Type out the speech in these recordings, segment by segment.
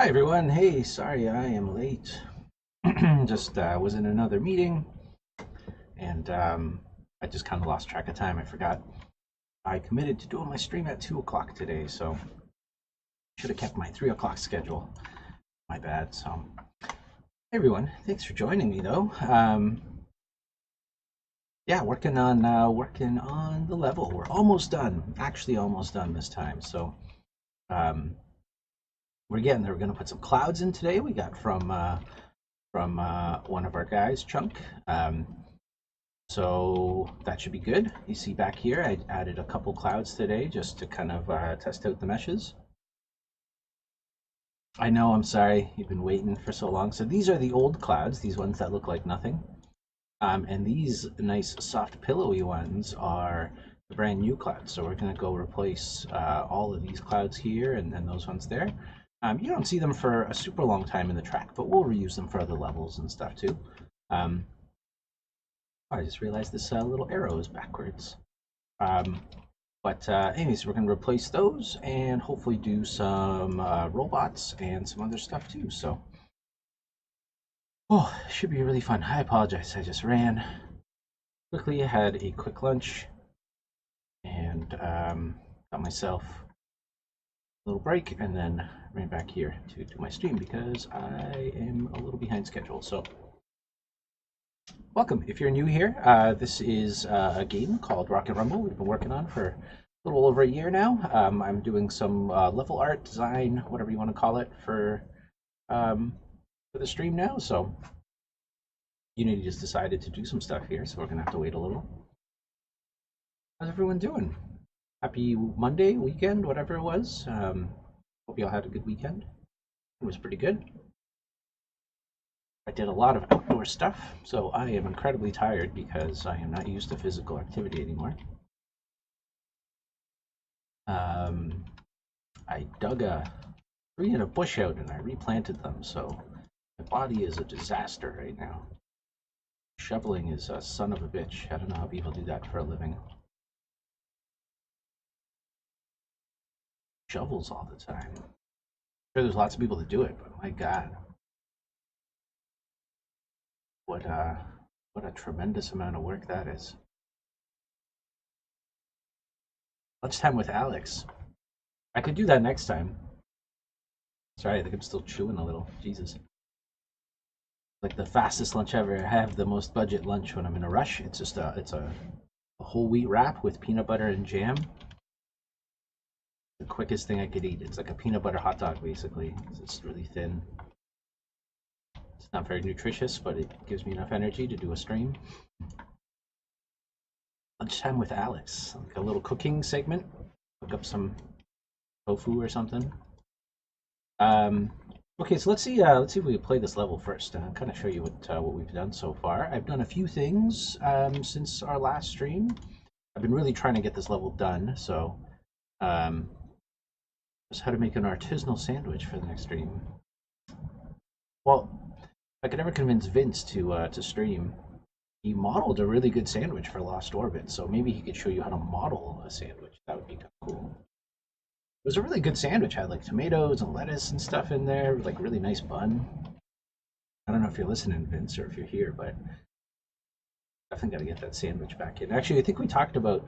Hi everyone. Hey, sorry I am late. Just was in another meeting and I just kind of lost track of time. I forgot I committed to doing my stream at 2 o'clock today, so should have kept my 3 o'clock schedule. My bad. So, hey everyone, thanks for joining me though. Yeah, working on the level. We're almost done. Actually, almost done this time. So, um, we're getting there. We're gonna put some clouds in today. We got from one of our guys, Chunk. So that should be good. You see back here, I added a couple clouds today just to kind of test out the meshes. I know, I'm sorry, you've been waiting for so long. So these are the old clouds, these ones that look like nothing. And these nice soft pillowy ones are the brand new clouds. So we're gonna go replace all of these clouds here and those ones there. You don't see them for a super long time in the track, but we'll reuse them for other levels and stuff too. Um, I just realized this little arrow is backwards. Um, but anyways, we're going to replace those and hopefully do some robots and some other stuff too. So, oh, should be really fun. I apologize. I just ran quickly. I had a quick lunch and got myself a little break and then ran back here to do my stream because I am a little behind schedule. So, welcome. If you're new here, this is a game called Rocket Rumble. We've been working on for a little over a year now. I'm doing some level art, design, whatever you want to call it, um, for the stream now. So Unity just decided to do some stuff here, so we're gonna have to wait a little. How's everyone doing? Happy Monday, weekend, whatever it was. Hope you all had a good weekend. It was pretty good. I did a lot of outdoor stuff, so I am incredibly tired because I am not used to physical activity anymore. Um, I dug a tree and a bush out and I replanted them, so my body is a disaster right now. Shoveling is a son of a bitch. I don't know how people do that for a living. Shovels all the time. I'm sure there's lots of people that do it, but my god, what uh, what a tremendous amount of work that is. Lunchtime with Alex. I could do that next time. Sorry, I think I'm still chewing a little. Jesus. Like the fastest lunch ever. I have the most budget lunch when I'm in a rush. It's just a whole wheat wrap with peanut butter and jam. The quickest thing I could eat. It's like a peanut butter hot dog, basically. It's really thin. It's not very nutritious, but it gives me enough energy to do a stream. Lunchtime with Alex, like a little cooking segment. Cook up some tofu or something. Um, okay, so let's see if we can play this level first. Kind of show you what we've done so far. I've done a few things since our last stream. I've been really trying to get this level done. So, um, just how to make an artisanal sandwich for the next stream. Well, if I could ever convince Vince to stream, he modeled a really good sandwich for Lost Orbit, so maybe he could show you how to model a sandwich. That would be kind of cool. It was a really good sandwich. It had like tomatoes and lettuce and stuff in there, like really nice bun. I don't know if you're listening, Vince, or if you're here, but definitely got to get that sandwich back in. Actually, I think we talked about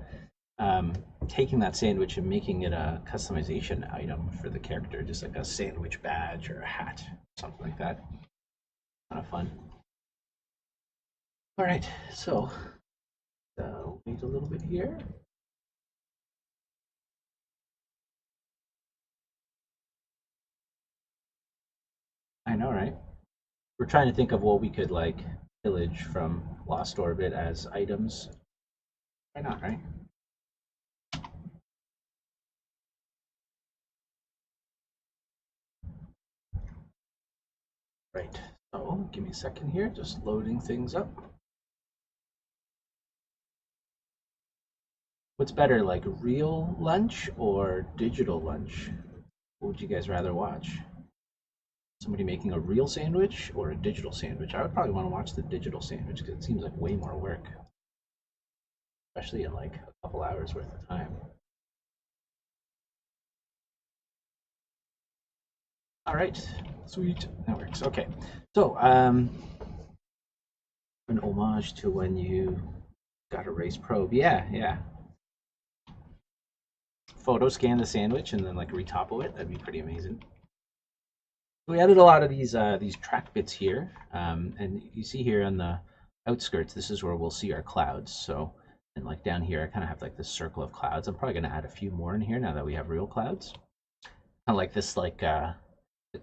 um, taking that sandwich and making it a customization item for the character, just like a sandwich badge or a hat, something like that. Kind of fun. All right, so wait a little bit here. I know, right? We're trying to think of what we could like pillage from Lost Orbit as items. Why not, right? Right. So give me a second here, just loading things up. What's better, like real lunch or digital lunch? What would you guys rather watch? Somebody making a real sandwich or a digital sandwich? I would probably want to watch the digital sandwich because it seems like way more work, especially in like a couple hours worth of time. All right, sweet, that works. Okay, so an homage to when you got a race probe. Yeah, yeah. Photo scan the sandwich and then like retopo it. That'd be pretty amazing. We added a lot of these track bits here, and you see here on the outskirts, this is where we'll see our clouds. So, and like down here, I kind of have like this circle of clouds. I'm probably gonna add a few more in here now that we have real clouds. Kind of like this, like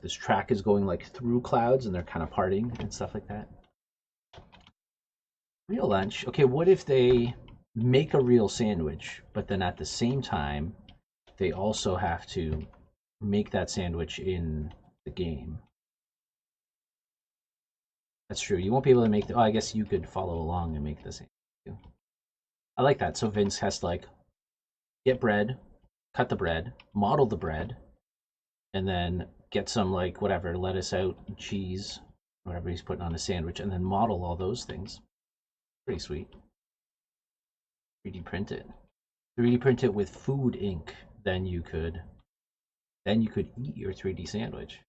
this track is going like through clouds, and they're kind of parting and stuff like that. Real lunch. Okay, what if they make a real sandwich, but then at the same time, they also have to make that sandwich in the game? That's true. You won't be able to make the. Oh, I guess you could follow along and make the same. Too. I like that. So Vince has to like get bread, cut the bread, model the bread, and then get some like whatever lettuce out, cheese, whatever he's putting on a sandwich, and then model all those things. Pretty sweet. 3D print it. 3D print it with food ink. Then you could eat your 3D sandwich.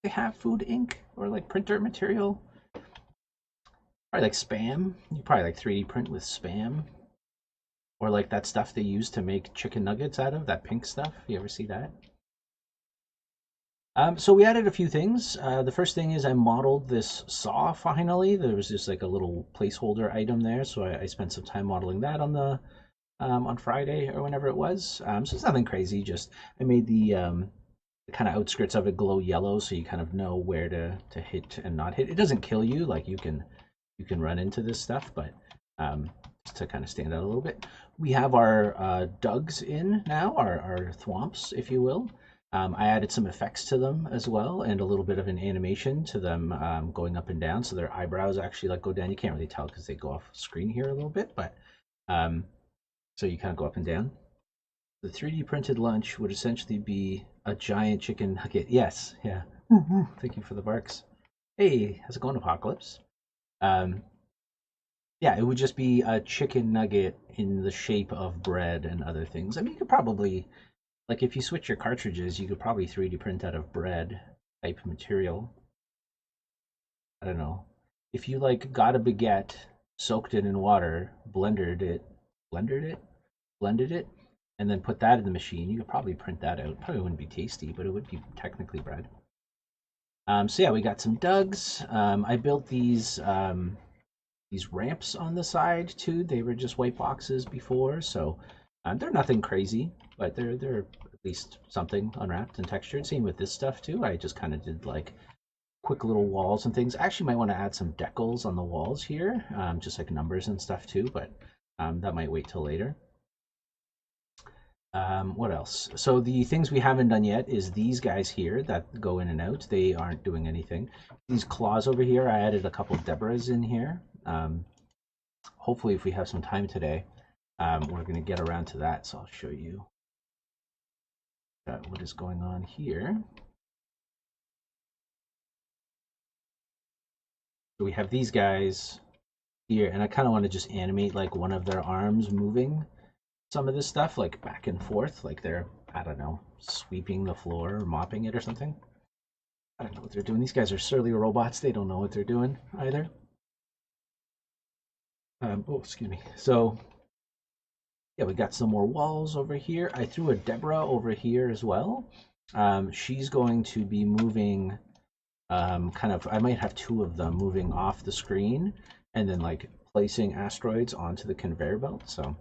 They have food ink or like printer material. Probably like spam. You probably like 3D print with spam. Or like that stuff they use to make chicken nuggets out of, that pink stuff. You ever see that? So we added a few things. The first thing is I modeled this saw finally. There was just like a little placeholder item there, so I spent some time modeling that on Friday or whenever it was. So it's nothing crazy. Just I made the kind of outskirts of it glow yellow, so you kind of know where to hit and not hit. It doesn't kill you. Like you can run into this stuff, but just to kind of stand out a little bit. We have our Dugs in now, our Thwomps, if you will. I added some effects to them as well, and a little bit of an animation to them going up and down, so their eyebrows actually like go down. You can't really tell because they go off screen here a little bit, but so you kind of go up and down. The 3D printed lunch would essentially be a giant chicken nugget. Yes, yeah. Thank you for the barks. Hey, how's it going, Apocalypse? Um, yeah, it would just be a chicken nugget in the shape of bread and other things. I mean, you could probably, like, if you switch your cartridges, you could probably 3D print out of bread type material. I don't know. If you, like, got a baguette, soaked it in water, blended it, blended it, and then put that in the machine, you could probably print that out. Probably wouldn't be tasty, but it would be technically bread. So yeah, we got some Dugs. I built these ramps on the side too. They were just white boxes before, so they're nothing crazy, but they're at least something unwrapped and textured. Same with this stuff too. I just kind of did like quick little walls and things. I actually might want to add some decals on the walls here, just like numbers and stuff too, but that might wait till later. What else? So the things we haven't done yet is these guys here that go in and out. They aren't doing anything. These claws over here, I added a couple Deborahs in here. Hopefully, if we have some time today, we're going to get around to that. So I'll show you what is going on here. So we have these guys here, and I kind of want to just animate like one of their arms moving some of this stuff, like back and forth, like they're, I don't know, sweeping the floor or mopping it or something. I don't know what they're doing. These guys are surly robots. They don't know what they're doing either. Oh, excuse me. So, yeah, we got some more walls over here. I threw a Deborah over here as well. She's going to be moving kind of, I might have two of them moving off the screen and then like placing asteroids onto the conveyor belt. So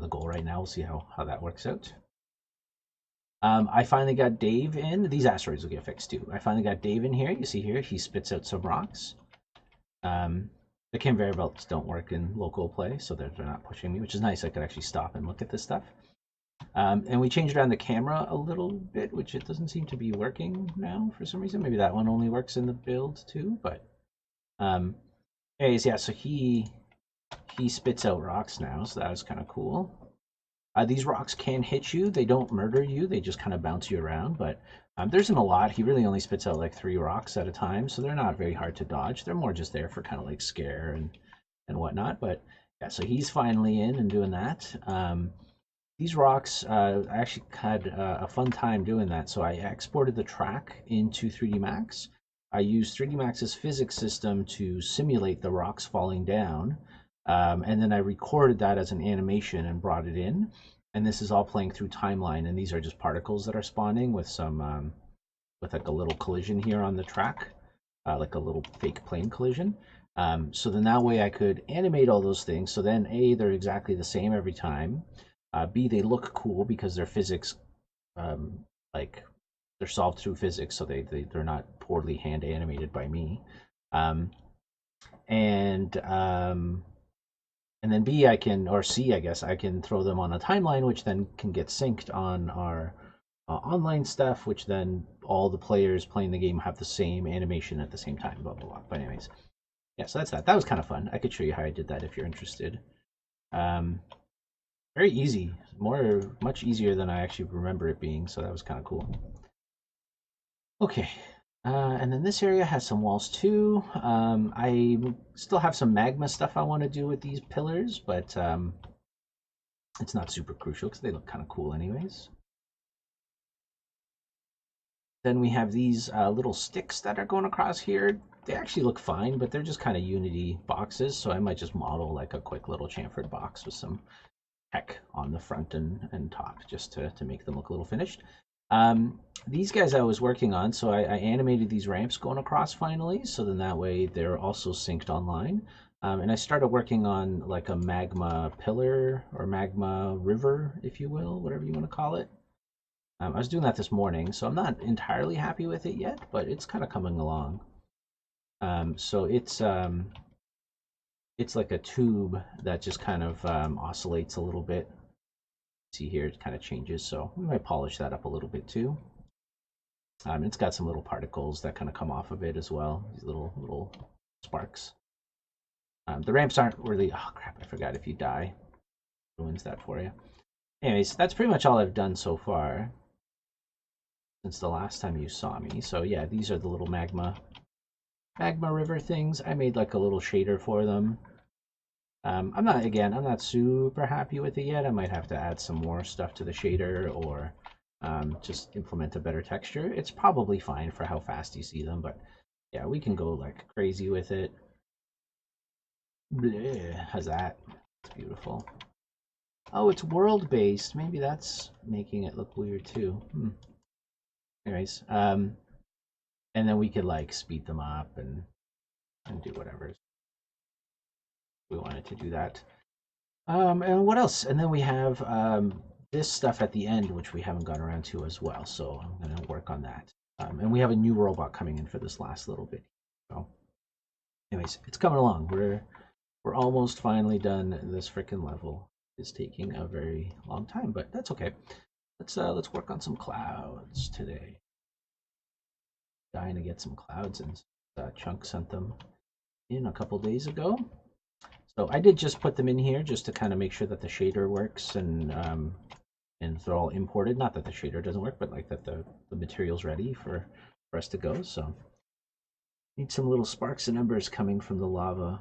the goal right now, we'll see how that works out. I finally got Dave in. These asteroids will get fixed too. I finally got Dave in here. You see here, he spits out some rocks. The conveyor belts don't work in local play, so they're not pushing me, which is nice. I could actually stop and look at this stuff. And we changed around the camera a little bit, which it doesn't seem to be working now for some reason. Maybe that one only works in the build too, but anyways, yeah, so he spits out rocks now, so that was kind of cool. These rocks can hit you. They don't murder you. They just kind of bounce you around, but there isn't a lot. He really only spits out like 3 rocks at a time, so they're not very hard to dodge. They're more just there for kind of like scare and whatnot. But yeah, so he's finally in and doing that. these rocks, I actually had a fun time doing that. So I exported the track into 3D Max. I used 3D Max's physics system to simulate the rocks falling down. And then I recorded that as an animation and brought it in. And this is all playing through timeline. And these are just particles that are spawning with some, with like a little collision here on the track, like a little fake plane collision. So then that way I could animate all those things. So then A, they're exactly the same every time. B, they look cool because they're physics, um, like they're solved through physics, so they're not poorly hand animated by me. Um, and um, and then B, I can, or C, I guess, I can throw them on a timeline, which then can get synced on our online stuff, which then all the players playing the game have the same animation at the same time, blah, blah, blah. But anyways, yeah, so that's that. That was kind of fun. I could show you how I did that if you're interested. Um, very easy, much easier than I actually remember it being, so that was kind of cool. Okay, and then this area has some walls too. I still have some magma stuff I want to do with these pillars, but it's not super crucial because they look kind of cool anyways. Then we have these little sticks that are going across here. They actually look fine, but they're just kind of Unity boxes, so I might just model like a quick little chamfered box with some heck on the front and top just to make them look a little finished. These guys I was working on, so I animated these ramps going across finally, so then that way they're also synced online. And I started working on like a magma pillar or magma river, if you will, whatever you want to call it. I was doing that this morning, so I'm not entirely happy with it yet, but it's kind of coming along. So it's like a tube that just kind of oscillates a little bit. See here, it kind of changes, so we might polish that up a little bit too. It's got some little particles that kind of come off of it as well, these little sparks. The ramps aren't really, oh crap, I forgot if you die, it ruins that for you. Anyways, that's pretty much all I've done so far since the last time you saw me. So yeah, these are the little magma river things. I made like a little shader for them. I'm not super happy with it yet. I might have to add some more stuff to the shader or just implement a better texture. It's probably fine for how fast you see them, but yeah, we can go like crazy with it. Blech, how's that? It's beautiful. Oh, it's world-based. Maybe that's making it look weird too. Anyways, and then we could like speed them up and do whatever we wanted to do that. And what else? And then we have this stuff at the end, which we haven't gotten around to as well. So I'm going to work on that. And we have a new robot coming in for this last little bit. So, anyways, it's coming along. We're almost finally done. This freaking level is taking a very long time, but that's okay. Let's work on some clouds today. Dying to get some clouds, and Chunk sent them in a couple days ago. So I did just put them in here just to kind of make sure that the shader works and they're all imported. Not that the shader doesn't work, but like that the material's ready for us to go. So need some little sparks and embers coming from the lava.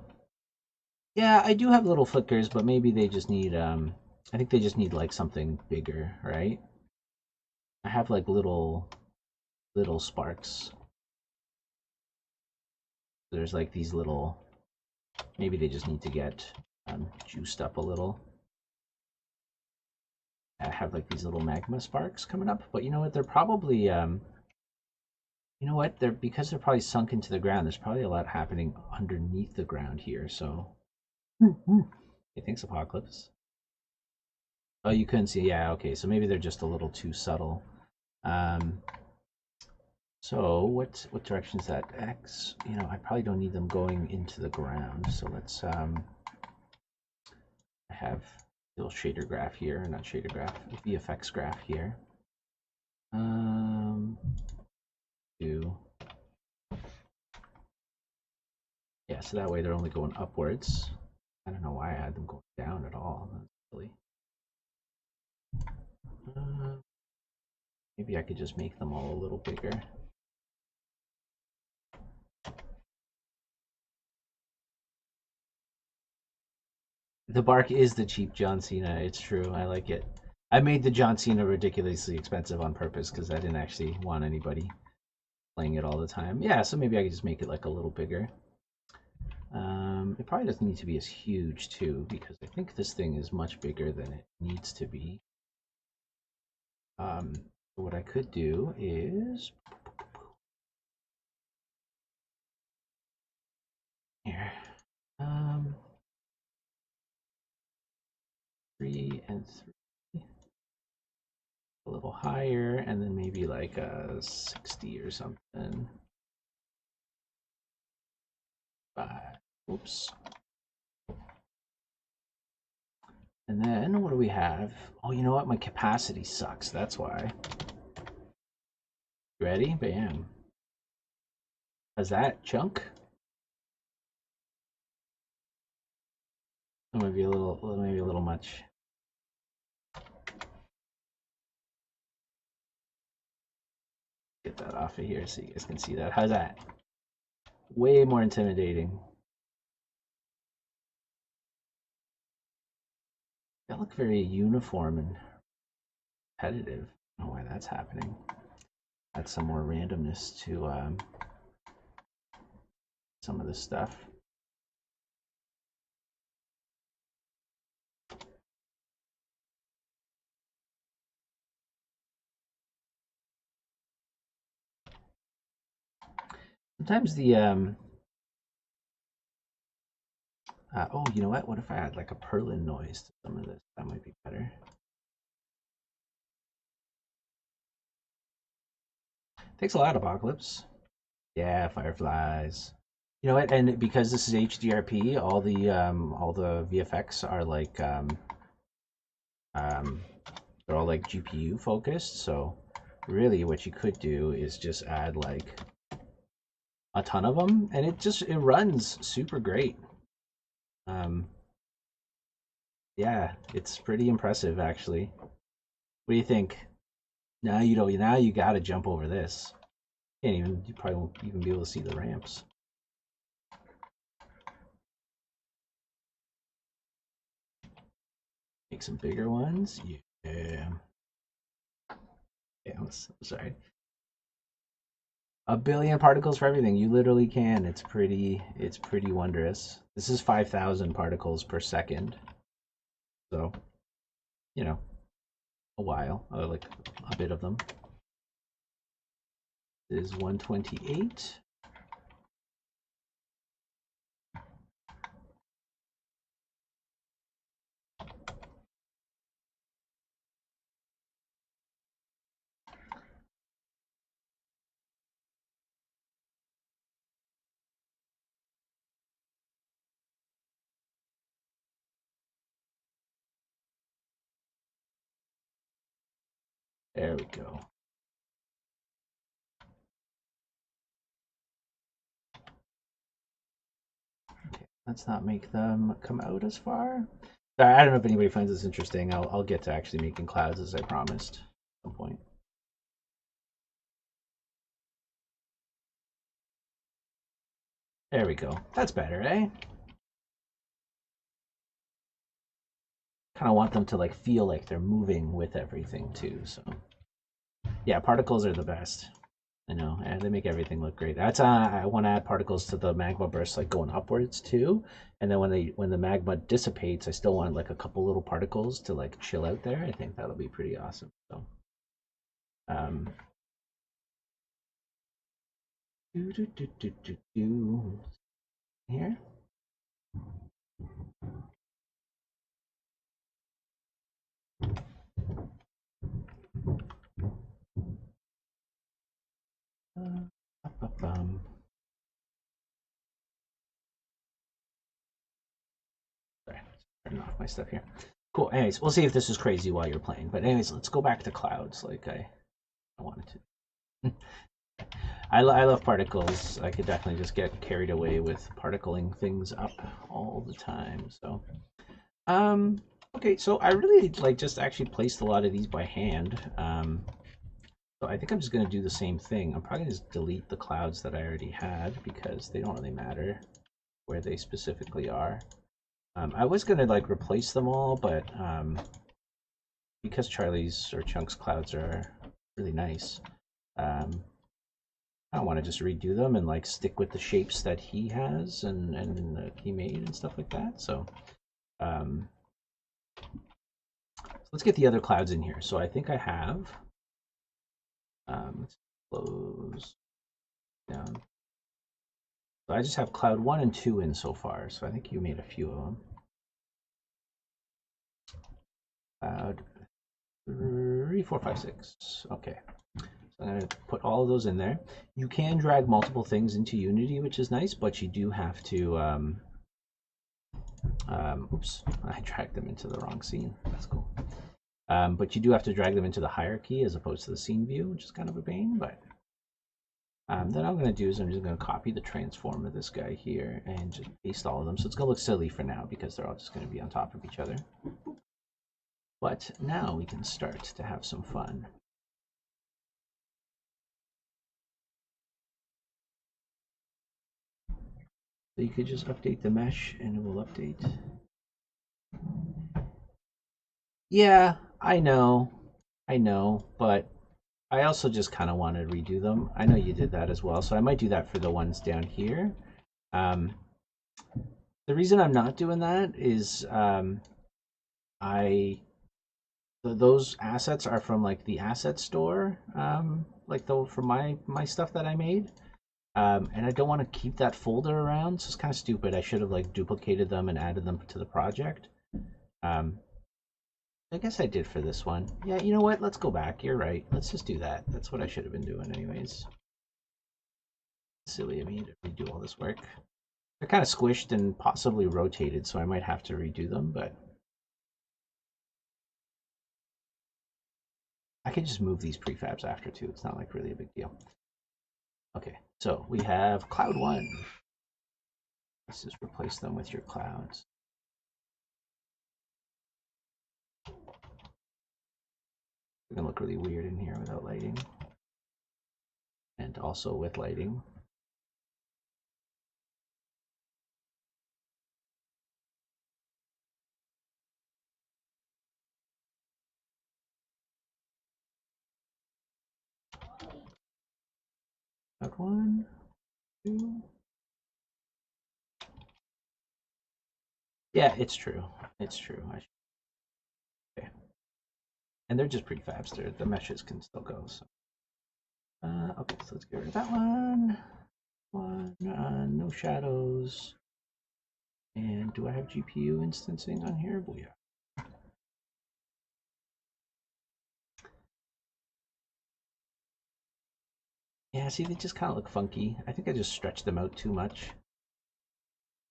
Yeah, I do have little flickers, but maybe they just need I think they just need like something bigger, right? I have like little sparks. There's like these little, maybe they just need to get juiced up a little. I have like these little magma sparks coming up, but you know what? They're probably, you know what? They're because they're probably sunk into the ground. There's probably a lot happening underneath the ground here. So, hey, thanks, Apocalypse. Oh, you couldn't see? Yeah, okay. So maybe they're just a little too subtle. So what direction is that? X. You know, I probably don't need them going into the ground. So let's I have a little shader graph here, not shader graph, VFX graph here. Do yeah, so that way they're only going upwards. I don't know why I had them going down at all. That's silly. Maybe I could just make them all a little bigger. The bark is the cheap John Cena. It's true. I like it. I made the John Cena ridiculously expensive on purpose because I didn't actually want anybody playing it all the time. Yeah, so maybe I could just make it like a little bigger. It probably doesn't need to be as huge too, because I think this thing is much bigger than it needs to be. What I could do is here, 3 and 3, a little higher, and then maybe like a 60 or something. 5. Oops. And then what do we have? Oh, you know what? My capacity sucks. That's why. Ready? Bam. How's that, chunk? Oh, maybe a little much. Get that off of here so you guys can see that. How's that? Way more intimidating. They look very uniform and repetitive. I don't know why that's happening. Add some more randomness to some of this stuff. Sometimes the oh, you know what? What if I add like a Perlin noise to some of this? That might be better. Thanks a lot, Apocalypse. Yeah, fireflies. You know what? And because this is HDRP, all the VFX are like they're all like GPU focused. So really, what you could do is just add like a ton of them, and it runs super great. Yeah, it's pretty impressive actually. What do you think? Now you don't. Now you got to jump over this. Can't even. You probably won't even be able to see the ramps. Make some bigger ones. Yeah. Yeah. I'm sorry. A billion particles for everything. You literally can. It's pretty. It's pretty wondrous. This is 5,000 particles per second. So, you know, a while. Like a bit of them. This is 128. There we go. Okay, let's not make them come out as far. I don't know if anybody finds this interesting. I'll get to actually making clouds as I promised at some point. There we go. That's better, eh? Kind of want them to like feel like they're moving with everything too. So yeah, particles are the best. I know, and they make everything look great. That's I want to add particles to the magma burst, like going upwards too. And then when the magma dissipates, I still want like a couple little particles to like chill out there. I think that'll be pretty awesome. So, um, here. Sorry, turning off my stuff here. Cool. Anyways, we'll see if this is crazy while you're playing. But anyways, let's go back to clouds like I wanted to. I love particles. I could definitely just get carried away with particling things up all the time. So, okay. So I really like just actually placed a lot of these by hand. So I think I'm just gonna do the same thing. I'm probably gonna just delete the clouds that I already had because they don't really matter where they specifically are. I was gonna like replace them all, but because Charlie's or Chunk's clouds are really nice, I don't want to just redo them and like stick with the shapes that he has and he made and stuff like that. So let's get the other clouds in here. So I think I have. Let's close down. So I just have cloud 1 and 2 in so far. So I think you made a few of them. Cloud 3, 4, 5, 6. Okay. So I'm going to put all of those in there. You can drag multiple things into Unity, which is nice, but you do have to. Oops, I dragged them into the wrong scene. That's cool. But you do have to drag them into the hierarchy as opposed to the scene view, which is kind of a pain. But then I'm going to do is I'm just going to copy the transform of this guy here and just paste all of them. So it's going to look silly for now because they're all just going to be on top of each other. But now we can start to have some fun. So you could just update the mesh and it will update. Yeah, I know, but I also just kind of want to redo them. I know you did that as well, so I might do that for the ones down here. The reason I'm not doing that is those assets are from like the asset store, like from my stuff that I made. And I don't want to keep that folder around, so it's kind of stupid. I should have like duplicated them and added them to the project. I guess I did for this one. Yeah, you know what? Let's go back. You're right. Let's just do that. That's what I should have been doing anyways. Silly of me to redo all this work. They're kind of squished and possibly rotated, so I might have to redo them, but I can just move these prefabs after too. It's not like really a big deal. Okay, so we have cloud 1. Let's just replace them with your clouds. It's gonna look really weird in here without lighting. And also with lighting. Cloud 1, 2. Yeah, it's true. It's true. Okay. And they're just prefabs. The meshes can still go. So. Okay, so let's get rid of that one. No shadows. And do I have GPU instancing on here? Booyah. Yeah, see, they just kind of look funky. I think I just stretched them out too much.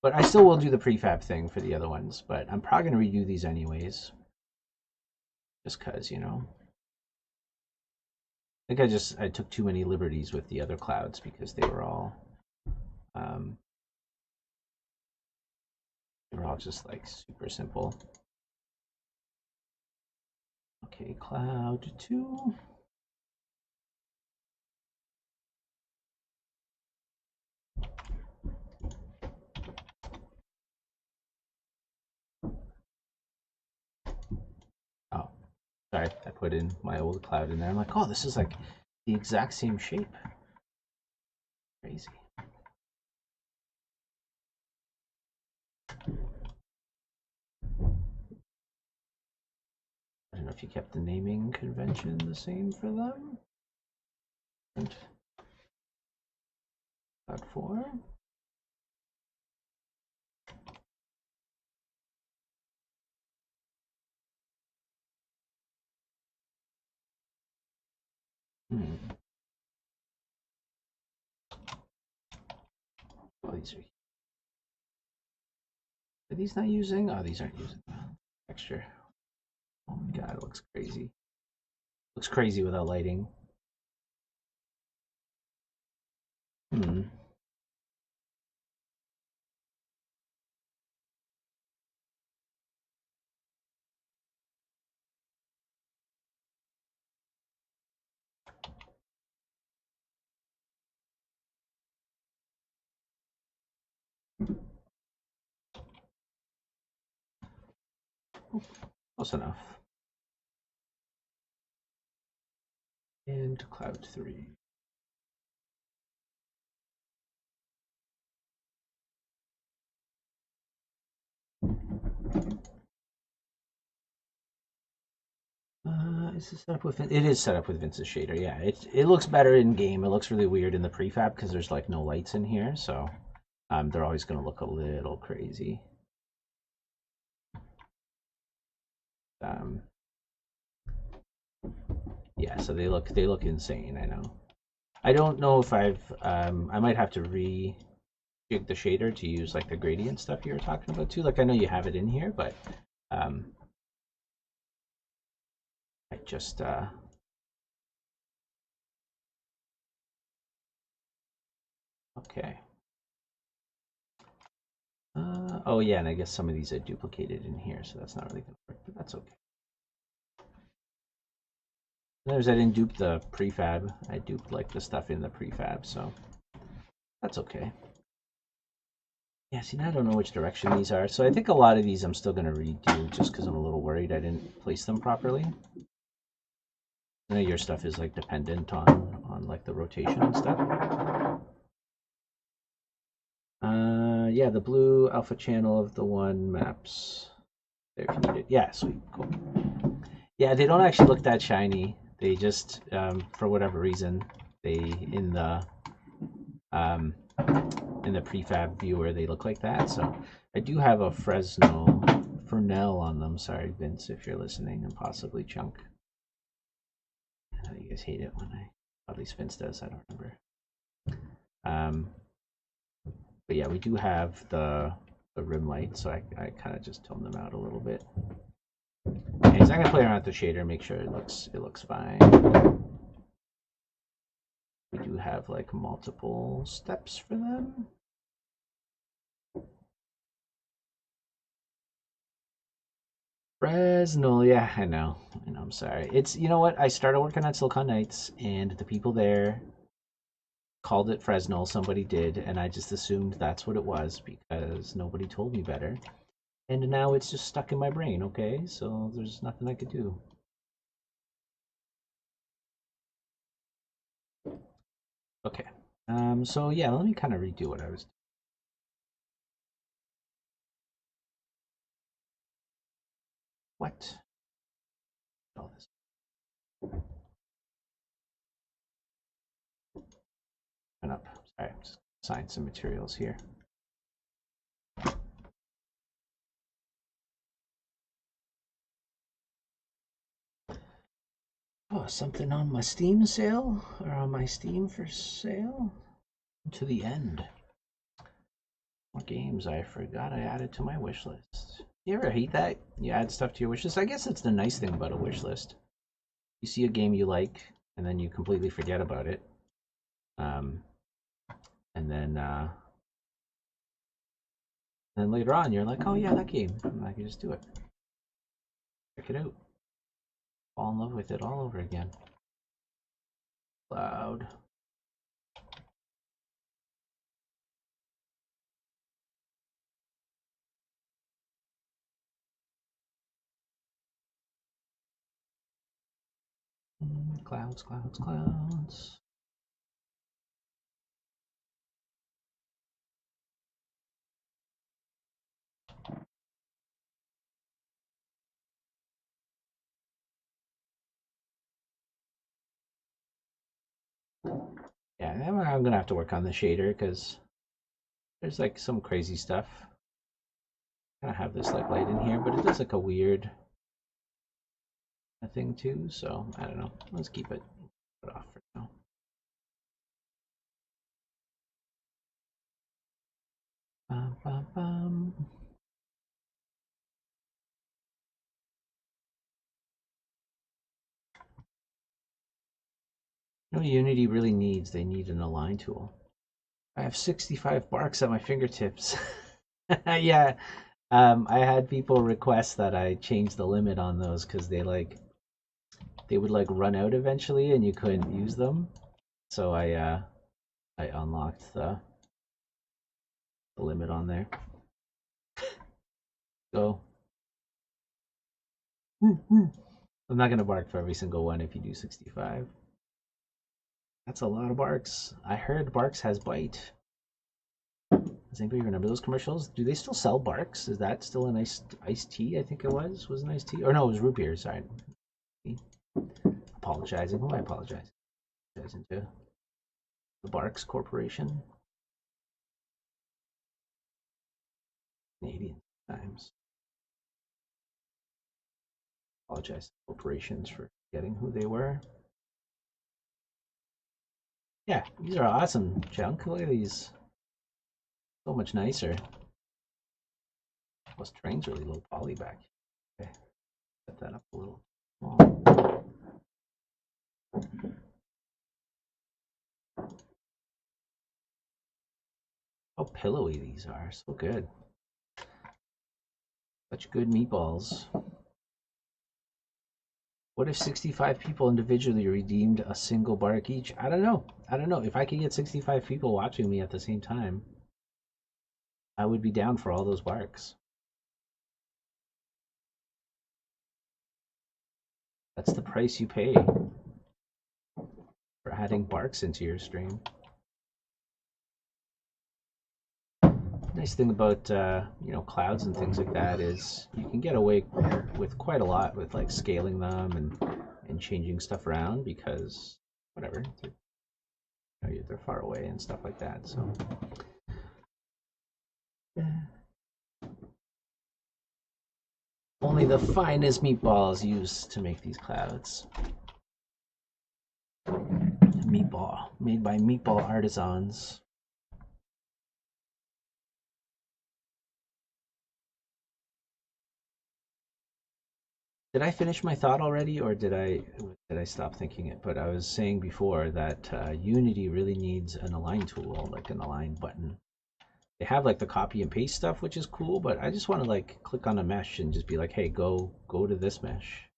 But I still will do the prefab thing for the other ones, but I'm probably going to redo these anyways. Just because, you know. I think I took too many liberties with the other clouds because they were all just like super simple. Okay, cloud 2. Oh, sorry, I put in my old cloud in there. I'm like, oh, this is like the exact same shape. Crazy. I don't know if you kept the naming convention the same for them. And cloud 4. Oh, are these not using? Oh, these aren't using texture. Oh my god, it looks crazy. Looks crazy without lighting. Hmm. Close enough. And cloud 3. Is this set up with? It is set up with Vince's shader. Yeah, it looks better in game. It looks really weird in the prefab because there's like no lights in here, so they're always going to look a little crazy. Yeah, so they look insane. I know. I don't know if I might have to re-jig the shader to use like the gradient stuff you were talking about too. Like I know you have it in here, but I just okay. Oh yeah, and I guess some of these are duplicated in here, so that's not really gonna work, but that's okay. There's I didn't dupe the prefab. I duped like the stuff in the prefab, so that's okay. Yeah, see now I don't know which direction these are, so I think a lot of these I'm still gonna redo just because I'm a little worried I didn't place them properly. I know your stuff is like dependent on like the rotation and stuff. Yeah, the blue alpha channel of the one maps there if you need it. Yeah, sweet, cool. Yeah, they don't actually look that shiny. They just, for whatever reason, they in the prefab viewer they look like that. So I do have a Fresnel on them. Sorry, Vince, if you're listening, and possibly Chunk. I know you guys hate it when at least Vince does. I don't remember. But yeah, we do have the rim light, so I kind of just tone them out a little bit. Anyways, I'm gonna play around with the shader, make sure it looks fine. We do have like multiple steps for them. Fresnel, yeah, I know, I'm sorry. It's, you know what, I started working on Silicon Knights, and the people there called it Fresnel, somebody did, and I just assumed that's what it was because nobody told me better. And now it's just stuck in my brain, okay? So there's nothing I could do. Okay. So yeah, let me kind of redo what I was doing. What? All this. Turn up. Sorry, I'm just assign some materials here. Oh, something on my Steam sale? Or on my Steam for sale? To the end. More games I forgot I added to my wish list. You ever hate that? You add stuff to your wish list? I guess it's the nice thing about a wish list. You see a game you like, and then you completely forget about it. And then later on, you're like, oh yeah, that game. And I can just do it. Check it out. Fall in love with it all over again. Cloud. Clouds, clouds, clouds. Yeah, I'm gonna have to work on the shader because there's like some crazy stuff. I kind of have this like light in here, but it does like a weird thing too. So I don't know. Let's keep it put off for now. Bum, bum, bum. You know what Unity really needs? They need an align tool. I have 65 barks at my fingertips. Yeah, I had people request that I change the limit on those because they would like run out eventually and you couldn't use them. So I unlocked the limit on there. Go. I'm not gonna bark for every single one if you do 65. That's a lot of Barks. I heard Barks has bite. Does anybody remember those commercials? Do they still sell Barks? Is that still an iced tea? I think it was. Was an iced tea? Or no, it was root beer. Sorry. Apologizing. Who am I apologizing? Apologizing to the Barks Corporation. Canadian times. Apologize to corporations for getting who they were. Yeah, these are awesome, Chunk. Look at these. So much nicer. Plus, train's really low poly back. Okay, set that up a little. How pillowy these are. So good. Such good meatballs. What if 65 people individually redeemed a single bark each? I don't know. I don't know. If I could get 65 people watching me at the same time, I would be down for all those barks. That's the price you pay for adding barks into your stream. Nice thing about you know, clouds and things like that is you can get away with quite a lot with like scaling them and changing stuff around because whatever they're far away and stuff like that. So only the finest meatballs used to make these clouds. Meatball made by meatball artisans. Did I finish my thought already, or did I stop thinking it? But I was saying before that Unity really needs an align tool, like an align button. They have like the copy and paste stuff, which is cool, but I just want to like click on a mesh and just be like, hey, go to this mesh.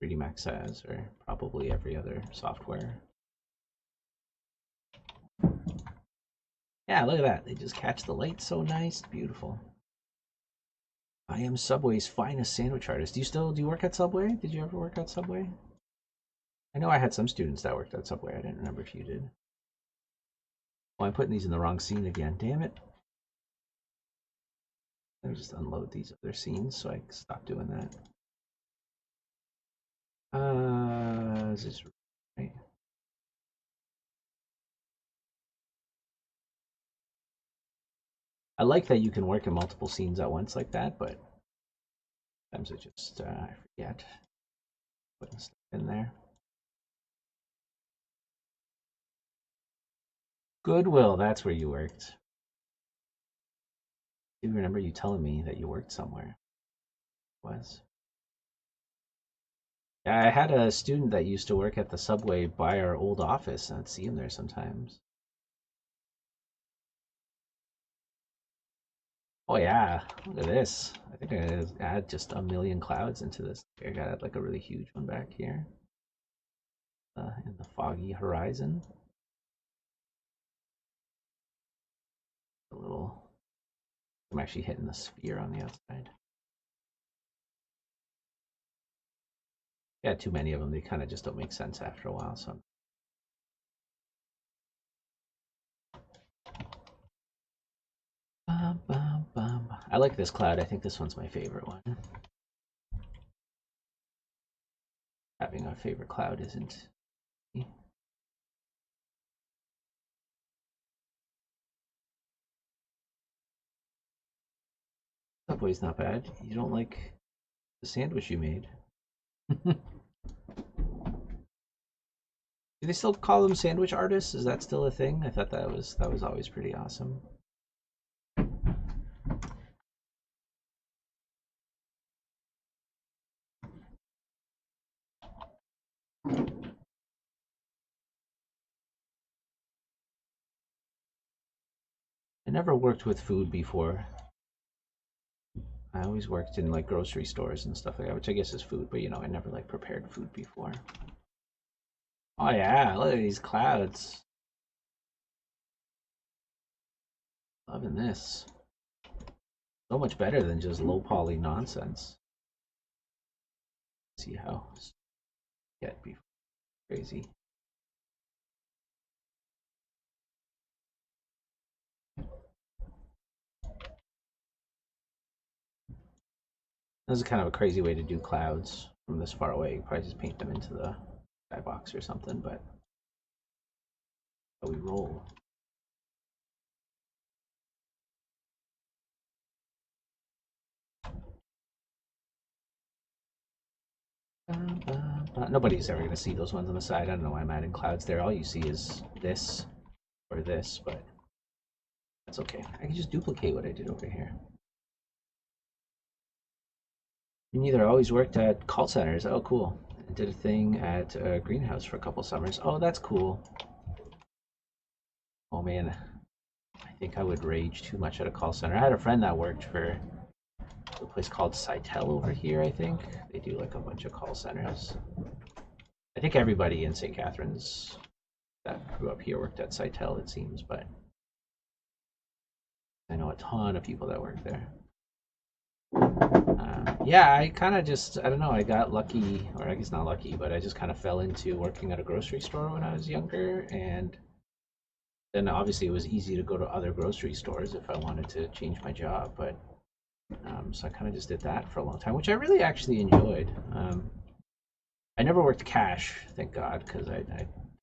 3D Max has, or probably every other software. Yeah, look at that. They just catch the light so nice, beautiful. I am Subway's finest sandwich artist. Do you work at Subway? Did you ever work at Subway? I know I had some students that worked at Subway. I didn't remember if you did. Oh, I'm putting these in the wrong scene again. Damn it. Let me just unload these other scenes so I can stop doing that. Is this right? I like that you can work in multiple scenes at once like that, but sometimes I just I forget putting stuff in there. Goodwill, that's where you worked. I do remember you telling me that you worked somewhere. It was. Yeah, I had a student that used to work at the Subway by our old office, and I'd see him there sometimes. Oh yeah, look at this. I think I add just a million clouds into this. I got like a really huge one back here in the foggy horizon. A little. I'm actually hitting the sphere on the outside. Yeah, too many of them. They kind of just don't make sense after a while. So. Bum, bum, bum. I like this cloud. I think this one's my favorite one. Having a favorite cloud isn't. Subway's not bad. You don't like the sandwich you made. Do they still call them sandwich artists? Is that still a thing? I thought that was always pretty awesome. I never worked with food before. I always worked in like grocery stores and stuff like that, which I guess is food, but you know, I never like prepared food before. Oh yeah, look at these clouds. Loving this. So much better than just low poly nonsense. See how get be crazy. This is kind of a crazy way to do clouds from this far away. You probably just paint them into the skybox or something, but we roll. Nobody's ever going to see those ones on the side. I don't know why I'm adding clouds there. All you see is this or this, but that's okay. I can just duplicate what I did over here. You neither always worked at call centers. Oh, cool. I did a thing at a greenhouse for a couple summers. Oh, that's cool. Oh, man. I think I would rage too much at a call center. I had a friend that worked for a place called Sitel over here, I think. They do like a bunch of call centers. I think everybody in St. Catharines that grew up here worked at Sitel, it seems, but I know a ton of people that work there. Yeah, I kind of just, I don't know, I got lucky, or I guess not lucky, but I just kind of fell into working at a grocery store when I was younger, and then obviously it was easy to go to other grocery stores if I wanted to change my job, but so I kind of just did that for a long time, which I really actually enjoyed. I never worked cash, thank God, because I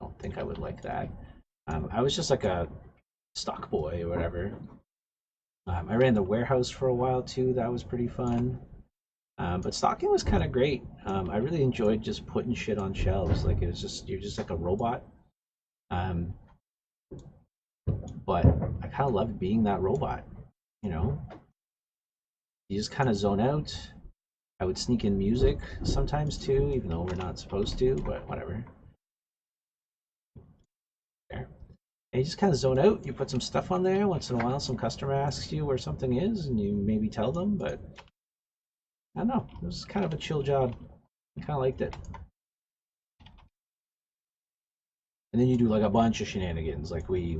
don't think I would like that. I was just like a stock boy or whatever. I ran the warehouse for a while too. That was pretty fun. But stocking was kind of great. I really enjoyed just putting shit on shelves. Like it was just you're just like a robot. Um, but I kind of loved being that robot. You know, you just kind of zone out. I would sneak in music sometimes too, even though we're not supposed to. But whatever. There. And you just kind of zone out. You put some stuff on there. Once in a while, some customer asks you where something is, and you maybe tell them. But I don't know. It was kind of a chill job. I kind of liked it. And then you do like a bunch of shenanigans. Like we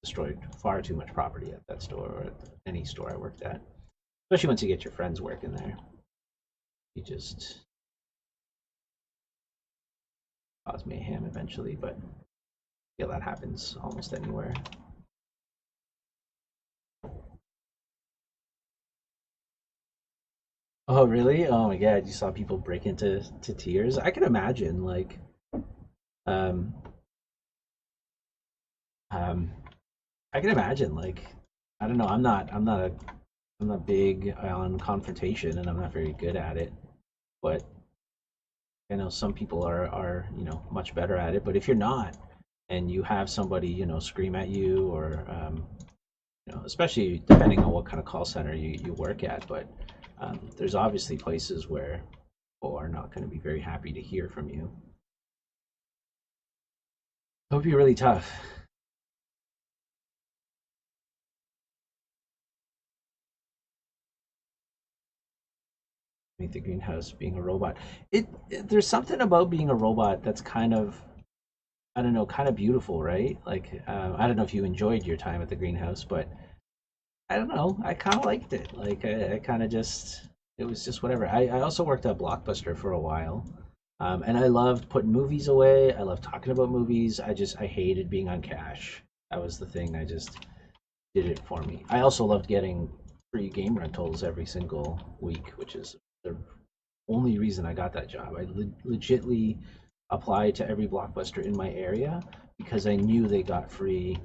destroyed far too much property at that store or at any store I worked at. Especially once you get your friends working there, you just cause mayhem eventually. But yeah, that happens almost anywhere. Oh really? Oh my God! You saw people break into tears. I can imagine. Like, um, um, I can imagine. Like, I don't know. I'm not big on confrontation, and I'm not very good at it. But I know some people are much better at it. But if you're not, and you have somebody scream at you, or especially depending on what kind of call center you work at, but there's obviously places where people are not going to be very happy to hear from you. It would be really tough. Meet the greenhouse being a robot. There's something about being a robot that's kind of, I don't know, kind of beautiful, right? Like I don't know if you enjoyed your time at the greenhouse, but I don't know. I kind of liked it. Like I kind of just it was just whatever. I also worked at Blockbuster for a while, and I loved putting movies away. I loved talking about movies. I hated being on cash. That was the thing. I just did it for me. I also loved getting free game rentals every single week, which is the only reason I got that job. I legitly applied to every Blockbuster in my area because I knew they got free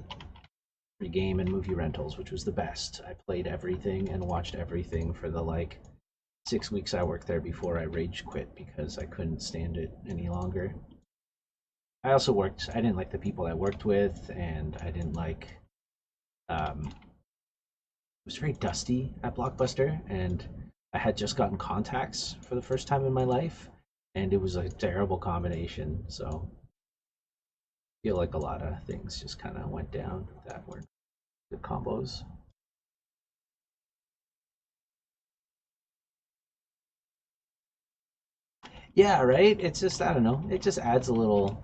game and movie rentals, which was the best. I played everything and watched everything for the like 6 weeks I worked there before I rage quit because I couldn't stand it any longer. I also I didn't like the people I worked with, and I didn't like, it was very dusty at Blockbuster, and I had just gotten contacts for the first time in my life, and it was a terrible combination. So I feel like a lot of things just kind of went down that were good combos. Yeah, right. It's just I don't know. It just adds a little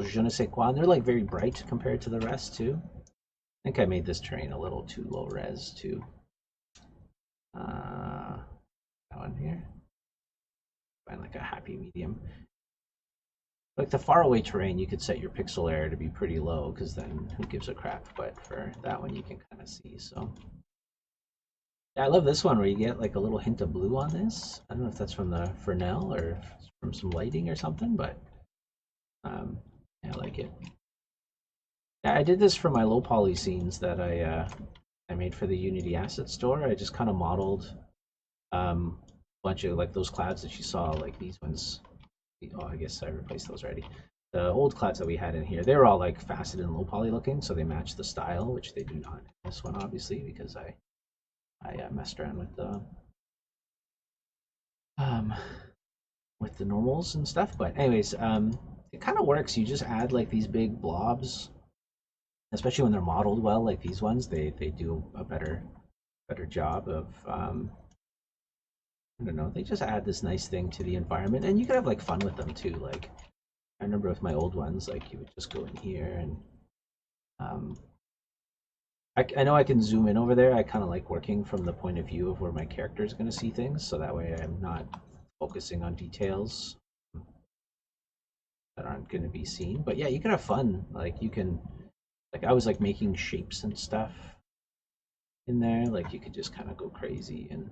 je ne sais quoi. And they're like very bright compared to the rest too. I think I made this terrain a little too low res too. Uh, that one here. Find like a happy medium. Like the faraway terrain, you could set your pixel error to be pretty low because then who gives a crap? But for that one, you can kind of see. So Yeah, I love this one where you get like a little hint of blue on this. I don't know if that's from the Fresnel or if it's from some lighting or something, but um, yeah, I like it. Yeah, I did this for my low poly scenes that I made for the Unity Asset Store. I just kind of modeled a bunch of like those clouds that you saw, like these ones. Oh, I guess I replaced those already. The old clouds that we had in here, they were all like faceted and low poly looking, so they match the style, which they do not in this one, obviously, because I messed around um, with the normals and stuff. But anyways, it kind of works. You just add like these big blobs, especially when they're modeled well, like these ones. They do a better job of I don't know. They just add this nice thing to the environment, and you can have like fun with them too. Like I remember with my old ones, like you would just go in here and um, I know I can zoom in over there. I kind of like working from the point of view of where my character is going to see things, so that way I'm not focusing on details that aren't going to be seen. But yeah, you can have fun. Like you can, like I was like making shapes and stuff in there. Like you could just kind of go crazy and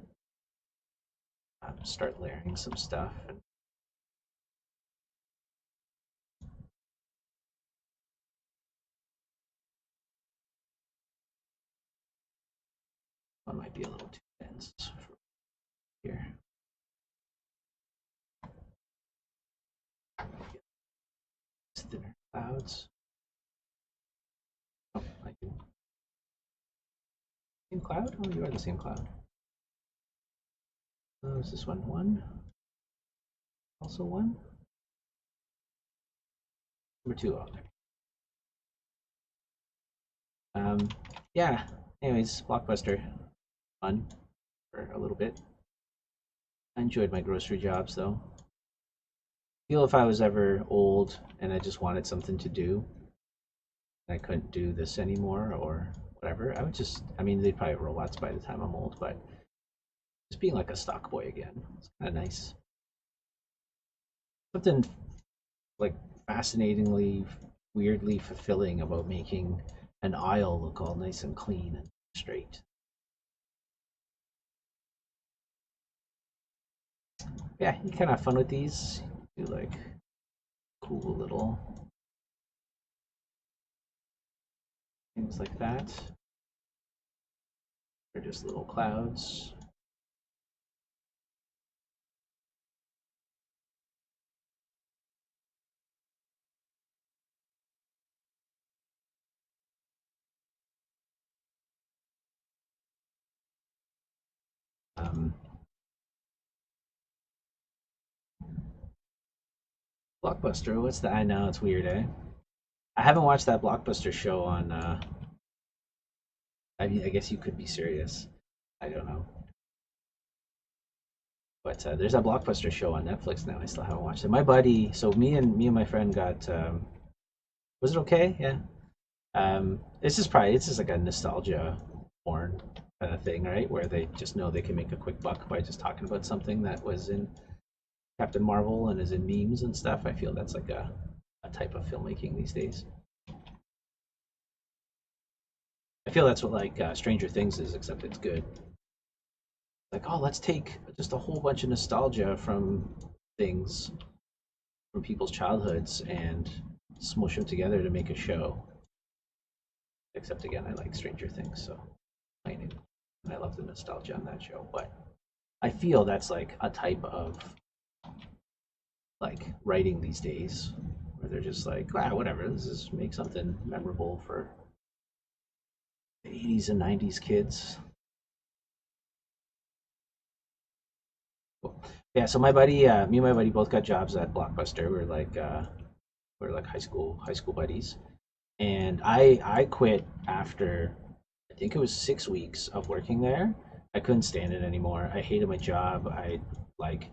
start layering some stuff. And one might be a little too dense for here. It's thinner clouds. Oh, I can. Same cloud? Oh, you are the same cloud. Oh, is this one one? Also one? Number two. Oh, there. Um, yeah. Anyways, Blockbuster, fun for a little bit. I enjoyed my grocery jobs though. I feel if I was ever old and I just wanted something to do, and I couldn't do this anymore or whatever, I would just. I mean, they'd probably have robots by the time I'm old, but just being like a stock boy again, it's kind of nice. Something like fascinatingly, weirdly fulfilling about making an aisle look all nice and clean and straight. Yeah, you kind of have fun with these. Do like cool little things like that. They're just little clouds. Um, Blockbuster, what's that? I know it's weird, eh? I haven't watched that Blockbuster show on. I mean, I guess you could be serious. I don't know, but there's a Blockbuster show on Netflix now. I still haven't watched it. My buddy, so me and my friend got. Was it okay? Yeah. It's just like a nostalgia porn kind of thing, right? Where they just know they can make a quick buck by just talking about something that was in Captain Marvel and is in memes and stuff. I feel that's like a type of filmmaking these days. I feel that's what like Stranger Things is, except it's good. Like, oh, let's take just a whole bunch of nostalgia from things from people's childhoods and smush them together to make a show. Except again, I like Stranger Things, so I knew. And I love the nostalgia on that show. But I feel that's like a type of like writing these days where they're just like, ah, whatever, this is make something memorable for the 80s and 90s kids. Cool. Yeah, so me and my buddy both got jobs at Blockbuster. We're like high school buddies. And I quit after I think it was 6 weeks of working there. I couldn't stand it anymore. I hated my job. I like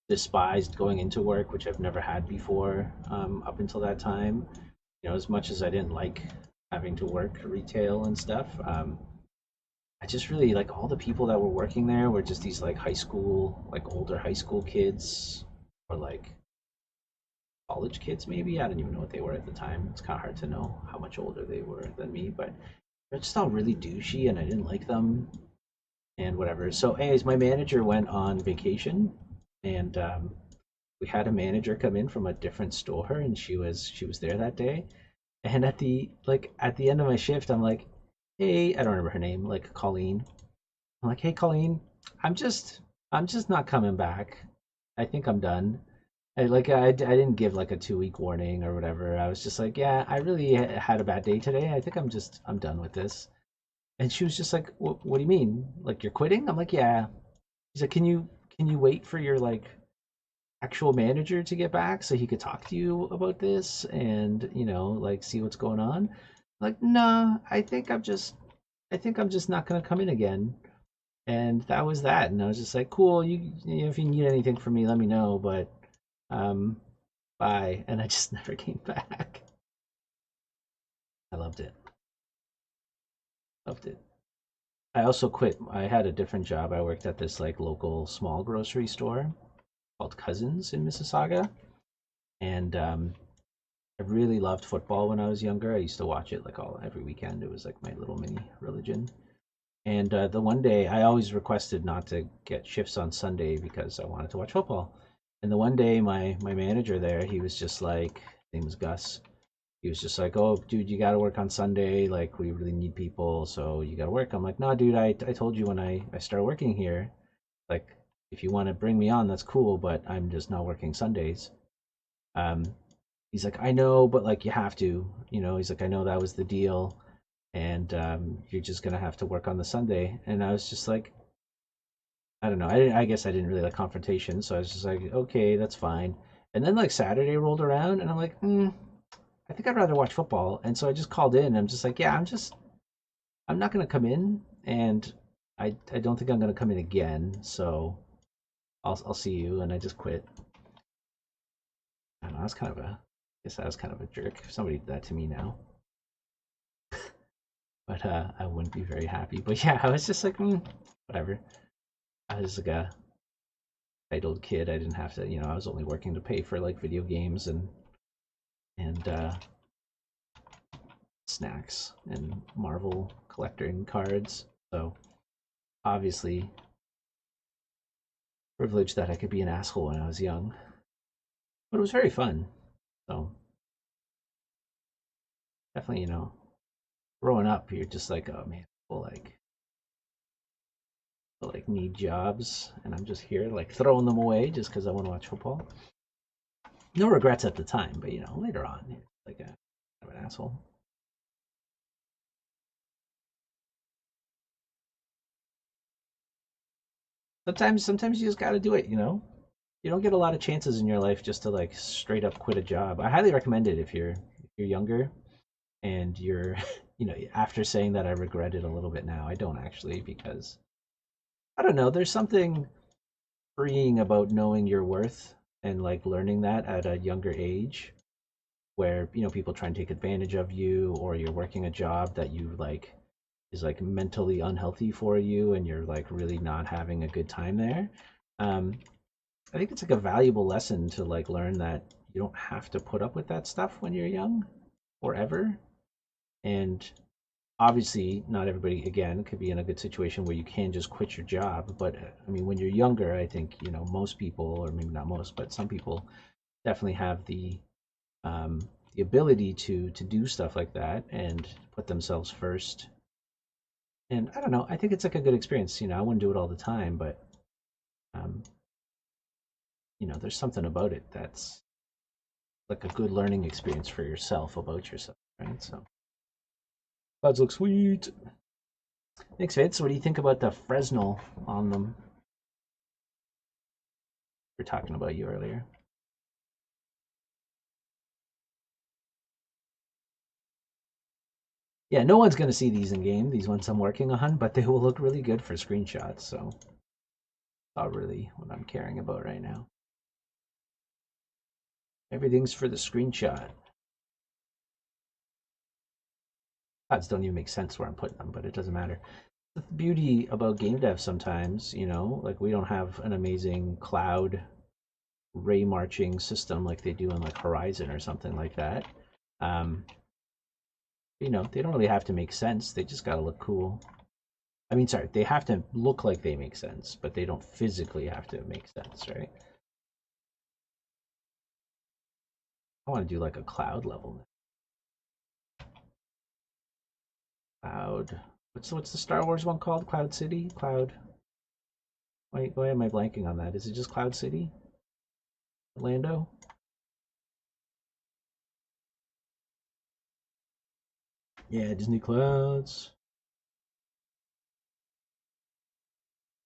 despised going into work, which I've never had before up until that time. You know, as much as I didn't like having to work retail and stuff, I just really like all the people that were working there were just these like high school, like older high school kids, or like college kids maybe. I don't even know what they were at the time. It's kind of hard to know how much older they were than me, but they're just all really douchey, and I didn't like them. and whatever. So, anyways, my manager went on vacation, and we had a manager come in from a different store, and she was there that day. And at the end of my shift, I'm like, hey, I don't remember her name, like Colleen. I'm like, hey, Colleen, I'm just I'm just not coming back. I think I'm done. I didn't give like a 2 week warning or whatever. I was just like, yeah, I really had a bad day today. I think I'm done with this. And she was just like, what do you mean? Like you're quitting? I'm like, yeah. She's like, can you wait for your like actual manager to get back so he could talk to you about this and like see what's going on? Like, nah, I think I'm just not gonna come in again. And that was that. And I was just like, cool, if you need anything from me, let me know. But um, bye. And I just never came back. I loved it. Loved it. I also quit. I had a different job. I worked at this like local small grocery store called Cousins in Mississauga, and I really loved football when I was younger. I used to watch it like all every weekend. It was like my little mini religion. And the one day, I always requested not to get shifts on Sunday because I wanted to watch football. And the one day, my manager there, he was just like, his name was Gus. He was just like, "Oh, dude, you got to work on Sunday. Like, we really need people, so you got to work." I'm like, "No, dude, I told you when I started working here, like, if you want to bring me on, that's cool, but I'm just not working Sundays." Um, he's like, "I know, but like, you have to, He's like, "I know that was the deal, and you're just gonna have to work on the Sunday." And I was just like, I don't know. I guess I didn't really like confrontation, so I was just like, "Okay, that's fine." And then like Saturday rolled around, and I'm like, I think I'd rather watch football. And so I just called in. And I'm just like, yeah, I'm not gonna come in, and I don't think I'm gonna come in again. So I'll see you. And I just quit. I don't know. I guess I was kind of a jerk. If somebody did that to me now, but I wouldn't be very happy. But yeah, I was just like, whatever. I was like a entitled kid. I didn't have to, I was only working to pay for like video games and snacks and Marvel collecting cards. So obviously privileged that I could be an asshole when I was young, but it was very fun. So definitely, growing up, you're just like, oh man, people like need jobs, and I'm just here like throwing them away just because I want to watch football. No regrets at the time, but later on, like a kind of an asshole. Sometimes you just got to do it. You don't get a lot of chances in your life just to like straight up quit a job. I highly recommend it if you're younger and you're after saying that I regret it a little bit now. I don't actually because I don't know, there's something freeing about knowing your worth and like learning that at a younger age where people try and take advantage of you or you're working a job that you like is like mentally unhealthy for you and you're like really not having a good time there. um I think it's like a valuable lesson to like learn that you don't have to put up with that stuff when you're young forever. And obviously not everybody again could be in a good situation where you can just quit your job, but I mean when you're younger, I think most people, or maybe not most, but some people definitely have um the ability to do stuff like that and put themselves first. And I don't know, I think it's like a good experience. I wouldn't do it all the time, but um there's something about it that's like a good learning experience for yourself about yourself, right? So clouds look sweet. Thanks, Vince. What do you think about the Fresnel on them? We were talking about you earlier. Yeah, no one's going to see these in game, these ones I'm working on, but they will look really good for screenshots. So, not really what I'm caring about right now. Everything's for the screenshot. Clouds don't even make sense where I'm putting them, but it doesn't matter. The beauty about game dev sometimes, like we don't have an amazing cloud ray marching system like they do in like Horizon or something like that. Um, they don't really have to make sense. They just got to look cool. I mean, sorry, they have to look like they make sense, but they don't physically have to make sense, right? I want to do like a cloud level now. Cloud. What's the Star Wars one called? Cloud City? Cloud. Why am I blanking on that? Is it just Cloud City? Orlando? Yeah, Disney Clouds.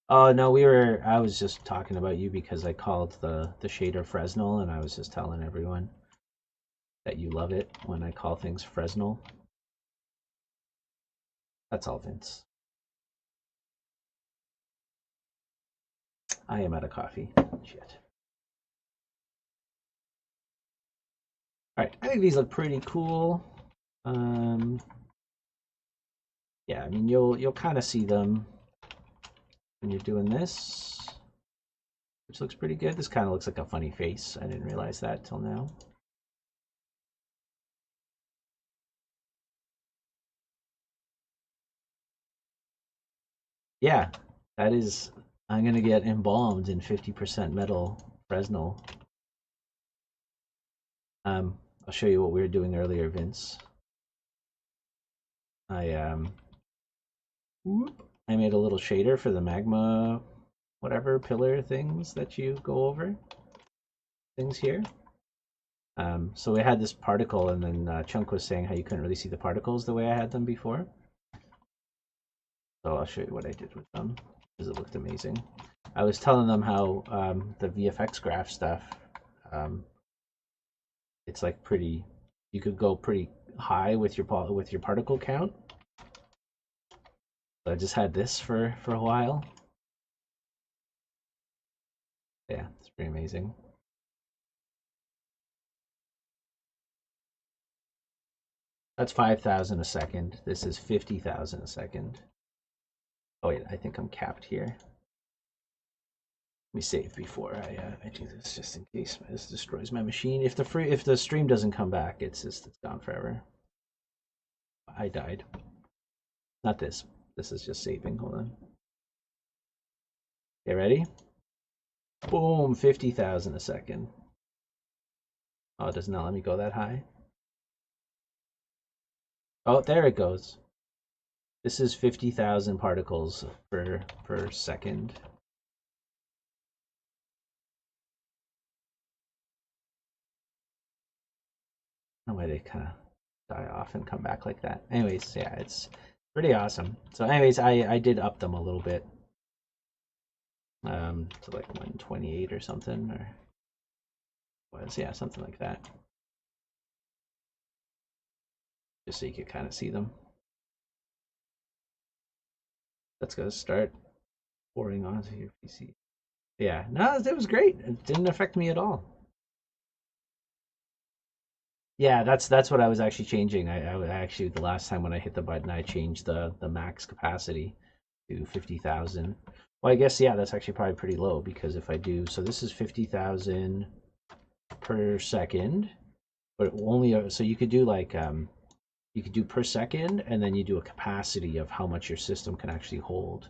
Oh no, I was just talking about you because I called the shader Fresnel, and I was just telling everyone that you love it when I call things Fresnel. That's all, Vince. I am out of coffee. Shit. All right, I think these look pretty cool. Yeah, I mean you'll kind of see them when you're doing this, which looks pretty good. This kind of looks like a funny face. I didn't realize that till now. Yeah, that is. I'm gonna get embalmed in 50% metal Fresnel. I'll show you what we were doing earlier, Vince. I I made a little shader for the magma, whatever pillar things that you go over. Things here. So we had this particle, and then Chunk was saying how you couldn't really see the particles the way I had them before. So I'll show you what I did with them, because it looked amazing. I was telling them how the VFX graph stuff, it's like pretty. You could go pretty high with your particle count. So I just had this for a while. Yeah, it's pretty amazing. That's 5,000 a second. This is 50,000 a second. Oh wait, I think I'm capped here. Let me save before I do this, just in case this destroys my machine. If the stream doesn't come back, it's gone forever. I died. Not this. This is just saving. Hold on. Okay, ready? Boom, 50,000 a second. Oh, it does not let me go that high. Oh, there it goes. This is 50,000 particles per second. No way they kind of die off and come back like that. Anyways, yeah, it's pretty awesome. So anyways, I did up them a little bit. To like 128 or something, or was, yeah, something like that. Just so you could kind of see them. That's gonna start pouring onto your PC. Yeah, no, it was great. It didn't affect me at all. Yeah, that's what I was actually changing. I actually, the last time when I hit the button, I changed the max capacity to 50,000. Well, I guess yeah, that's actually probably pretty low, because if I do, so this is 50,000 per second, but only so you could do like you could do per second, and then you do a capacity of how much your system can actually hold.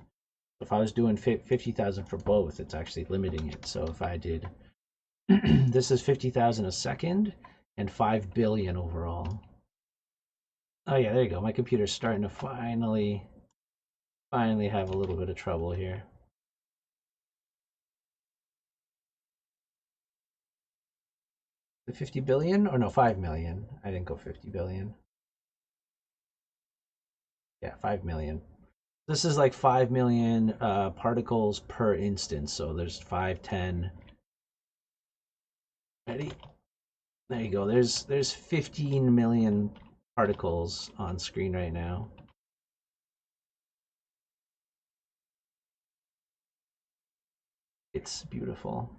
If I was doing 50,000 for both, it's actually limiting it. So if I did, this is 50,000 a second and 5 billion overall. Oh yeah, there you go. My computer's starting to finally have a little bit of trouble here. The 50 billion, or no, 5 million. I didn't go 50 billion. Yeah, 5 million. This is like 5 million particles per instance. So there's 5, 10. Ready? There you go. There's 15 million particles on screen right now. It's beautiful.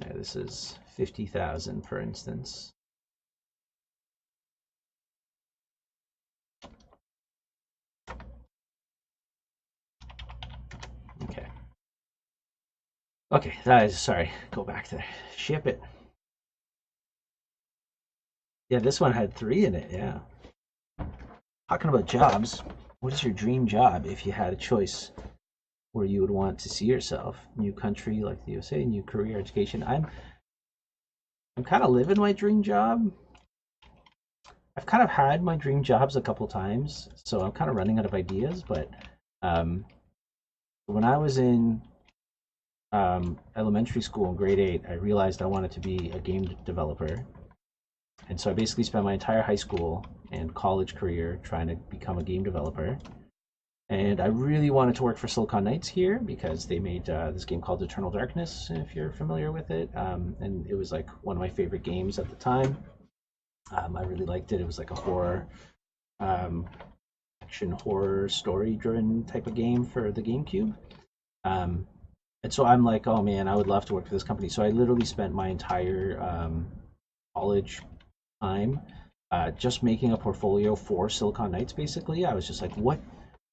Yeah, this is 50,000 per instance. Okay. Okay, that is, sorry, go back there. Ship it. Yeah, this one had 3 in it. Yeah. Talking about jobs, what is your dream job if you had a choice where you would want to see yourself? New country like the USA, new career, education. I'm kind of living my dream job. I've kind of had my dream jobs a couple times, so I'm kind of running out of ideas. But um, when I was in elementary school in grade 8, I realized I wanted to be a game developer. And so I basically spent my entire high school and college career trying to become a game developer. And I really wanted to work for Silicon Knights here because they made this game called Eternal Darkness, if you're familiar with it. And it was like one of my favorite games at the time. I really liked it. It was like a horror, um, action horror, story driven type of game for the GameCube. Um, and so I'm like, oh man, I would love to work for this company. So I literally spent my entire college time just making a portfolio for Silicon Knights. Basically, I was just like, what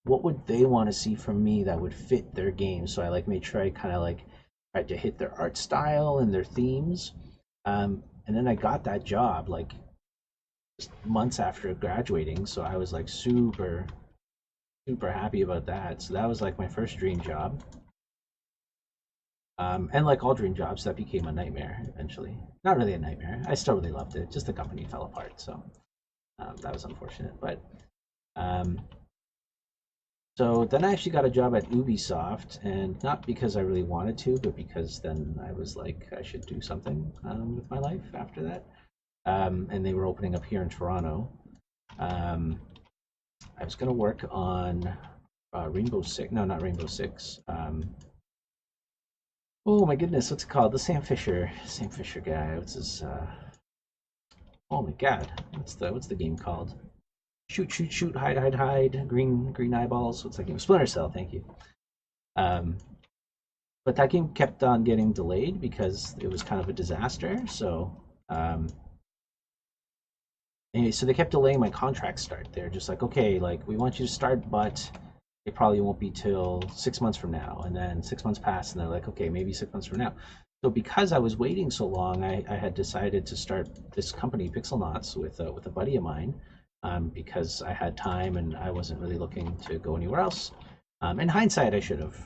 would they want to see from me that would fit their game? So I like made sure I kind of like tried to hit their art style and their themes. And then I got that job like just months after graduating, so I was like super happy about that. So that was like my first dream job. And like all dream jobs, that became a nightmare eventually. Not really a nightmare. I still really loved it. Just the company fell apart, so that was unfortunate. But um, so then I actually got a job at Ubisoft, and not because I really wanted to, but because then I was like, I should do something with my life after that. And they were opening up here in Toronto. Um, I was going to work on Rainbow Six. No, not Rainbow Six. Oh my goodness, what's it called? The Sam Fisher guy. What's his? Oh my God, what's the game called? Shoot, shoot, shoot, hide, hide, hide. Green eyeballs. What's that game? Splinter Cell. Thank you. Um, but that game kept on getting delayed because it was kind of a disaster. So anyway, so they kept delaying my contract start. They're just like, okay, like we want you to start, but it probably won't be till 6 months from now. And then 6 months pass, and they're like, okay, maybe 6 months from now. So because I was waiting so long, I had decided to start this company, Pixelnauts, with a buddy of mine, because I had time and I wasn't really looking to go anywhere else. In hindsight, I should have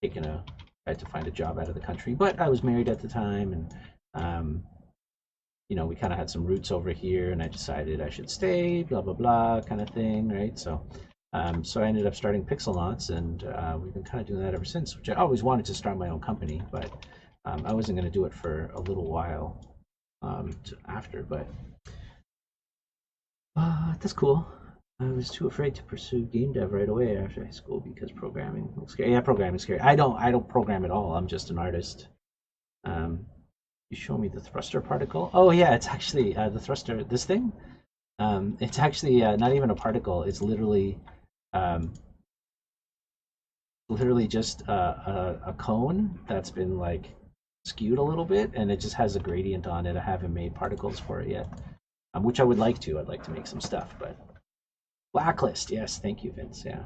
taken a tried to find a job out of the country, but I was married at the time, and we kind of had some roots over here, and I decided I should stay, blah blah blah, kind of thing, right? So I ended up starting Pixelnauts, and we've been kind of doing that ever since. Which I always wanted to start my own company, but I wasn't going to do it for a little while after. But that's cool. I was too afraid to pursue game dev right away after high school because programming looks scary. Yeah, programming is scary. I don't program at all. I'm just an artist. Um, you show me the thruster particle. Oh yeah, it's actually the thruster. This thing. It's actually not even a particle. It's um, literally just a cone that's been like skewed a little bit, and it just has a gradient on it. I haven't made particles for it yet, which I would like to. I'd like to make some stuff, but Blacklist. Yes, thank you, Vince. Yeah,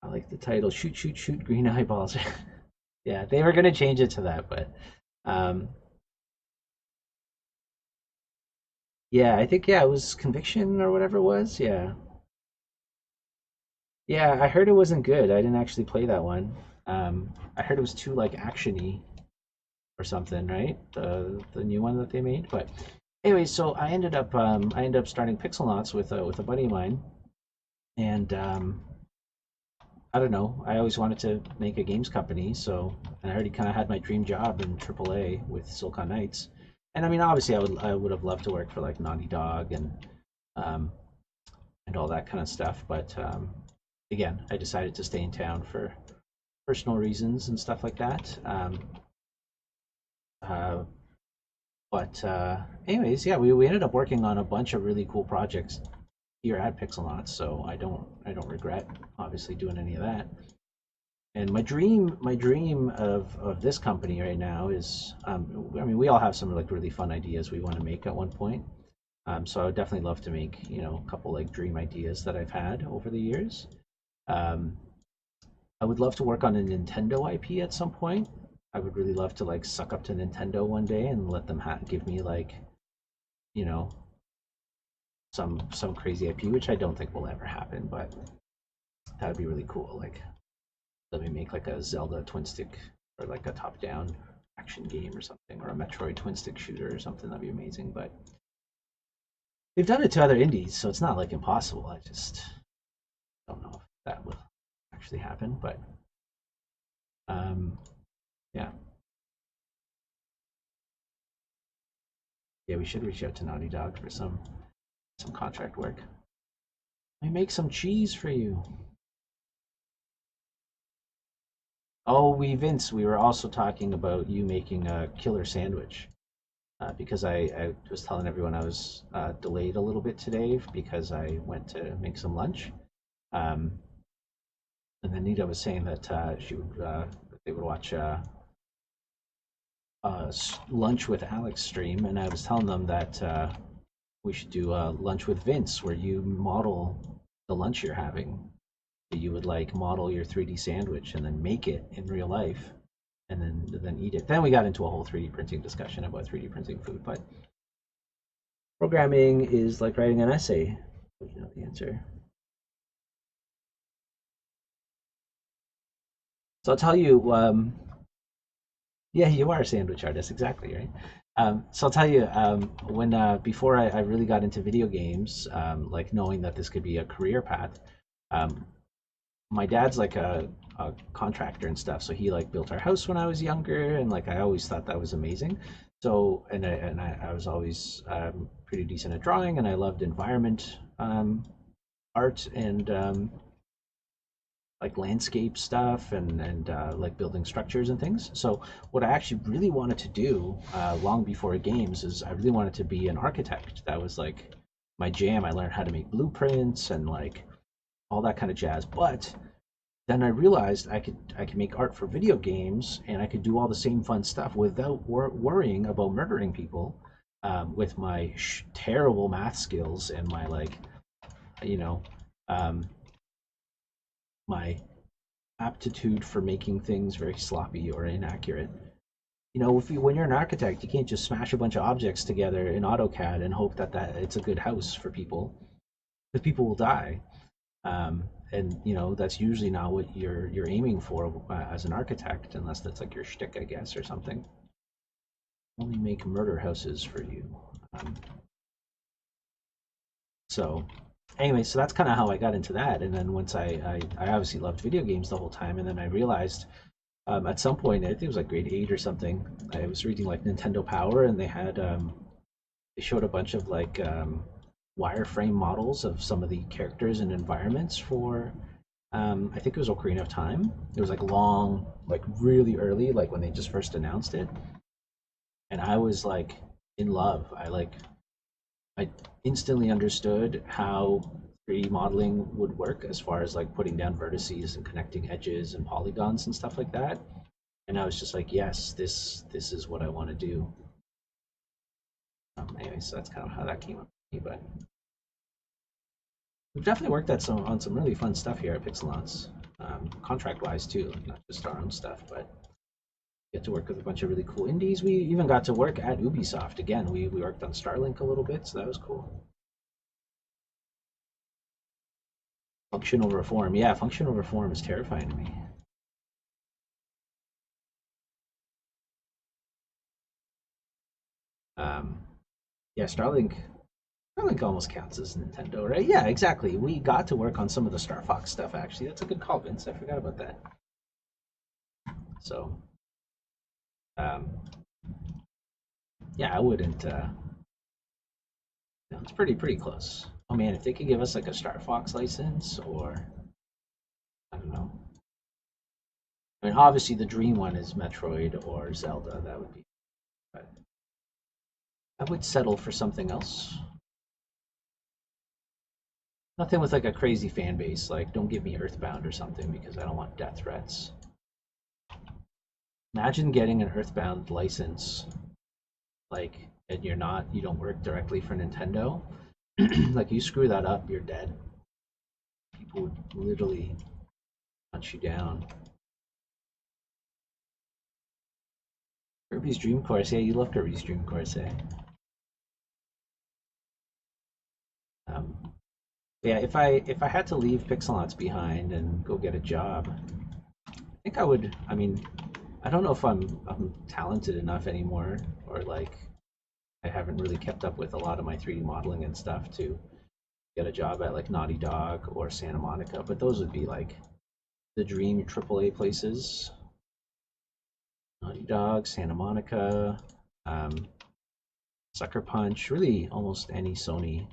I like the title. Shoot, shoot, shoot! Green eyeballs. Yeah, they were gonna change it to that, but um, yeah, I think it was Conviction or whatever it was. Yeah, yeah, I heard it wasn't good. I didn't actually play that one. I heard it was too like actiony or something, right? The new one that they made. But anyway, so I ended up starting Pixelnauts with a buddy of mine, and I don't know. I always wanted to make a games company, so and I already kind of had my dream job in AAA with Silicon Knights. And I mean, obviously, I would have loved to work for like Naughty Dog um, and all that kind of stuff. But again, I decided to stay in town for personal reasons and stuff like that. Uh, but anyways, yeah, we ended up working on a bunch of really cool projects here at Pixelnauts, so I don't regret obviously doing any of that. And my dream of this company right now is, I mean, we all have some like really fun ideas we want to make at one point. So I would definitely love to make a couple like dream ideas that I've had over the years. Um, I would love to work on a Nintendo IP at some point. I would really love to like suck up to Nintendo one day and let them give me like you know, some crazy IP, which I don't think will ever happen, but that would be really cool. Like, let me make like a Zelda twin stick or like a top down action game or something, or a Metroid twin stick shooter or something. That'd be amazing. But they've done it to other indies, so it's not like impossible. I just don't know if that will actually happen. But um, yeah, yeah, we should reach out to Naughty Dog for some contract work. Let me make some cheese for you. Oh, Vince, we were also talking about you making a killer sandwich. Because I was telling everyone I was delayed a little bit today because I went to make some lunch. Um, and then Nita was saying that they would watch lunch with Alex stream, and I was telling them that we should do lunch with Vince, where you model the lunch you're having. You would like model your 3D sandwich and then make it in real life, and then eat it. Then we got into a whole 3D printing discussion about 3D printing food, but programming is like writing an essay. You know the answer. So I'll tell you. Yeah, you are a sandwich artist, exactly, right? So I'll tell you, when before I really got into video games, like knowing that this could be a career path, um, my dad's like a contractor and stuff, so he like built our house when I was younger, and like I always thought that was amazing. So I was always pretty decent at drawing, and I loved environment art and like landscape stuff and like building structures and things. So what I actually really wanted to do long before games is I really wanted to be an architect. That was like my jam. I learned how to make blueprints and like all that kind of jazz. But then I realized I could make art for video games and I could do all the same fun stuff without worrying about murdering people with my terrible math skills and my like you know um, my aptitude for making things very sloppy or inaccurate. You know, when you're an architect, you can't just smash a bunch of objects together in AutoCAD and hope that it's a good house for people, because people will die. And you know that's usually not what you're aiming for as an architect, unless that's like your shtick, I guess, or something. Only make murder houses for you. Um, so anyway, so that's kind of how I got into that. And then once I obviously loved video games the whole time, and then I realized at some point, I think it was like grade 8 or something, I was reading like Nintendo Power, and they showed a bunch of like wireframe models of some of the characters and environments for I think it was Ocarina of Time. It was like long, like really early, like when they just first announced it, and I was like in love. I instantly understood how 3D modeling would work as far as like putting down vertices and connecting edges and polygons and stuff like that. And I was just like, yes, this is what I want to do. Anyway, so that's kind of how that came up to me. But we've definitely worked at some on some really fun stuff here at Pixelons, contract wise too, like not just our own stuff, but get to work with a bunch of really cool indies. We even got to work at Ubisoft again. We worked on Starlink a little bit, so that was cool. Function over form, yeah, function over form is terrifying to me. Um, yeah, Starlink almost counts as Nintendo, right? Yeah, exactly. We got to work on some of the Star Fox stuff actually. That's a good call, Vince. I forgot about that. So, um, yeah, I wouldn't. No, it's pretty close. Oh man, if they could give us like a Star Fox license, or I don't know. I mean, obviously the dream one is Metroid or Zelda. That would be. But I would settle for something else. Nothing with like a crazy fan base. Like, don't give me Earthbound or something because I don't want death threats. Imagine getting an Earthbound license, like, and you don't work directly for Nintendo. Like, you screw that up, you're dead. People would literally hunt you down. Kirby's Dream Course, yeah, you love Kirby's Dream Course, eh? Um, yeah, if I had to leave Pixelauts behind and go get a job, I think I would. I mean, I don't know if I'm talented enough anymore, or like I haven't really kept up with a lot of my 3D modeling and stuff to get a job at like Naughty Dog or Santa Monica. But those would be like the dream AAA places. Naughty Dog, Santa Monica, um, Sucker Punch, really almost any Sony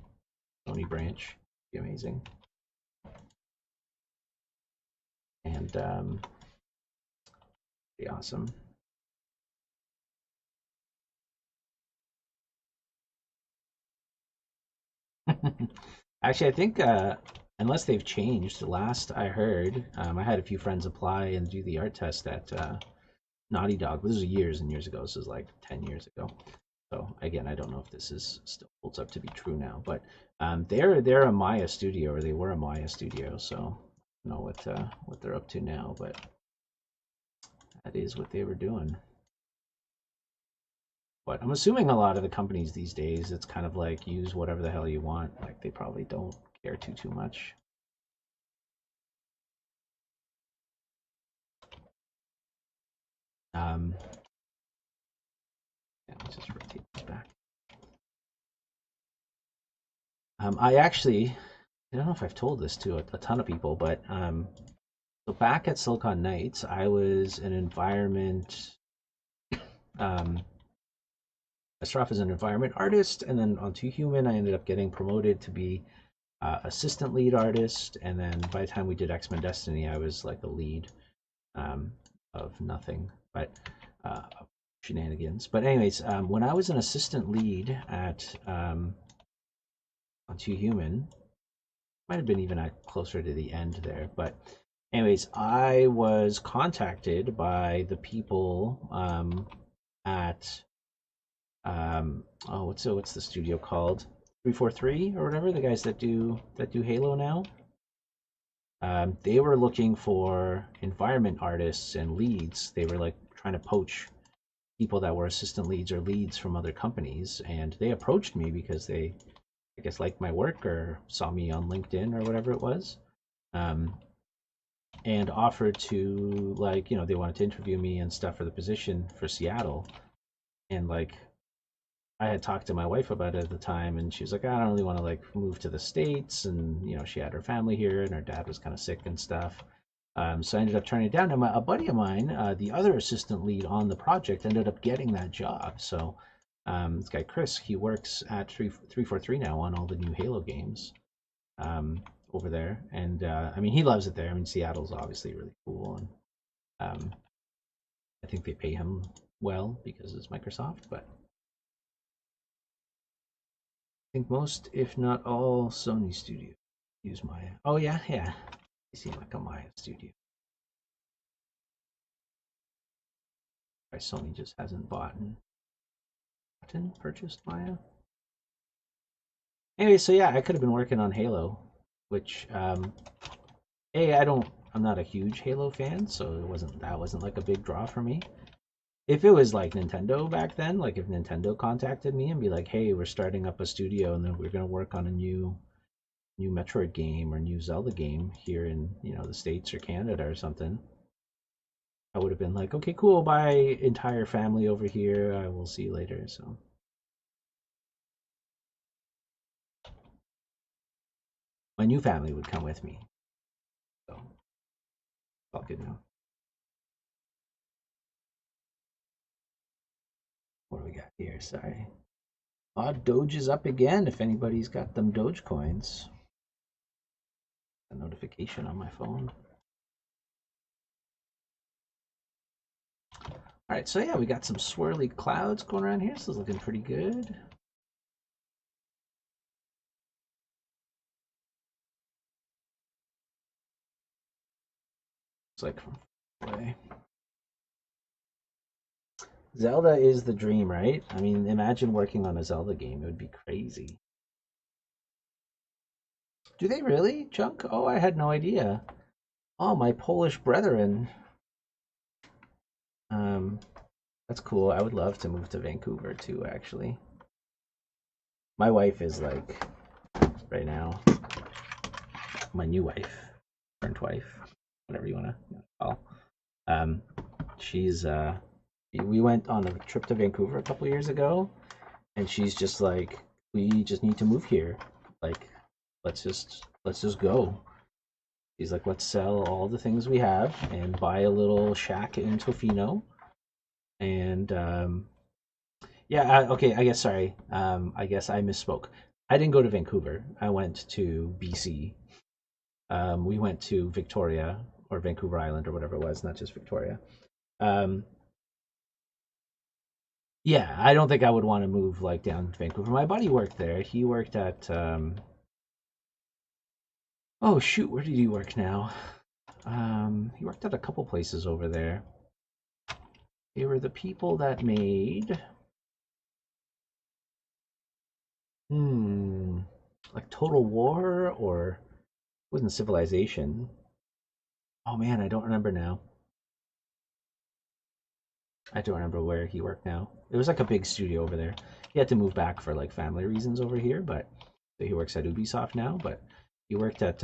branch would be amazing. And be awesome. Actually, I think unless they've changed, last I heard, I had a few friends apply and do the art test at Naughty Dog. This was years and years ago. This was like 10 years ago. So again, I don't know if this is still holds up to be true now, but they're a Maya studio, or they were a Maya studio. So I don't know what they're up to now, but that is what they were doing. But I'm assuming a lot of the companies these days, it's kind of like use whatever the hell you want. Like they probably don't care too much. Um, yeah, let me just rotate this back. I actually, I don't know if I've told this to a ton of people, but so back at Silicon Knights, I was an environment. Um, I started off as an environment artist, and then on Too Human, I ended up getting promoted to be assistant lead artist. And then by the time we did X-Men Destiny, I was like a lead um, of nothing but shenanigans. But anyways, when I was an assistant lead at on Too Human, might have been even closer to the end there. But anyways, I was contacted by the people at oh, what's the studio called? 343 or whatever, the guys that do Halo now. They were looking for environment artists and leads. They were like trying to poach people that were assistant leads or leads from other companies, and they approached me because they, I guess, liked my work or saw me on LinkedIn or whatever it was, um, and offered to, like, they wanted to interview me and stuff for the position for Seattle. And like I had talked to my wife about it at the time, and she was like, I don't really want to like move to the States, and she had her family here, and her dad was kind of sick and stuff. So I ended up turning it down. And a buddy of mine, the other assistant lead on the project, ended up getting that job. So this guy Chris, he works at 343 now on all the new Halo games over there, and I mean he loves it there. I mean Seattle's obviously really cool, and I think they pay him well because it's Microsoft, but I think most, if not all, Sony studios use Maya. Oh yeah, yeah. You seem like a Maya studio. Sony just hasn't purchased Maya. Anyway, so yeah, I could have been working on Halo, which I'm not a huge Halo fan, so that wasn't like a big draw for me. If it was like Nintendo back then, like if Nintendo contacted me and be like, "Hey, we're starting up a studio and then we're going to work on a new Metroid game or new Zelda game here in, the States or Canada or something," I would have been like, "Okay, cool, bye, entire family over here. I will see you later." So my new family would come with me. So all good now. What do we got here? Sorry. Doge is up again. If anybody's got them Doge coins, a notification on my phone. All right, so yeah, we got some swirly clouds going around here. This is looking pretty good. It's like from away. Zelda is the dream, right? I mean, imagine working on a Zelda game. It would be crazy. Do they really, Chunk? Oh, I had no idea. Oh, my Polish brethren. Um, that's cool. I would love to move to Vancouver too, actually. My wife is like right now. My new wife, current wife, whatever you want to call. She's we went on a trip to Vancouver a couple years ago, and she's just like, we just need to move here. Like, let's just go. She's like, let's sell all the things we have and buy a little shack in Tofino. And yeah, okay. I guess sorry. I guess I misspoke. I didn't go to Vancouver. I went to BC. We went to Victoria or Vancouver Island or whatever it was, not just Victoria. Um, yeah, I don't think I would want to move like down to Vancouver. My buddy worked there. He worked at oh shoot, where did he work now? He worked at a couple places over there. They were the people that made like Total War, or it wasn't Civilization. Oh man, I don't remember now. I don't remember where he worked now. It was like a big studio over there. He had to move back for like family reasons over here, but he works at Ubisoft now. But he worked at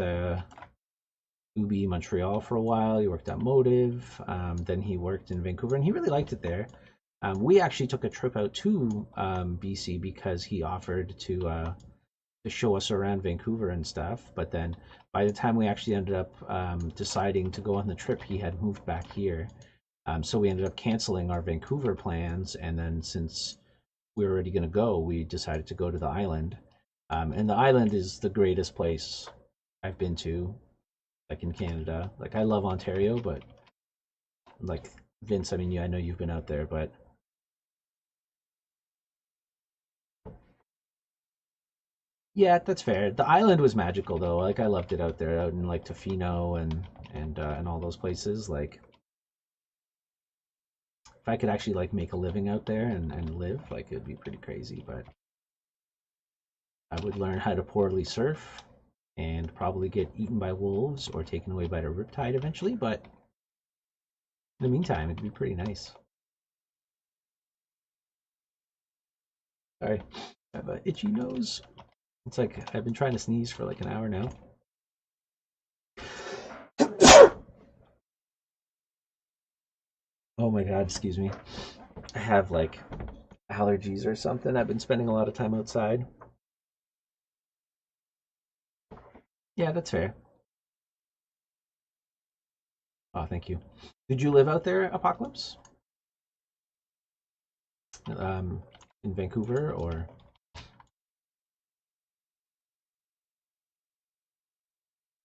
Ubi Montreal for a while. He worked at Motive. Then he worked in Vancouver, and he really liked it there. We actually took a trip out to BC because he offered to show us around Vancouver and stuff. But then by the time we actually ended up deciding to go on the trip, he had moved back here. So we ended up canceling our Vancouver plans, and then since we were already going to go, we decided to go to the island. And the island is the greatest place I've been to, like in Canada. Like I love Ontario, but like Vince, I mean, yeah, I know you've been out there, but yeah, that's fair. The island was magical though. Like I loved it out there, out in like Tofino and all those places. Like if I could actually like make a living out there and live, like it'd be pretty crazy. But I would learn how to poorly surf and probably get eaten by wolves or taken away by the riptide eventually. But in the meantime, it'd be pretty nice. Sorry, I have an itchy nose. It's like I've been trying to sneeze for like an hour now. Oh my god, excuse me. I have like allergies or something. I've been spending a lot of time outside. Yeah, that's fair. Oh, thank you. Did you live out there, Apocalypse? Um, in Vancouver or?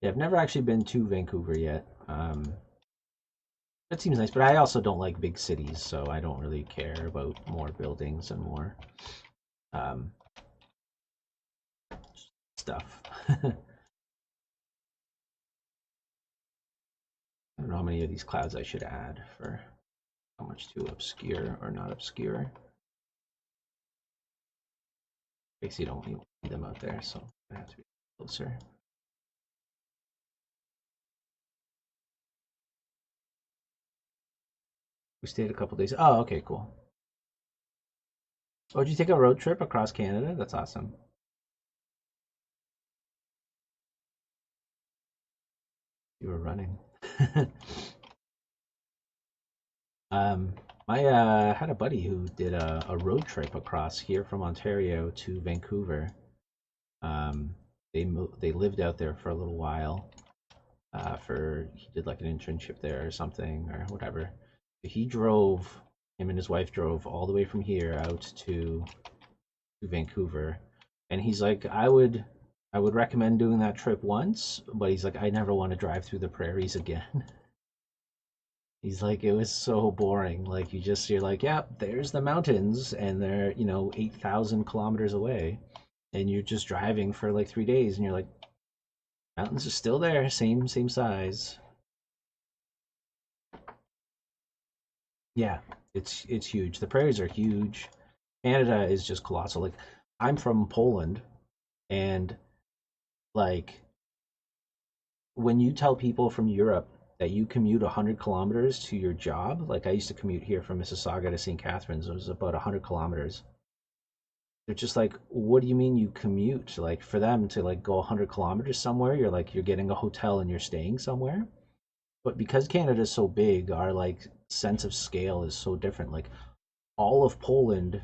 Yeah, I've never actually been to Vancouver yet. That seems nice, but I also don't like big cities, so I don't really care about more buildings and more um, stuff. I don't know how many of these clouds I should add for how much to obscure or not obscure. Basically, don't need them out there, so I have to be closer. We stayed a couple days. Oh, okay, cool. Oh, did you take a road trip across Canada? That's awesome. You were running. um, I had a buddy who did a road trip across here from Ontario to Vancouver. They lived out there for a little while. For he did like an internship there or something or whatever. He drove. Him and his wife drove all the way from here out to Vancouver, and he's like, I would recommend doing that trip once, but he's like, I never want to drive through the prairies again. He's like, it was so boring. Like you're like, yeah, there's the mountains, and they're 8,000 kilometers away, and you're just driving for like 3 days, and you're like, mountains are still there, same size. Yeah, it's huge. The prairies are huge. Canada is just colossal. Like I'm from Poland, and like when you tell people from Europe that you commute 100 kilometers to your job, like I used to commute here from Mississauga to St. Catharines, it was about 100 kilometers. they're just like, what do you mean you commute? Like for them to like go 100 kilometers somewhere, you're like you're getting a hotel and you're staying somewhere. But because Canada is so big, our like sense of scale is so different. Like all of Poland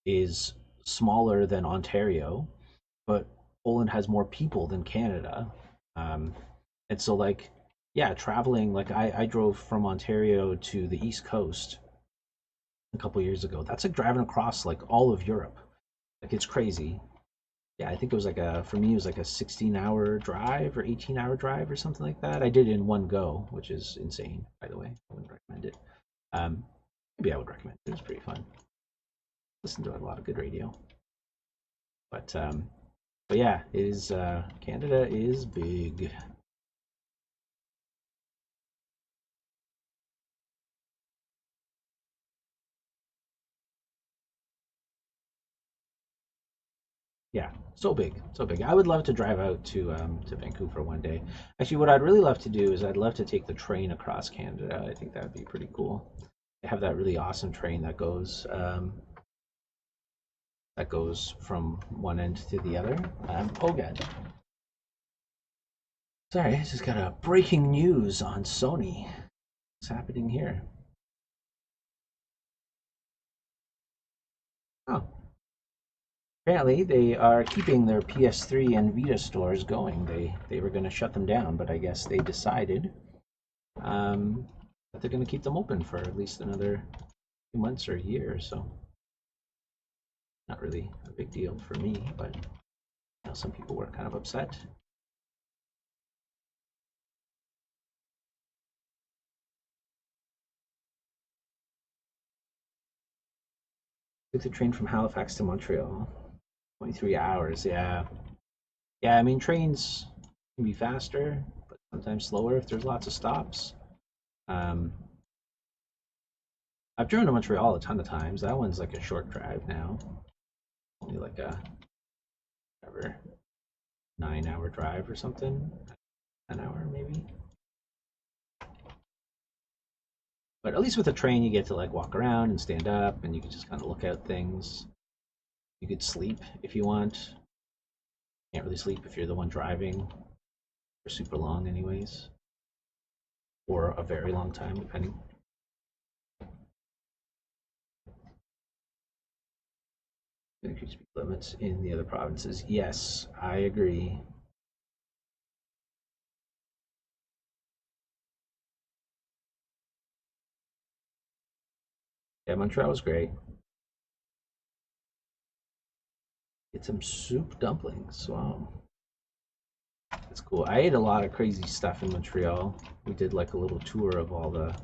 is smaller than Ontario, but Poland has more people than Canada. Um, and so like yeah, traveling like I drove from Ontario to the East Coast a couple years ago. That's like driving across like all of Europe. Like it's crazy. Yeah, I think it was like a for me it was like a 16-hour drive or 18-hour drive or something like that. I did it in one go, which is insane, by the way. I wouldn't recommend it. Um, maybe I would recommend it. It was pretty fun. Listened to a lot of good radio. But yeah, it is Canada is big. Yeah, so big, so big. I would love to drive out to Vancouver one day. Actually, what I'd really love to do is I'd love to take the train across Canada. I think that would be pretty cool. They have that really awesome train that goes from one end to the other. Oh god, sorry, I just got a breaking news on Sony. What's happening here? Oh, apparently they are keeping their PS3 and Vita stores going. They were going to shut them down, but I guess they decided um, that they're going to keep them open for at least another few months or a year or so. Not really a big deal for me, but some people were kind of upset. Took the train from Halifax to Montreal. 23 hours, yeah. Yeah, I mean, trains can be faster, but sometimes slower if there's lots of stops. Um, I've driven to Montreal a ton of times. That one's like a short drive now. Only like a, whatever, 9-hour drive or something. An hour maybe. But at least with a train, you get to like walk around and stand up, and you can just kind of look at things. You could sleep if you want. Can't really sleep if you're the one driving for super long, anyways, or a very long time, depending. Increase speed limits in the other provinces. Yes, I agree. Yeah, Montreal was great. Get some soup dumplings. Wow, that's cool. I ate a lot of crazy stuff in Montreal. We did like a little tour of all the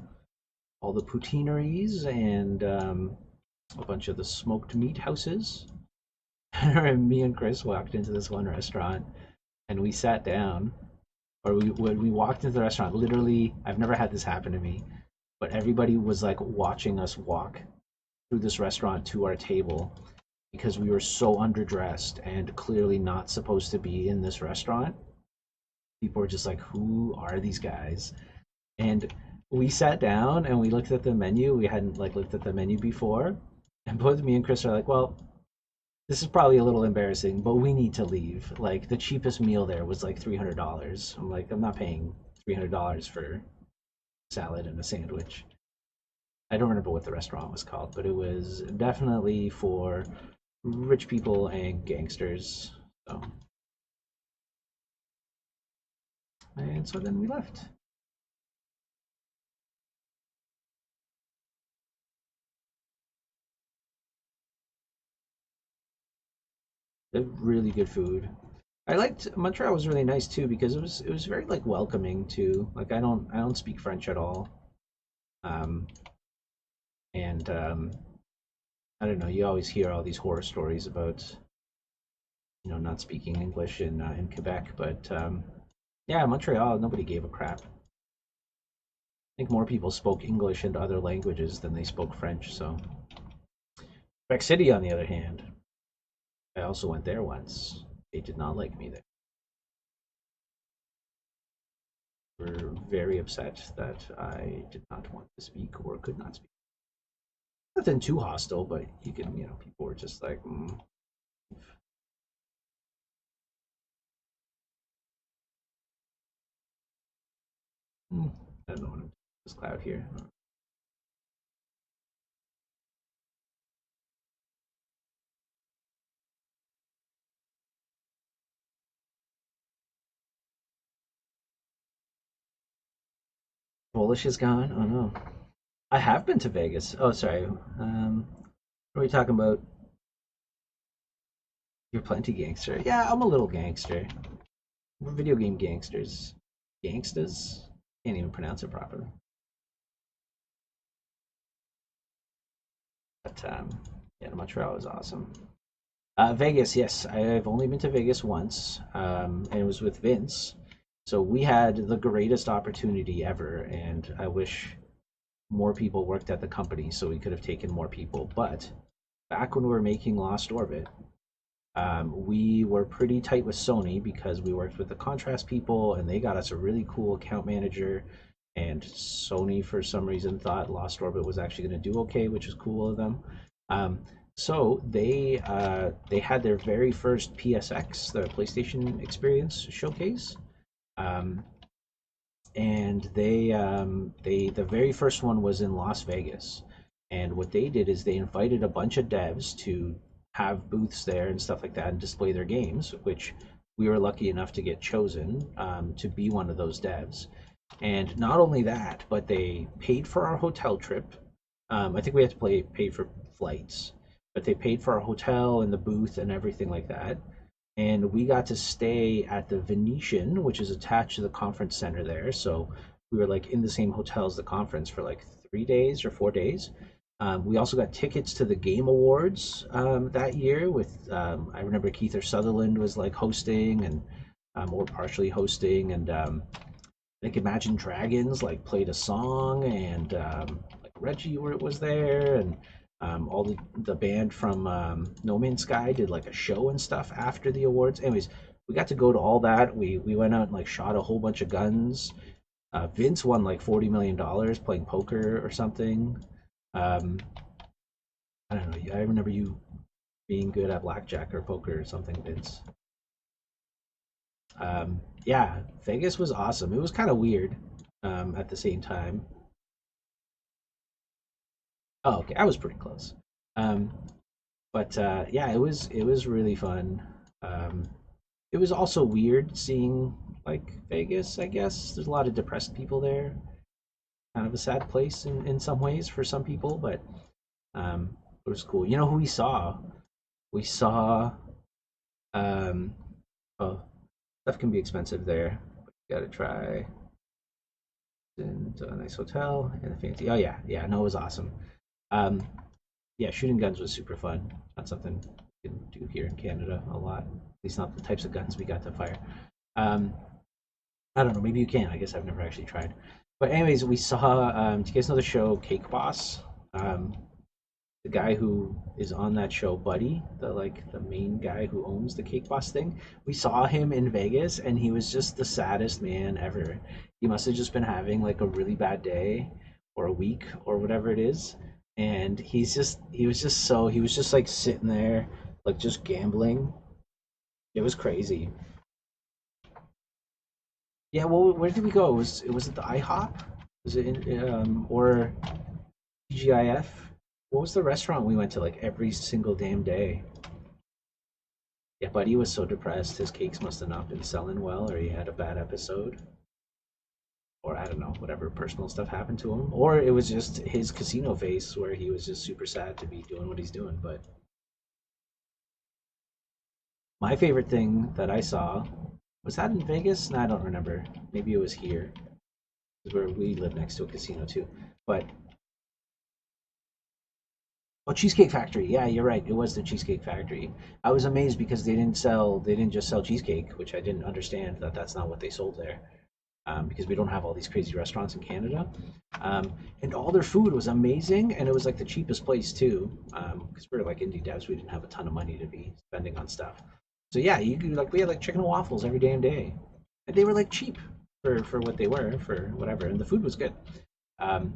poutineries and a bunch of the smoked meat houses. And me and Chris walked into this one restaurant, and we sat down, or when we walked into the restaurant, literally, I've never had this happen to me, but everybody was like watching us walk through this restaurant to our table because we were so underdressed and clearly not supposed to be in this restaurant. People were just like, "Who are these guys?" And we sat down and we looked at the menu. We hadn't like looked at the menu before, and both me and Chris are like, "Well, this is probably a little embarrassing, but we need to leave." Like the cheapest meal there was like $300. I'm like, I'm not paying $300 for salad and a sandwich. I don't remember what the restaurant was called, but it was definitely for rich people and gangsters. So, and so then we left. They have really good food. I liked Montreal was really nice too because it was very like welcoming too. Like I don't speak French at all. Um, and I don't know. You always hear all these horror stories about not speaking English in Quebec, but yeah, Montreal nobody gave a crap. I think more people spoke English and other languages than they spoke French. So Quebec City, on the other hand, I also went there once. They did not like me there. They were very upset that I did not want to speak or could not speak. Nothing too hostile, but you can, people were just like, Hmm, I don't know what I'm doing. This cloud here. Polish is gone. Oh no. I have been to Vegas. Oh, sorry. What are we talking about? You're plenty gangster. Yeah, I'm a little gangster. We're video game gangsters. Gangstas? Can't even pronounce it properly. But yeah, Montreal is awesome. Vegas, yes, I've only been to Vegas once, and it was with Vince. So we had the greatest opportunity ever, and I wish more people worked at the company so we could have taken more people. But back when we were making Lost Orbit, we were pretty tight with Sony because we worked with the Contrast people, and they got us a really cool account manager. And Sony, for some reason, thought Lost Orbit was actually going to do okay, which is cool of them. Um, so they had their very first PSX, the PlayStation Experience showcase, um, and they the very first one was in Las Vegas. And what they did is they invited a bunch of devs to have booths there and stuff like that and display their games, which we were lucky enough to get chosen to be one of those devs. And not only that, but they paid for our hotel trip. I think we had to pay for flights, but they paid for our hotel and the booth and everything like that. And we got to stay at the Venetian, which is attached to the conference center there. So we were like in the same hotel as the conference for like 3 days or 4 days. We also got tickets to the Game Awards that year. With I remember Keith Sutherland was like hosting and or partially hosting, and I think Imagine Dragons like played a song, and like Reggie was there, and all the band from No Man's Sky did like a show and stuff after the awards. Anyways, we got to go to all that. We went out and like shot a whole bunch of guns. Vince won like $40 million playing poker or something. Um, I don't know. I remember you being good at blackjack or poker or something, Vince. Yeah, Vegas was awesome. It was kind of weird at the same time. Oh, okay, I was pretty close. Um, but yeah, it was really fun. Um, it was also weird seeing like Vegas. I guess there's a lot of depressed people there. Kind of a sad place in some ways for some people, but it was cool. You know who we saw? We saw um, oh, stuff can be expensive there. But you gotta try into a nice hotel and a fancy. Oh yeah, yeah. No, it was awesome. Um, yeah, shooting guns was super fun. Not something we can do here in Canada a lot. At least not the types of guns we got to fire. Um, I don't know. Maybe you can. I guess I've never actually tried. But anyways, we saw. Do you guys know the show Cake Boss? Um, the guy who is on that show, Buddy, the main guy who owns the Cake Boss thing. We saw him in Vegas, and he was just the saddest man ever. He must have just been having like a really bad day or a week or whatever it is, and he was just like sitting there, like just gambling. It was crazy. Yeah, well, where did we go? Was it the IHOP? Was it or TGIF? What was the restaurant we went to like every single damn day? Yeah, but he was so depressed. His cakes must have not been selling well, or he had a bad episode, or I don't know, whatever personal stuff happened to him, or it was just his casino face where he was just super sad to be doing what he's doing. But my favorite thing that I saw was that in Vegas. No, I don't remember. Maybe it was here, because where we live next to a casino too. But oh, Cheesecake Factory. Yeah, you're right. It was the Cheesecake Factory. I was amazed because they didn't just sell cheesecake, which I didn't understand that that's not what they sold there. Because we don't have all these crazy restaurants in Canada. And all their food was amazing, and it was like the cheapest place too. Because we're like indie devs, we didn't have a ton of money to be spending on stuff. So yeah, you could like we had like chicken and waffles every damn day, and they were like cheap for what they were for whatever, and the food was good. Um,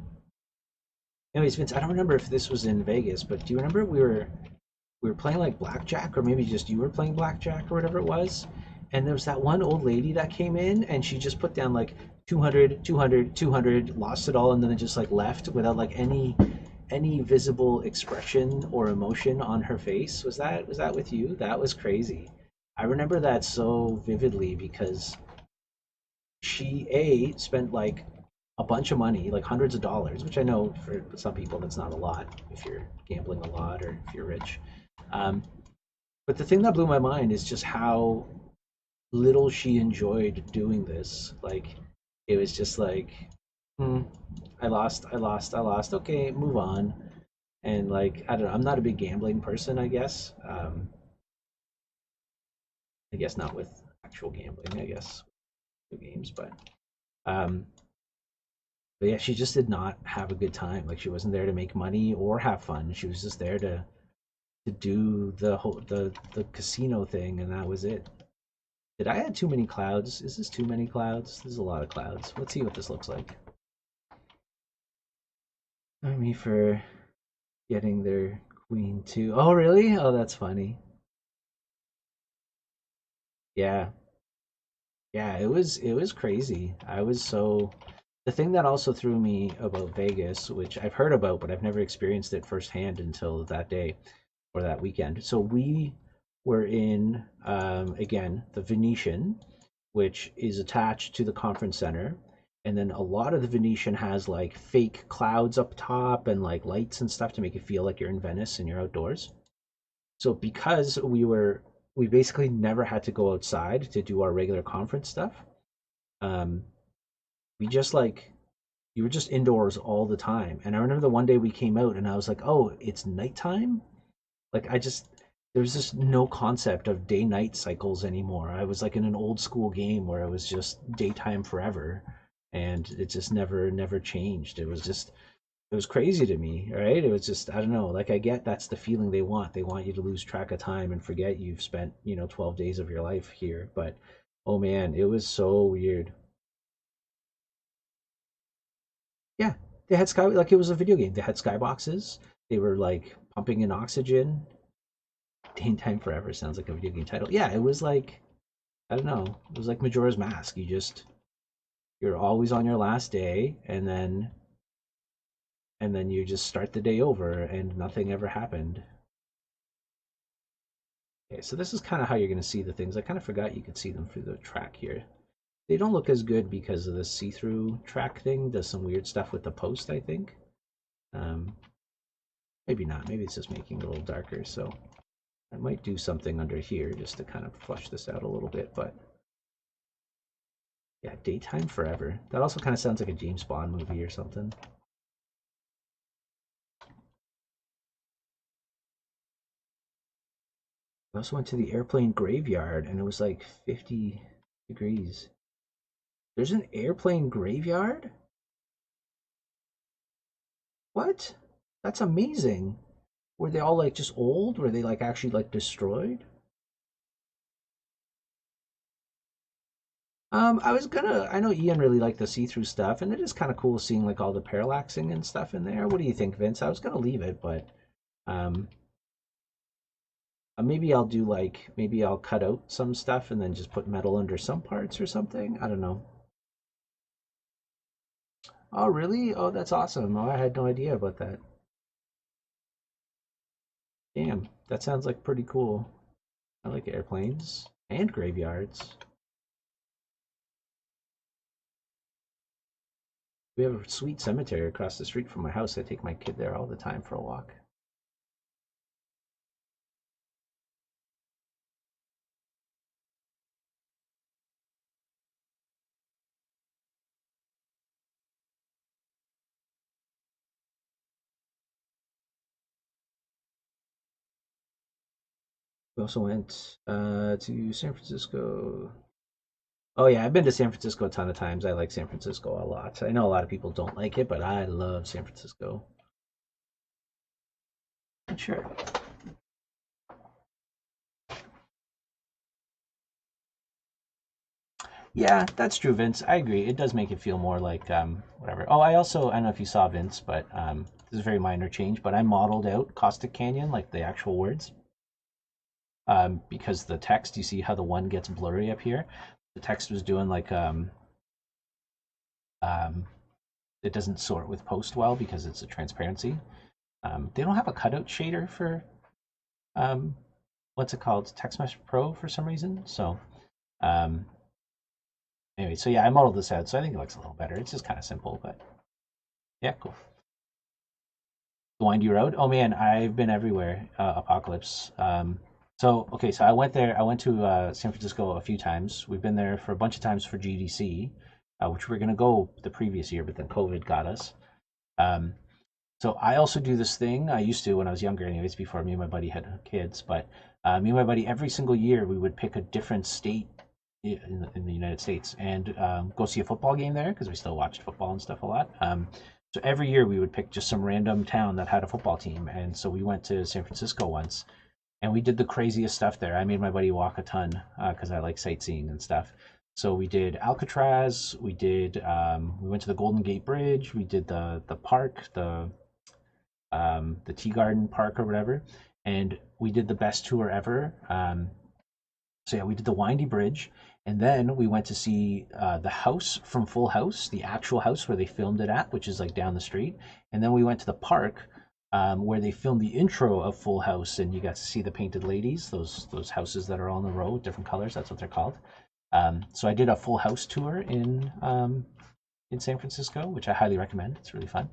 Anyways, Vince, I don't remember if this was in Vegas, but do you remember we were playing like blackjack, or maybe just you were playing blackjack or whatever it was, And there was that one old lady that came in and she just put down like 200, 200, 200, lost it all, and then it just like left without like any visible expression or emotion on her face. Was that with you? That was crazy. I remember that so vividly because she spent like a bunch of money, like hundreds of dollars, which I know for some people that's not a lot if you're gambling a lot or if you're rich. Um, but the thing that blew my mind is just how little she enjoyed doing this. Like it was just like, hmm, I lost, I lost, I lost. Okay, move on. And like I don't know, I'm not a big gambling person. I guess not with actual gambling. I guess games, um, but yeah, she just did not have a good time. Like she wasn't there to make money or have fun. She was just there to do the casino thing, and that was it. Did I add too many clouds? Is this too many clouds? There's a lot of clouds. Let's see what this looks like. Me for getting their queen too. Oh really? Oh, that's funny. Yeah, yeah. It was crazy. I was so. The thing that also threw me about Vegas, which I've heard about, but I've never experienced it firsthand until that day or that weekend. So we were in again the Venetian, which is attached to the conference center, and then a lot of the Venetian has like fake clouds up top and like lights and stuff to make it feel like you're in Venice and you're outdoors. So because we basically never had to go outside to do our regular conference stuff. Um, we just like you were just indoors all the time. And I remember the one day we came out and I was like, oh, it's nighttime? Like I just there's just no concept of day night cycles anymore. I was like in an old school game where it was just daytime forever and it just never changed. It was crazy to me, right? It was just I don't know, like I get that's the feeling they want. They want you to lose track of time and forget you've spent, 12 days of your life here, but oh man, it was so weird. Yeah, they had sky like it was a video game. They had skyboxes. They were like pumping in oxygen. Daytime Forever sounds like a video game title. Yeah, it was like I don't know. It was like Majora's Mask. You're always on your last day, and then you just start the day over, and nothing ever happened. Okay, so this is kind of how you're going to see the things. I kind of forgot you could see them through the track here. They don't look as good because of the see-through track thing. Does some weird stuff with the post, I think. Um, maybe not. Maybe it's just making it a little darker. So I might do something under here just to kind of flush this out a little bit. But yeah, Daytime Forever. That also kind of sounds like a James Bond movie or something. I also went to the airplane graveyard and it was like 50 degrees. There's an airplane graveyard? What? That's amazing. Were they all like just old? Were they like actually like destroyed? I know Ian really liked the see-through stuff, and it is kind of cool seeing like all the parallaxing and stuff in there. What do you think, Vince? I was gonna leave it, but um, maybe I'll do like maybe I'll cut out some stuff and then just put metal under some parts or something. I don't know. Oh, really? Oh, that's awesome. Oh, I had no idea about that. Damn, that sounds like pretty cool. I like airplanes and graveyards. We have a sweet cemetery across the street from my house. I take my kid there all the time for a walk. We also went to San Francisco. Oh yeah, I've been to San Francisco a ton of times. I like San Francisco a lot. I know a lot of people don't like it, but I love San Francisco. Sure. Yeah, that's true, Vince. I agree. It does make it feel more like whatever. Oh, I don't know if you saw Vince, but this is a very minor change. But I modeled out Caustic Canyon, like the actual words. because the text, you see how the one gets blurry up here? The text was doing like um, it doesn't sort with post well because it's a transparency. They don't have a cutout shader for um, what's it called, TextMesh Pro for some reason. So um, anyway, so yeah, I modeled this out, so I think it looks a little better. It's just kind of simple, but yeah, cool. The Windy Road. Oh man, I've been everywhere. Apocalypse. So okay, so I went there. I went to San Francisco a few times. We've been there for a bunch of times for GDC, which we are gonna go the previous year, but then COVID got us. Um, so I also do this thing. I used to when I was younger, anyways, before me and my buddy had kids. But me and my buddy, every single year, we would pick a different state in the United States and go see a football game there because we still watched football and stuff a lot. So every year we would pick just some random town that had a football team, and so we went to San Francisco once, and we did the craziest stuff there. I made my buddy walk a ton because I like sightseeing and stuff. So we did Alcatraz. We went to the Golden Gate Bridge. We did the park, the Tea Garden Park or whatever, and we did the best tour ever. So yeah, we did the Windy Bridge, and then we went to see the house from Full House, the actual house where they filmed it at, which is like down the street. And then we went to the park where they filmed the intro of Full House, and you got to see the painted ladies, those houses that are on the row, different colors. That's what they're called. So I did a Full House tour in San Francisco, which I highly recommend. It's really fun.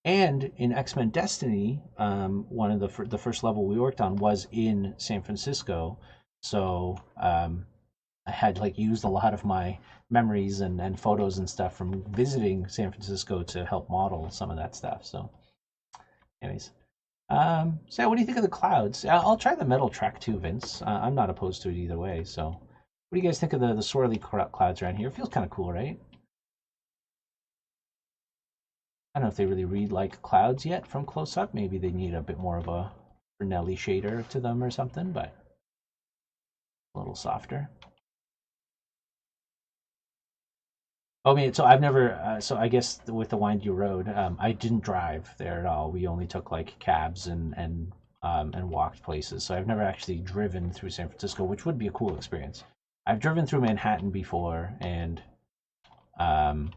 And in X-Men Destiny, one of the first level we worked on was in San Francisco. So I had like used a lot of my memories and photos and stuff from visiting San Francisco to help model some of that stuff. So, anyways, so yeah, what do you think of the clouds? I'll try the metal track too, Vince. I'm not opposed to it either way. So, what do you guys think of the swirly clouds around here? It feels kind of cool, right? I don't know if they really read like clouds yet from close up. Maybe they need a bit more of a Brunelli shader to them or something, but a little softer. Oh, I mean, so I've never. So I guess with the Windy Road, I didn't drive there at all. We only took like cabs and walked places. So I've never actually driven through San Francisco, which would be a cool experience. I've driven through Manhattan before and um,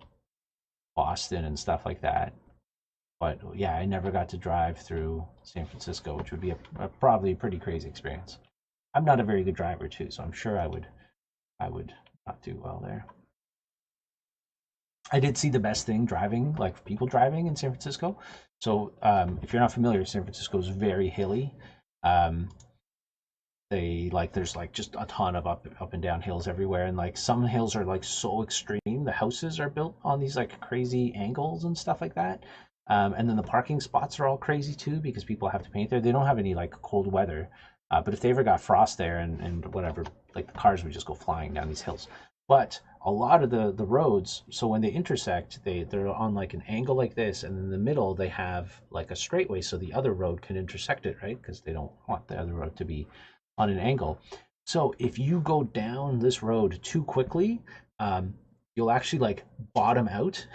Boston and stuff like that. But yeah, I never got to drive through San Francisco, which would be probably a pretty crazy experience. I'm not a very good driver too, so I'm sure I would not do well there. I did see the best thing driving, like people driving in San Francisco. So if you're not familiar, San Francisco is very hilly. Um, there's like just a ton of up and down hills everywhere, and like some hills are like so extreme. The houses are built on these like crazy angles and stuff like that. And then the parking spots are all crazy too because people have to paint there. They don't have any like cold weather, but if they ever got frost there and whatever, like the cars would just go flying down these hills. But a lot of the roads, so when they intersect, they're on like an angle like this, and in the middle they have like a straightway so the other road can intersect it, right? Because they don't want the other road to be on an angle. So if you go down this road too quickly, you'll actually like bottom out.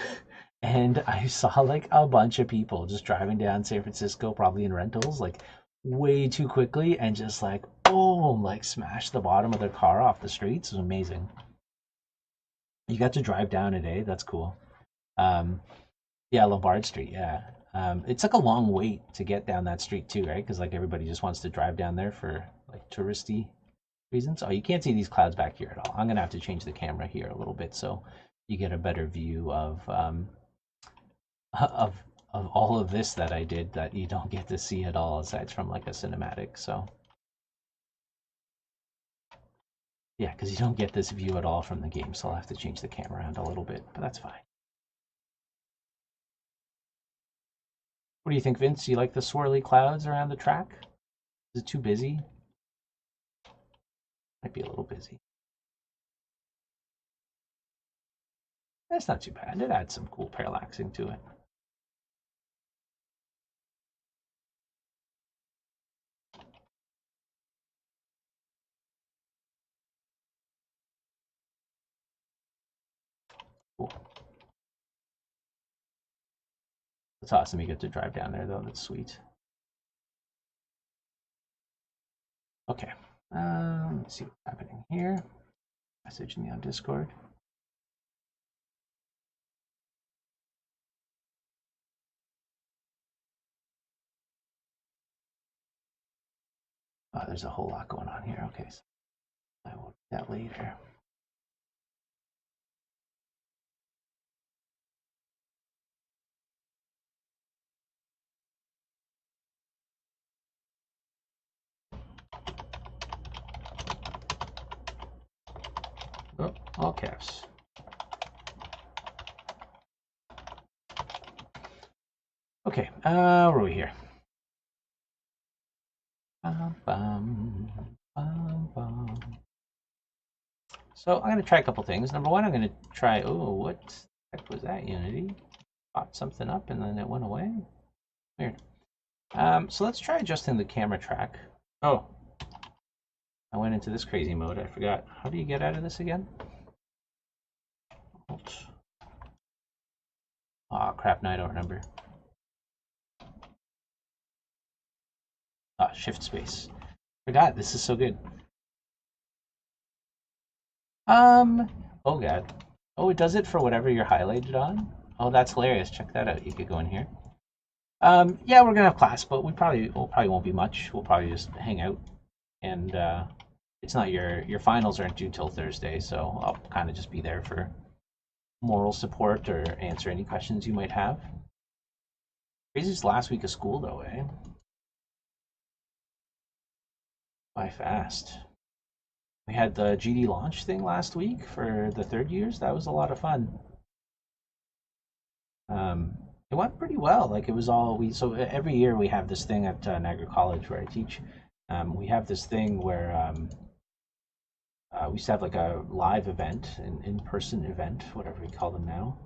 And I saw like a bunch of people just driving down San Francisco, probably in rentals, like way too quickly, and just like boom, like smash the bottom of their car off the streets. It was amazing. You got to drive down it, eh? That's cool. Um, yeah, Lombard Street. Yeah, it's like a long wait to get down that street too, right? Because like everybody just wants to drive down there for like touristy reasons. Oh, you can't see these clouds back here at all. I'm gonna have to change the camera here a little bit so you get a better view of of all of this that I did that you don't get to see at all aside from like a cinematic. So yeah, because you don't get this view at all from the game, so I'll have to change the camera around a little bit, but that's fine. What do you think, Vince? You like the swirly clouds around the track? Is it too busy? Might be a little busy. That's not too bad. It adds some cool parallaxing to it. Cool. It's awesome you get to drive down there, though. That's sweet. Okay. Let's see what's happening here. Message me on Discord. There's a whole lot going on here. Okay, so I will do that later. Oh, all caps. Okay, where are we here? So I'm going to try a couple things. Number one, I'm going to try, oh, what the heck was that, Unity? Popped something up and then it went away? Weird. So let's try adjusting the camera track. Oh, I went into this crazy mode. I forgot. How do you get out of this again? Oops. Oh, crap, no, I don't remember. Shift space. Forgot, this is so good. Oh god. Oh, it does it for whatever you're highlighted on? Oh, that's hilarious. Check that out. You could go in here. Yeah, we're gonna have class, but we probably won't be much. We'll probably just hang out, and it's not your finals aren't due till Thursday, so I'll kind of just be there for moral support or answer any questions you might have. Crazy's last week of school though, eh? By fast. We had the GD launch thing last week for the third years. That was a lot of fun. It went pretty well. Like it was all we. So every year we have this thing at Niagara College where I teach. We have this thing where we used to have like a live event, an in-person event, whatever we call them now.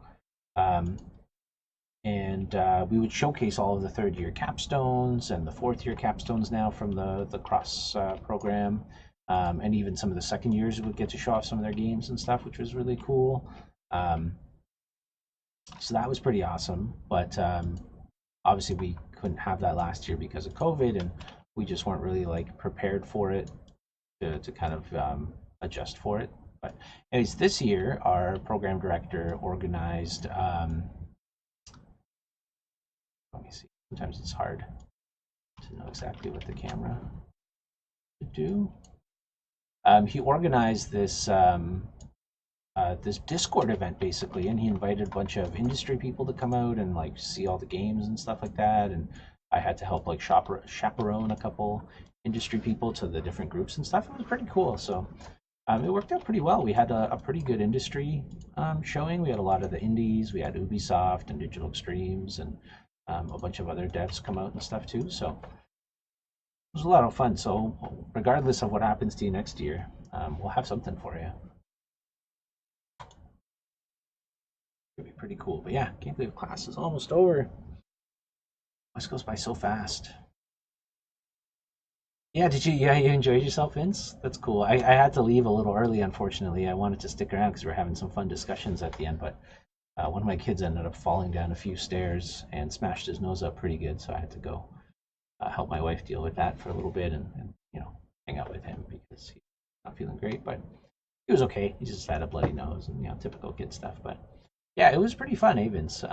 And we would showcase all of the third-year capstones and the fourth-year capstones now from the cross program. And even some of the second years would get to show off some of their games and stuff, which was really cool. So that was pretty awesome. But obviously, we couldn't have that last year because of COVID, and we just weren't really like prepared for it to kind of adjust for it. But anyways, this year our program director organized. Let me see. Sometimes it's hard to know exactly what the camera should do. He organized this this Discord event basically, and he invited a bunch of industry people to come out and like see all the games and stuff like that. And I had to help like chaperone a couple industry people to the different groups and stuff. It was pretty cool. So it worked out pretty well. We had a pretty good industry showing. We had a lot of the indies. We had Ubisoft and Digital Extremes and a bunch of other devs come out and stuff too. So it was a lot of fun. So regardless of what happens to you next year, we'll have something for you. It'll be pretty cool. But yeah, can't believe class is almost over. This goes by so fast. Yeah, did you? Yeah, you enjoyed yourself, Vince? That's cool. I had to leave a little early, unfortunately. I wanted to stick around because we are having some fun discussions at the end, but one of my kids ended up falling down a few stairs and smashed his nose up pretty good, so I had to go help my wife deal with that for a little bit and hang out with him because he's not feeling great, but he was okay. He just had a bloody nose and typical kid stuff. But yeah, it was pretty fun, Avens.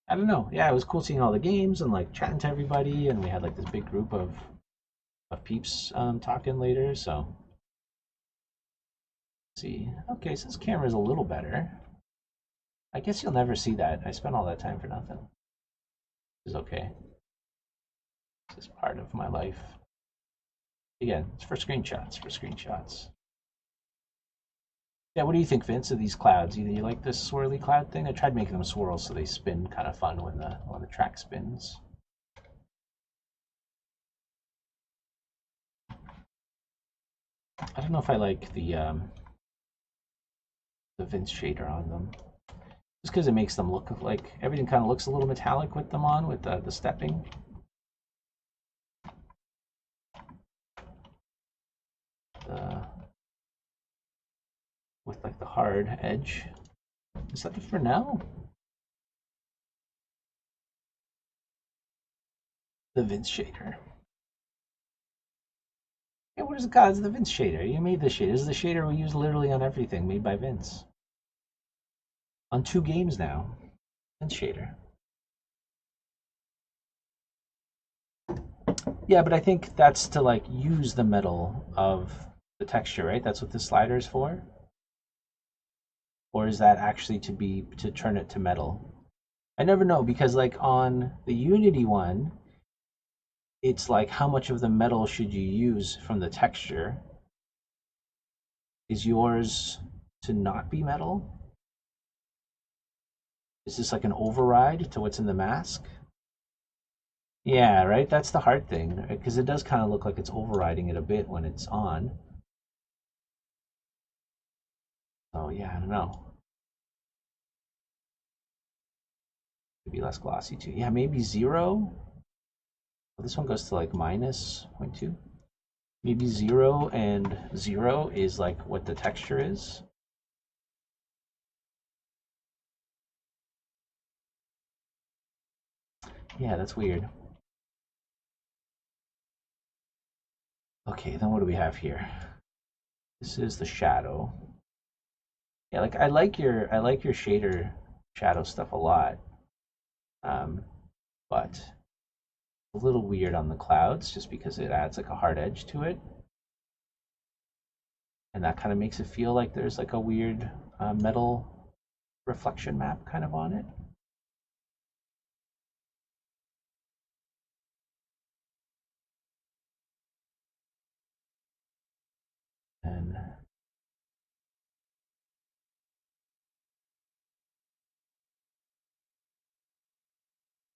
I don't know. Yeah, it was cool seeing all the games and like chatting to everybody, and we had like this big group of peeps talking later. So let's see. Okay, so this camera's a little better. I guess you'll never see that. I spent all that time for nothing. It's okay. It's just part of my life. Again, it's for screenshots. Yeah, what do you think, Vince, of these clouds? Do you like this swirly cloud thing? I tried making them swirl so they spin kind of fun when the track spins. I don't know if I like the Vince shader on them. Just because it makes them look like everything kind of looks a little metallic with them on, with the stepping. With like the hard edge. Is that the Fresnel? The Vince shader. Yeah, what is it called? It's the Vince shader. You made this shader. This is the shader we use literally on everything, made by Vince. On 2 games now. Vince shader. Yeah, but I think that's to like use the metal of the texture, right? That's what the slider is for? Or is that actually to turn it to metal? I never know because like on the Unity one, it's like how much of the metal should you use from the texture? Is yours to not be metal? Is this like an override to what's in the mask? Yeah, right? That's the hard thing because it does kind of look like it's overriding it a bit when it's on. Oh yeah, I don't know. Maybe less glossy too. Yeah, maybe 0. Well, this one goes to like minus 0.2. Maybe 0 and 0 is like what the texture is. Yeah, that's weird. Okay, then what do we have here? This is the shadow. Yeah, like I like your shader shadow stuff a lot. Um, but a little weird on the clouds just because it adds like a hard edge to it. And that kind of makes it feel like there's like a weird metal reflection map kind of on it. And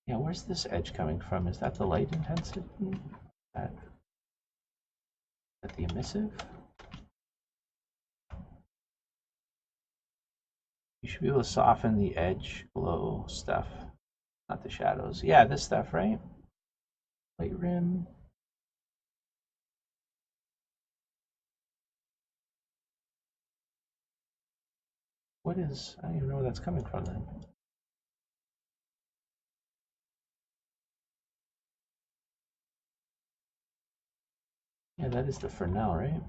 yeah, where's this edge coming from? Is that the light intensity? That, that the emissive? You should be able to soften the edge glow stuff, not the shadows. Yeah, this stuff, right? Light rim. What is, I don't even know where that's coming from then. Yeah, that is the Fresnel, right?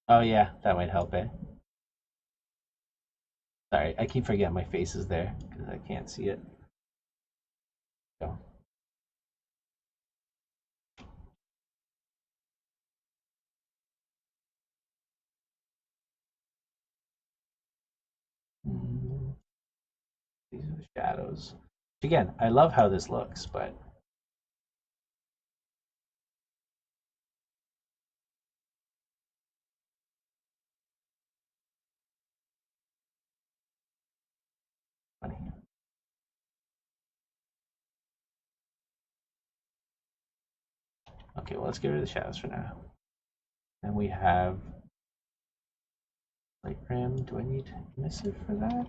Oh yeah, that might help, eh? Sorry, I keep forgetting my face is there because I can't see it. So. Mm, these are the shadows. Again, I love how this looks, but funny. Okay, well let's get rid of the shadows for now. And we have light rim. Do I need emissive for that?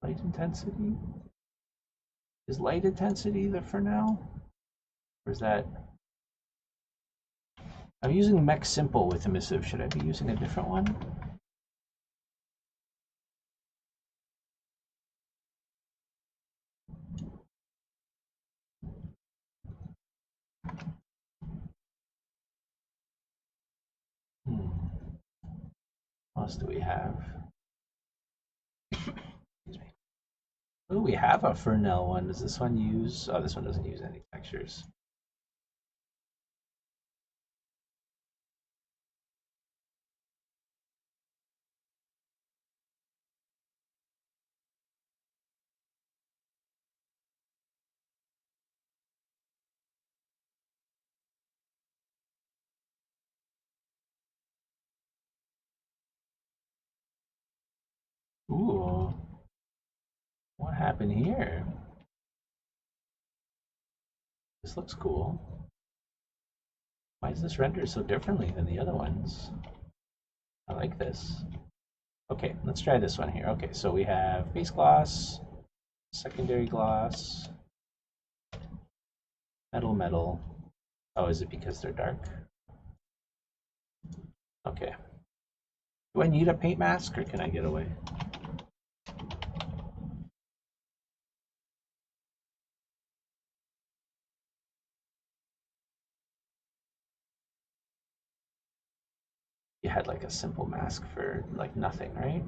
Light intensity? Is light intensity the Fresnel? Or is that... I'm using Mech Simple with emissive. Should I be using a different one? Hmm. What else do we have? Excuse me. Oh, we have a Fresnel one. Does this one use... Oh, this one doesn't use any textures. Ooh, what happened here? This looks cool. Why is this rendered so differently than the other ones? I like this. Okay, let's try this one here. Okay, so we have base gloss, secondary gloss, metal, metal. Oh, is it because they're dark? Okay. Do I need a paint mask or can I get away? You had like a simple mask for like nothing, right?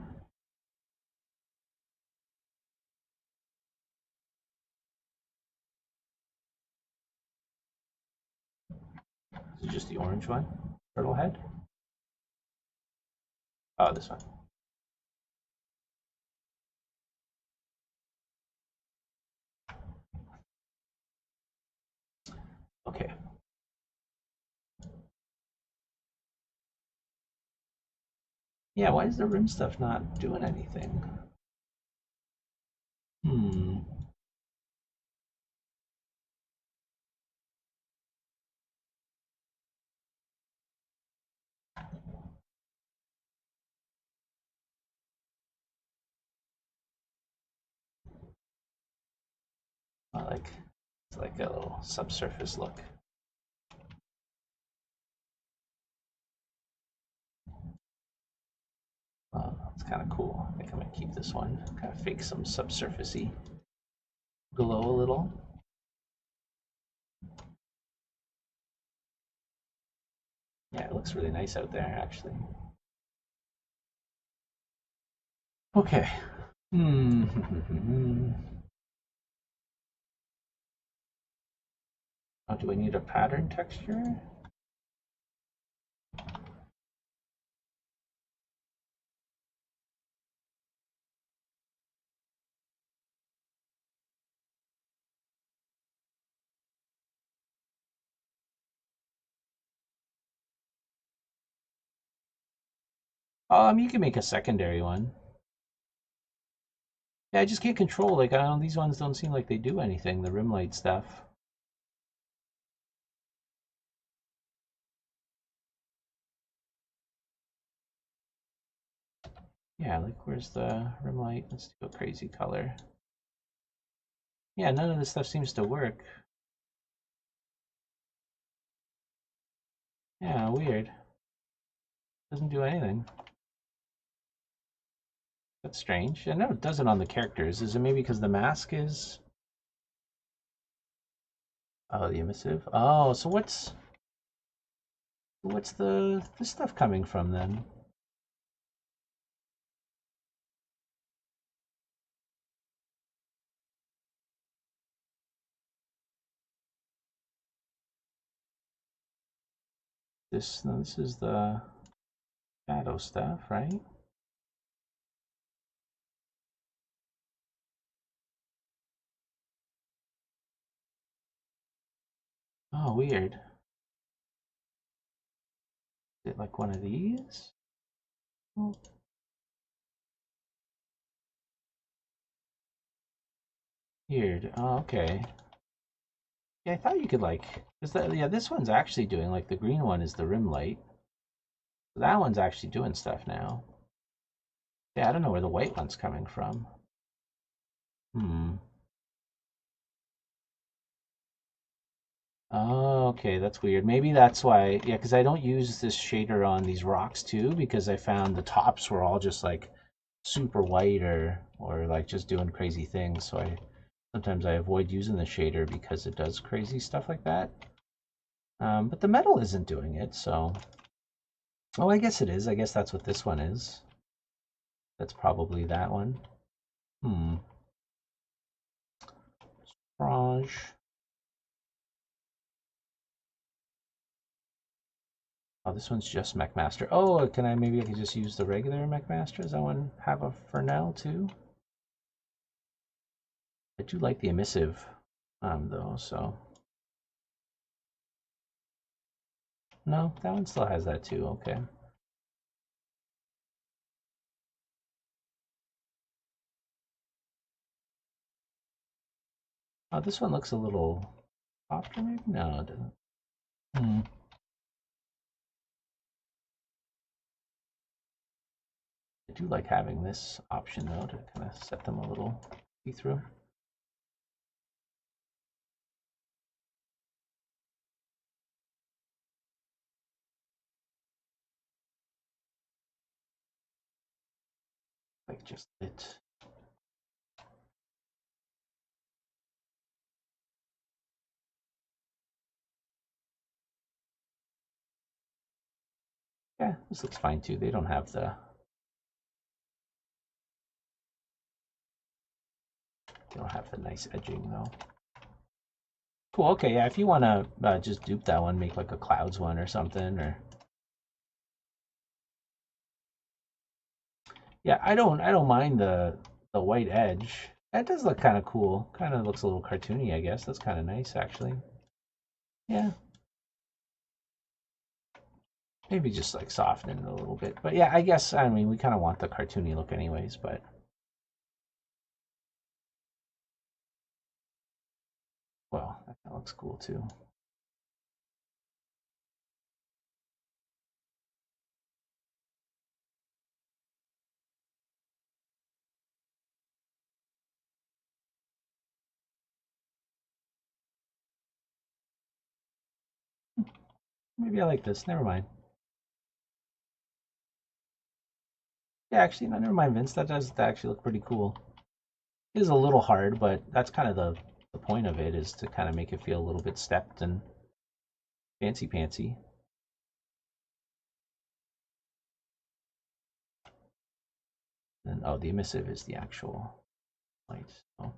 Is it just the orange one? Turtle head? Oh, this one. Okay. Yeah, why is the rim stuff not doing anything? Hmm. I like it's like a little subsurface look. It's kind of cool. I think I'm gonna keep this one. Kind of fake some subsurfacey glow a little. Yeah, it looks really nice out there actually. Okay. Hmm. Oh, do I need a pattern texture? You can make a secondary one. Yeah, I just can't control. Like, I don't. These ones don't seem like they do anything. The rim light stuff. Yeah, like where's the rim light? Let's do a crazy color. Yeah, none of this stuff seems to work. Yeah, weird. Doesn't do anything. That's strange. I know it does it on the characters. Is it maybe because the mask is? Oh, the emissive. Oh, so what's the this stuff coming from then? This no, this is the shadow stuff, right? Oh, weird. Is it like one of these? Oh, weird. Oh, okay. Yeah, I thought you could like, is that yeah? This one's actually doing like the green one is the rim light. So that one's actually doing stuff now. Yeah, I don't know where the white one's coming from. Hmm. Oh, okay, that's weird. Maybe that's why. Yeah, because I don't use this shader on these rocks too, because I found the tops were all just like super white or like just doing crazy things. So I sometimes I avoid using the shader because it does crazy stuff like that. But the metal isn't doing it, so oh, I guess it is. I guess that's what this one is. That's probably that one. Hmm. Orange. Oh, this one's just McMaster. Oh, can I maybe I could just use the regular McMaster? Does that one have a Fresnel too? I do like the emissive, though. So no, that one still has that too. Okay. Oh, this one looks a little softer, maybe. No, it doesn't. Hmm. I do like having this option though to kind of set them a little see-through. like just lit. Yeah, this looks fine too. They don't have the nice edging though. Cool. Okay, yeah. If you want to just dupe that one, make like a clouds one or something, or yeah, I don't mind the white edge. That does look kind of cool. Kind of looks a little cartoony, I guess. That's kind of nice, actually. Yeah. Maybe just like soften it a little bit. But yeah, I guess, I mean, we kind of want the cartoony look anyways, but. Well, that looks cool too. Maybe I like this. Never mind. Yeah, actually, no, never mind, Vince. That does actually look pretty cool. It is a little hard, but that's kind of the point of it, is to kind of make it feel a little bit stepped and fancy pantsy. And oh, the emissive is the actual light. So.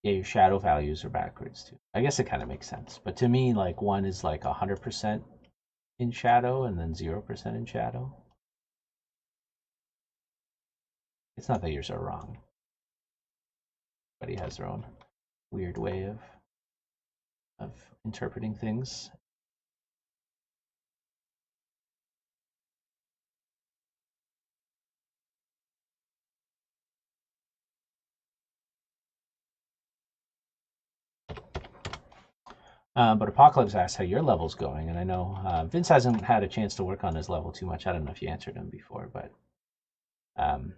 Yeah, your shadow values are backwards too. I guess it kind of makes sense. But to me, like one is like 100% in shadow and then 0% in shadow. It's not that yours are wrong. Everybody has their own weird way of interpreting things. But Apocalypse asks how your level's going, and I know Vince hasn't had a chance to work on his level too much. I don't know if you answered him before, um,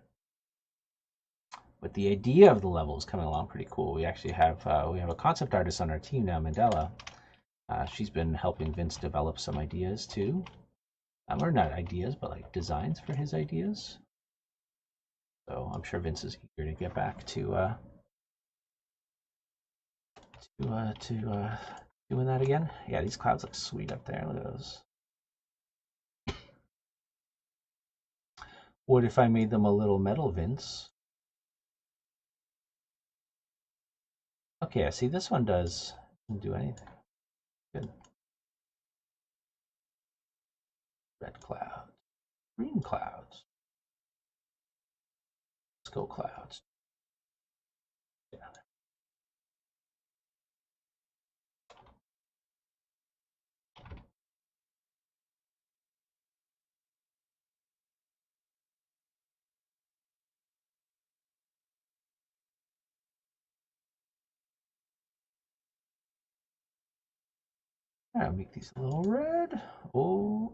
but the idea of the level is coming along pretty cool. We actually have a concept artist on our team now, Mandela. She's been helping Vince develop some ideas too, or not ideas, but like designs for his ideas. So I'm sure Vince is eager to get back to doing that again. Yeah, these clouds look sweet up there. Look at those. What if I made them a little metal, Vince? Okay, I see this one doesn't do anything. Good. Red clouds, green clouds, skull clouds. Yeah. I'll make these a little red. Oh.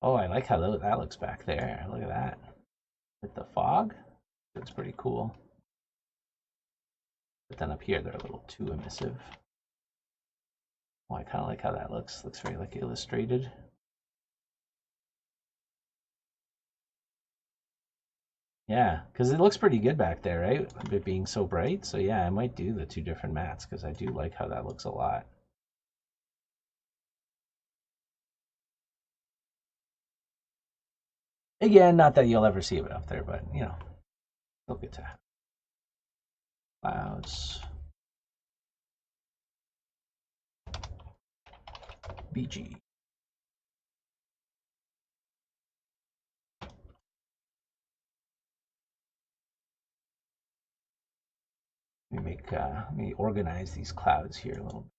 Oh, I like how that looks back there. Look at that. With the fog, looks pretty cool. But then up here, they're a little too emissive. Oh, I kind of like how that looks. Looks very like illustrated. Yeah, because it looks pretty good back there, right? It being so bright. So yeah, I might do the two different mats because I do like how that looks a lot. Again, not that you'll ever see it up there, but you know, they'll get to have clouds. BG. let me organize these clouds here a little bit.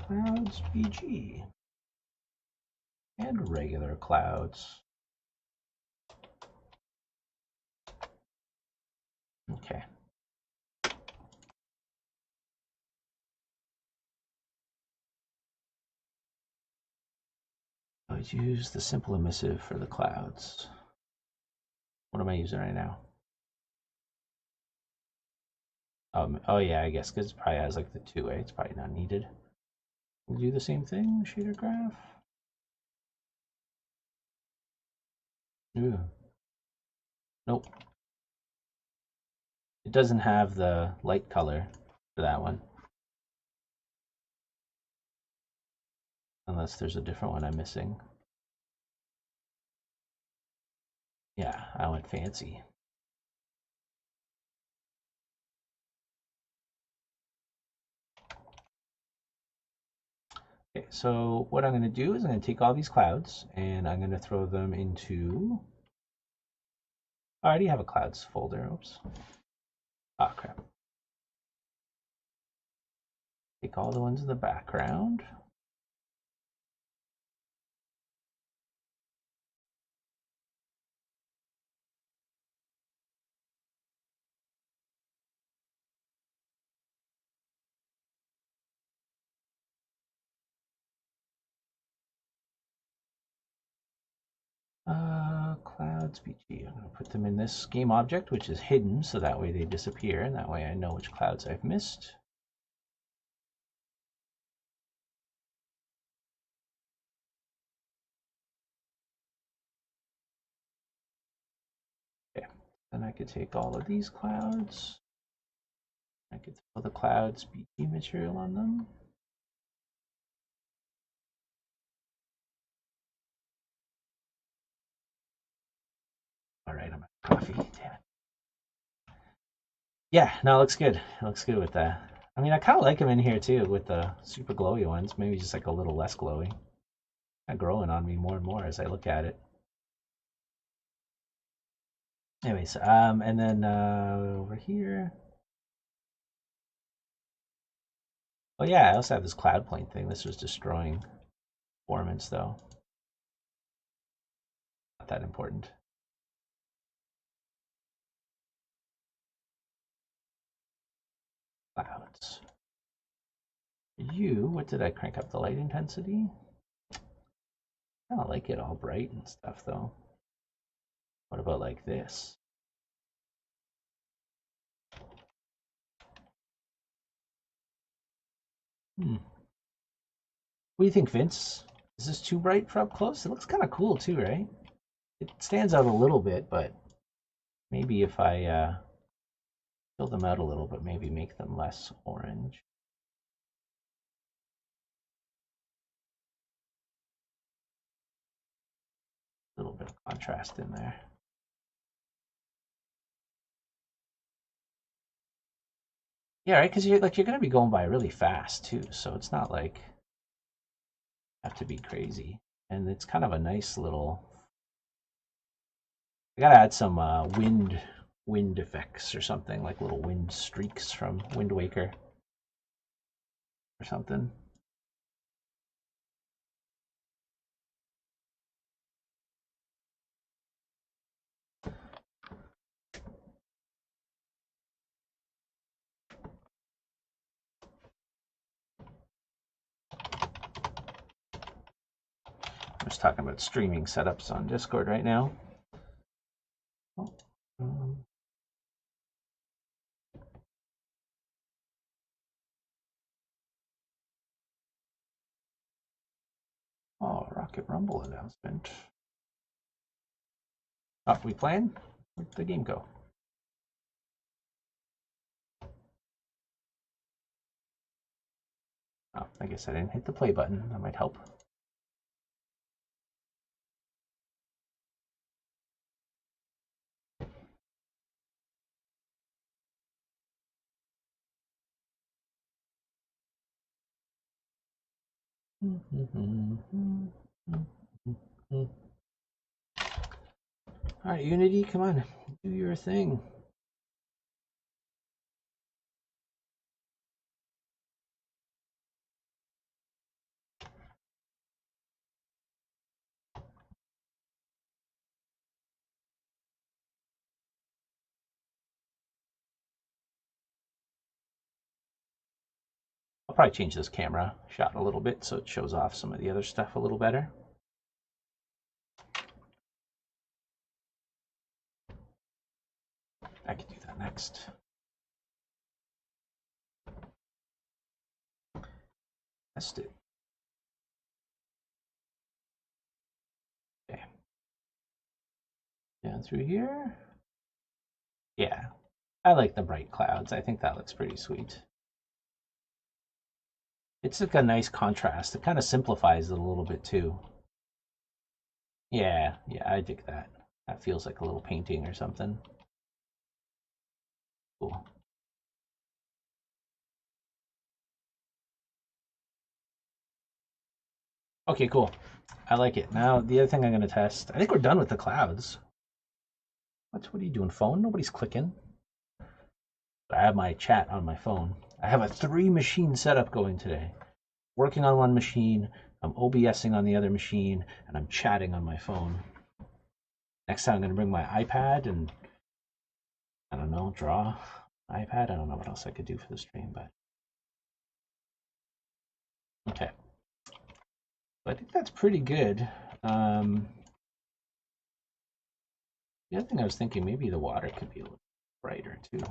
Clouds BG and regular clouds. Okay. Always use the simple emissive for the clouds. What am I using right now? Oh yeah, I guess because it probably has like the 2A. It's probably not needed. We'll do the same thing, shader graph. Ooh. Nope. It doesn't have the light color for that one. Unless there's a different one I'm missing. Yeah, I went fancy. Okay, so what I'm going to do is I'm going to take all these clouds and I'm going to throw them into... I already have a clouds folder. Oops. Ah, crap. Take all the ones in the background. Clouds BG. I'm going to put them in this game object, which is hidden, so that way they disappear, and that way I know which clouds I've missed. Okay, then I could take all of these clouds. I could throw the clouds BG material on them. All right, I'm out of coffee. Damn it. Yeah, no, it looks good. It looks good with that. I mean, I kind of like them in here too with the super glowy ones. Maybe just like a little less glowy. Kind of growing on me more and more as I look at it. Anyways, and then over here. Oh yeah, I also have this cloud plane thing. This was destroying performance though. Not that important. Clouds. What did I crank up the light intensity? I don't like it all bright and stuff though. What about like this? What do you think, Vince? Is this too bright for up close? It looks kind of cool too, right? It stands out a little bit, but maybe if I fill them out a little bit, maybe make them less orange. A little bit of contrast in there. Yeah, right. Because you're going to be going by really fast too, so it's not like have to be crazy. And it's kind of a nice little. I gotta add some wind effects or something, like little wind streaks from Wind Waker or something. I'm just talking about streaming setups on Discord right now. Oh, Rocket Rumble announcement. Oh, we playing? Where'd the game go? Oh, I guess I didn't hit the play button. That might help. All right, Unity, come on, do your thing. I'll probably change this camera shot a little bit so it shows off some of the other stuff a little better. I can do that next. Test it. Okay. Down through here. Yeah, I like the bright clouds. I think that looks pretty sweet. It's like a nice contrast. It kind of simplifies it a little bit too. Yeah, I dig that. That feels like a little painting or something. Cool. Okay, cool. I like it. Now, the other thing I'm going to test, I think we're done with the clouds. What are you doing, phone? Nobody's clicking. I have my chat on my phone. I have a 3-machine setup going today. Working on one machine, I'm OBSing on the other machine, and I'm chatting on my phone. Next time I'm going to bring my iPad and, I don't know, draw iPad. I don't know what else I could do for the stream, but okay. I think that's pretty good. The other thing I was thinking, maybe the water could be a little brighter too.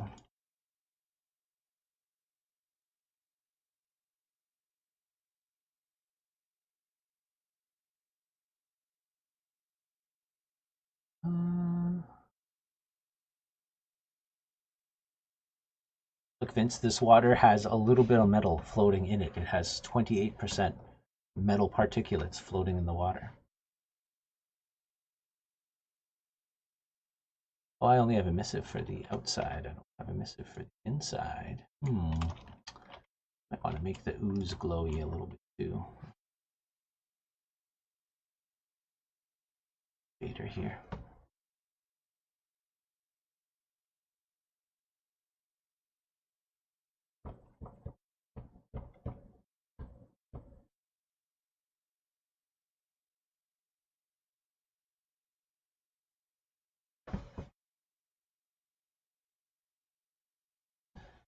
Look, Vince, this water has a little bit of metal floating in it. It has 28% metal particulates floating in the water. Oh, I only have emissive for the outside. I don't have emissive for the inside. Might want to make the ooze glowy a little bit too. Later here.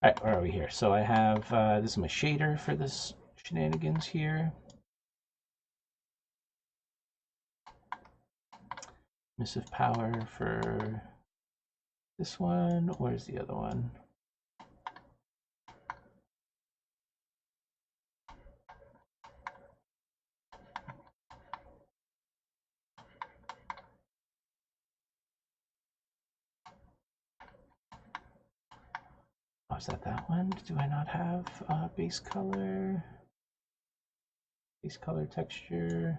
All right, where are we here? So I have, this is my shader for this shenanigans here. Emissive power for this one. Where's the other one? Oh, is that one? Do I not have base color? Base color texture.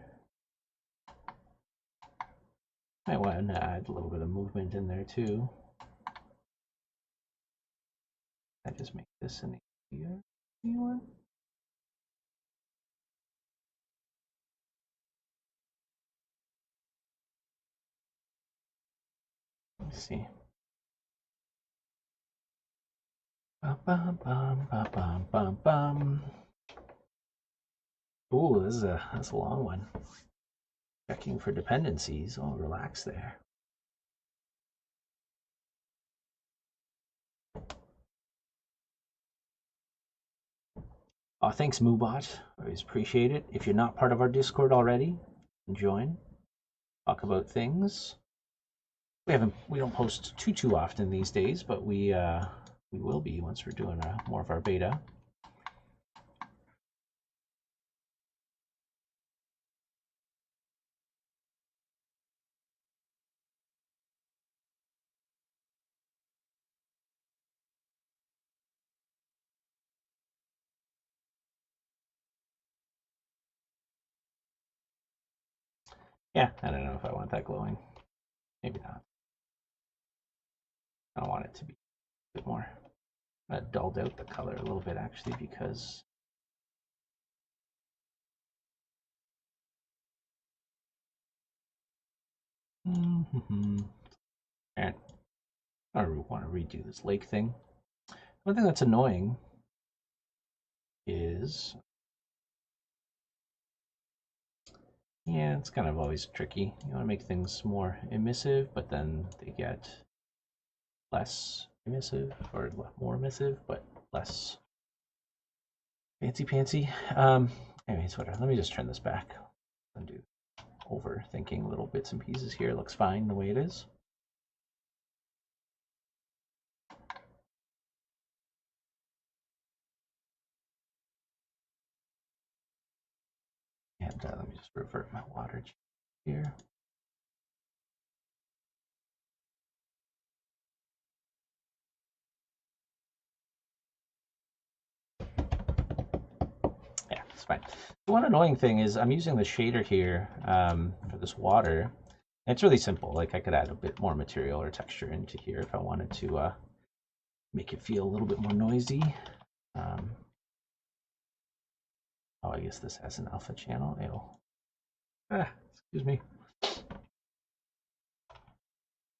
I want to add a little bit of movement in there too. I just make this an easier one. Let's see. Bum, bum, bum, bum, bum, bum, bum. Ooh, that's a long one. Checking for dependencies. Oh, relax there. Oh, thanks, Moobot. Always appreciate it. If you're not part of our Discord already, join. Talk about things. We don't post too often these days, but we will be once we're doing more of our beta. Yeah, I don't know if I want that glowing. Maybe not. I don't want it to be a bit more. I dulled out the color a little bit actually because And I don't want to redo this lake thing. One thing that's annoying is, yeah, it's kind of always tricky. You want to make things more emissive, but then they get less emissive, or more emissive, but less fancy pantsy. Anyways, whatever. Let me just turn this back and do overthinking little bits and pieces here. It looks fine the way it is. And let me just revert my water here. Yeah, it's fine. The one annoying thing is I'm using the shader here for this water. And it's really simple. Like I could add a bit more material or texture into here if I wanted to make it feel a little bit more noisy. Oh, I guess this has an alpha channel. Excuse me.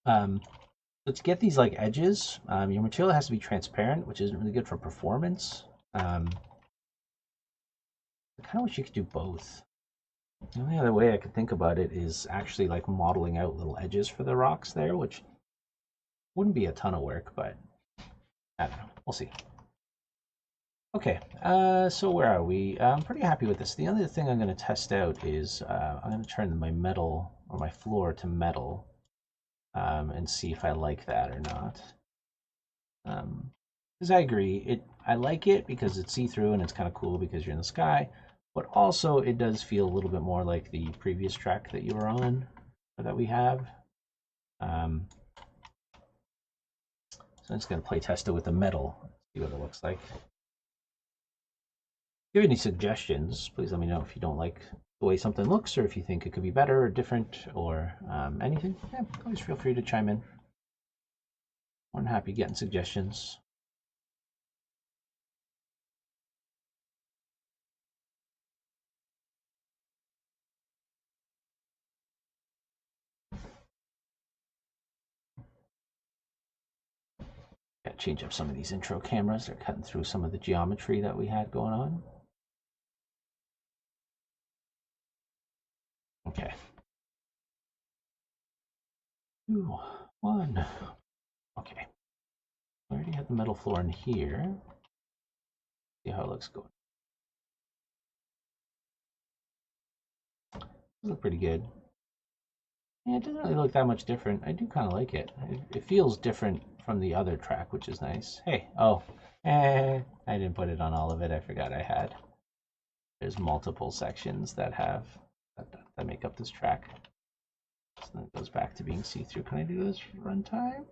So to get these like edges, your material has to be transparent, which isn't really good for performance. I kind of wish you could do both. The only other way I could think about it is actually like modeling out little edges for the rocks there, which wouldn't be a ton of work, but I don't know. We'll see. Okay, so where are we? I'm pretty happy with this. The other thing I'm going to test out is I'm going to turn my metal or my floor to metal and see if I like that or not. Because I agree, I like it because it's see-through and it's kind of cool because you're in the sky, but also it does feel a little bit more like the previous track that you were on, or that we have. So I'm just going to play test it with the metal, see what it looks like. If you have any suggestions, please let me know if you don't like the way something looks, or if you think it could be better or different, or anything. Yeah, always feel free to chime in. I'm happy getting suggestions. Gotta change up some of these intro cameras. They're cutting through some of the geometry that we had going on. Okay. 2, 1. Okay. I already have the metal floor in here. See how it looks going. Look pretty good. Yeah, it doesn't really look that much different. I do kind of like it. It feels different from the other track, which is nice. Hey, I didn't put it on all of it. I forgot I had. There's multiple sections that have that make up this track. So then it goes back to being see-through. Can I do this runtime?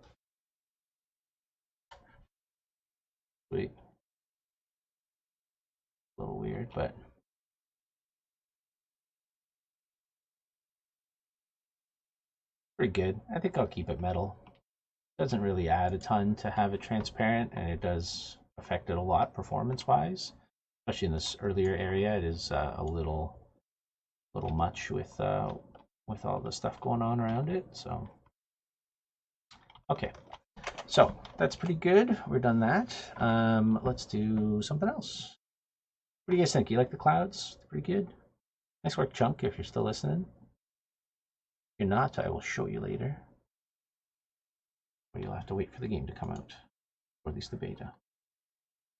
Sweet. A little weird, but pretty good. I think I'll keep it metal. Doesn't really add a ton to have it transparent, and it does affect it a lot performance-wise. Especially in this earlier area, it is a little much with all the stuff going on around it. So, okay, so that's pretty good. We're done that. Let's do something else. What do you guys think? You like the clouds? Pretty good. Nice work, Chunk. If you're still listening, if you're not, I will show you later. Or you'll have to wait for the game to come out, or at least the beta.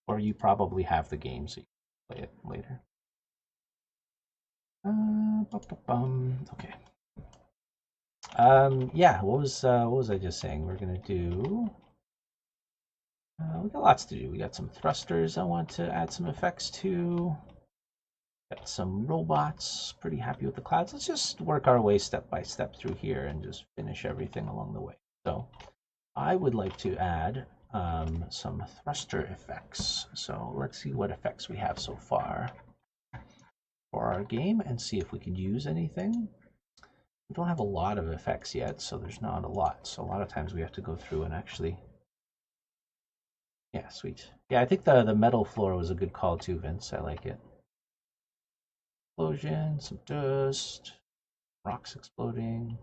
Or you probably have the game, so you can play it later. Okay. Yeah. What was I just saying? We're gonna do. We got lots to do. We got some thrusters I want to add some effects to. Got some robots. Pretty happy with the clouds. Let's just work our way step by step through here and just finish everything along the way. So I would like to add some thruster effects. So let's see what effects we have so far for our game and see if we could use anything. We don't have a lot of effects yet, so there's not a lot. So a lot of times we have to go through and actually... Yeah, sweet. Yeah, I think the metal floor was a good call too, Vince. I like it. Explosion, some dust, rocks exploding.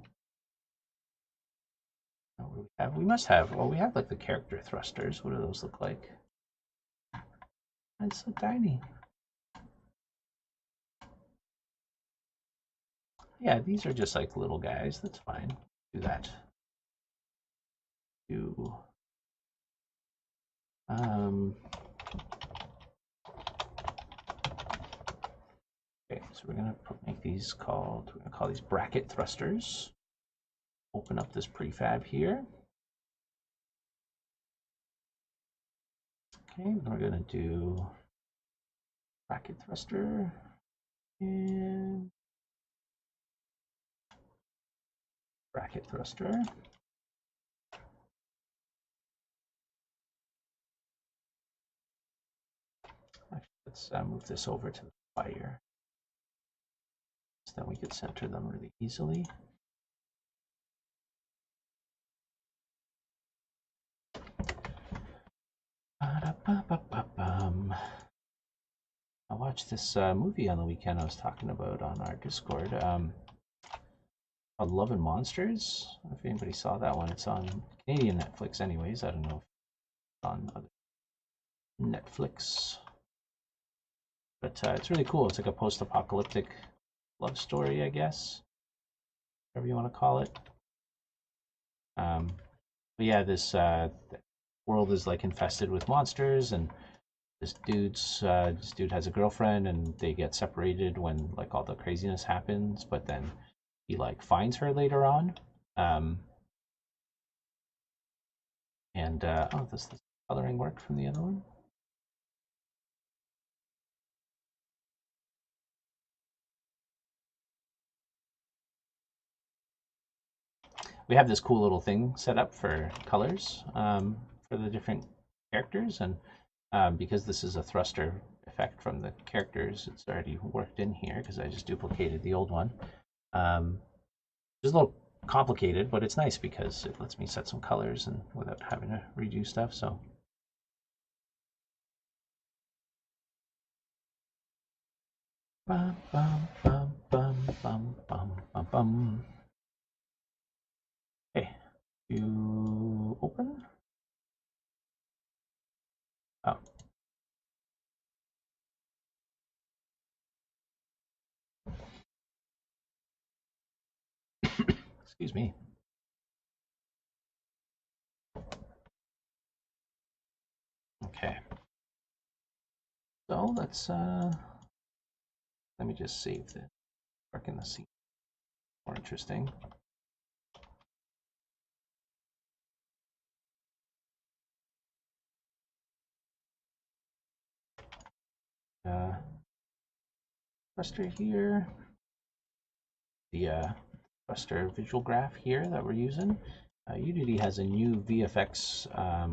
What do we have? We must have. Well, we have like the character thrusters. What do those look like? It's so tiny. Yeah, these are just like little guys. That's fine. Do that. Do okay, so we're gonna make these called. We're gonna call these bracket thrusters. Open up this prefab here. Okay, we're gonna do bracket thruster and bracket thruster. Actually, let's move this over to the fire. So then we could center them really easily. I watched this movie on the weekend I was talking about on our Discord called Love and Monsters. I don't know if anybody saw that one. It's on Canadian Netflix anyways. I don't know if it's on other Netflix. But it's really cool. It's like a post-apocalyptic love story, I guess. Whatever you want to call it. But yeah, this world is like infested with monsters, and this dude has a girlfriend, and they get separated when like all the craziness happens. But then he like finds her later on, and oh, does the coloring work from the other one? We have this cool little thing set up for colors for the different characters, and because this is a thruster effect from the characters, it's already worked in here because I just duplicated the old one. It's a little complicated, but it's nice because it lets me set some colors and without having to redo stuff. So bum, bum, bum, bum, bum, bum, bum, bum. Okay, you open. Oh. Excuse me. Okay. So let's let me just save the work in the scene. More interesting. Thruster here. The thruster visual graph here that we're using. Unity has a new VFX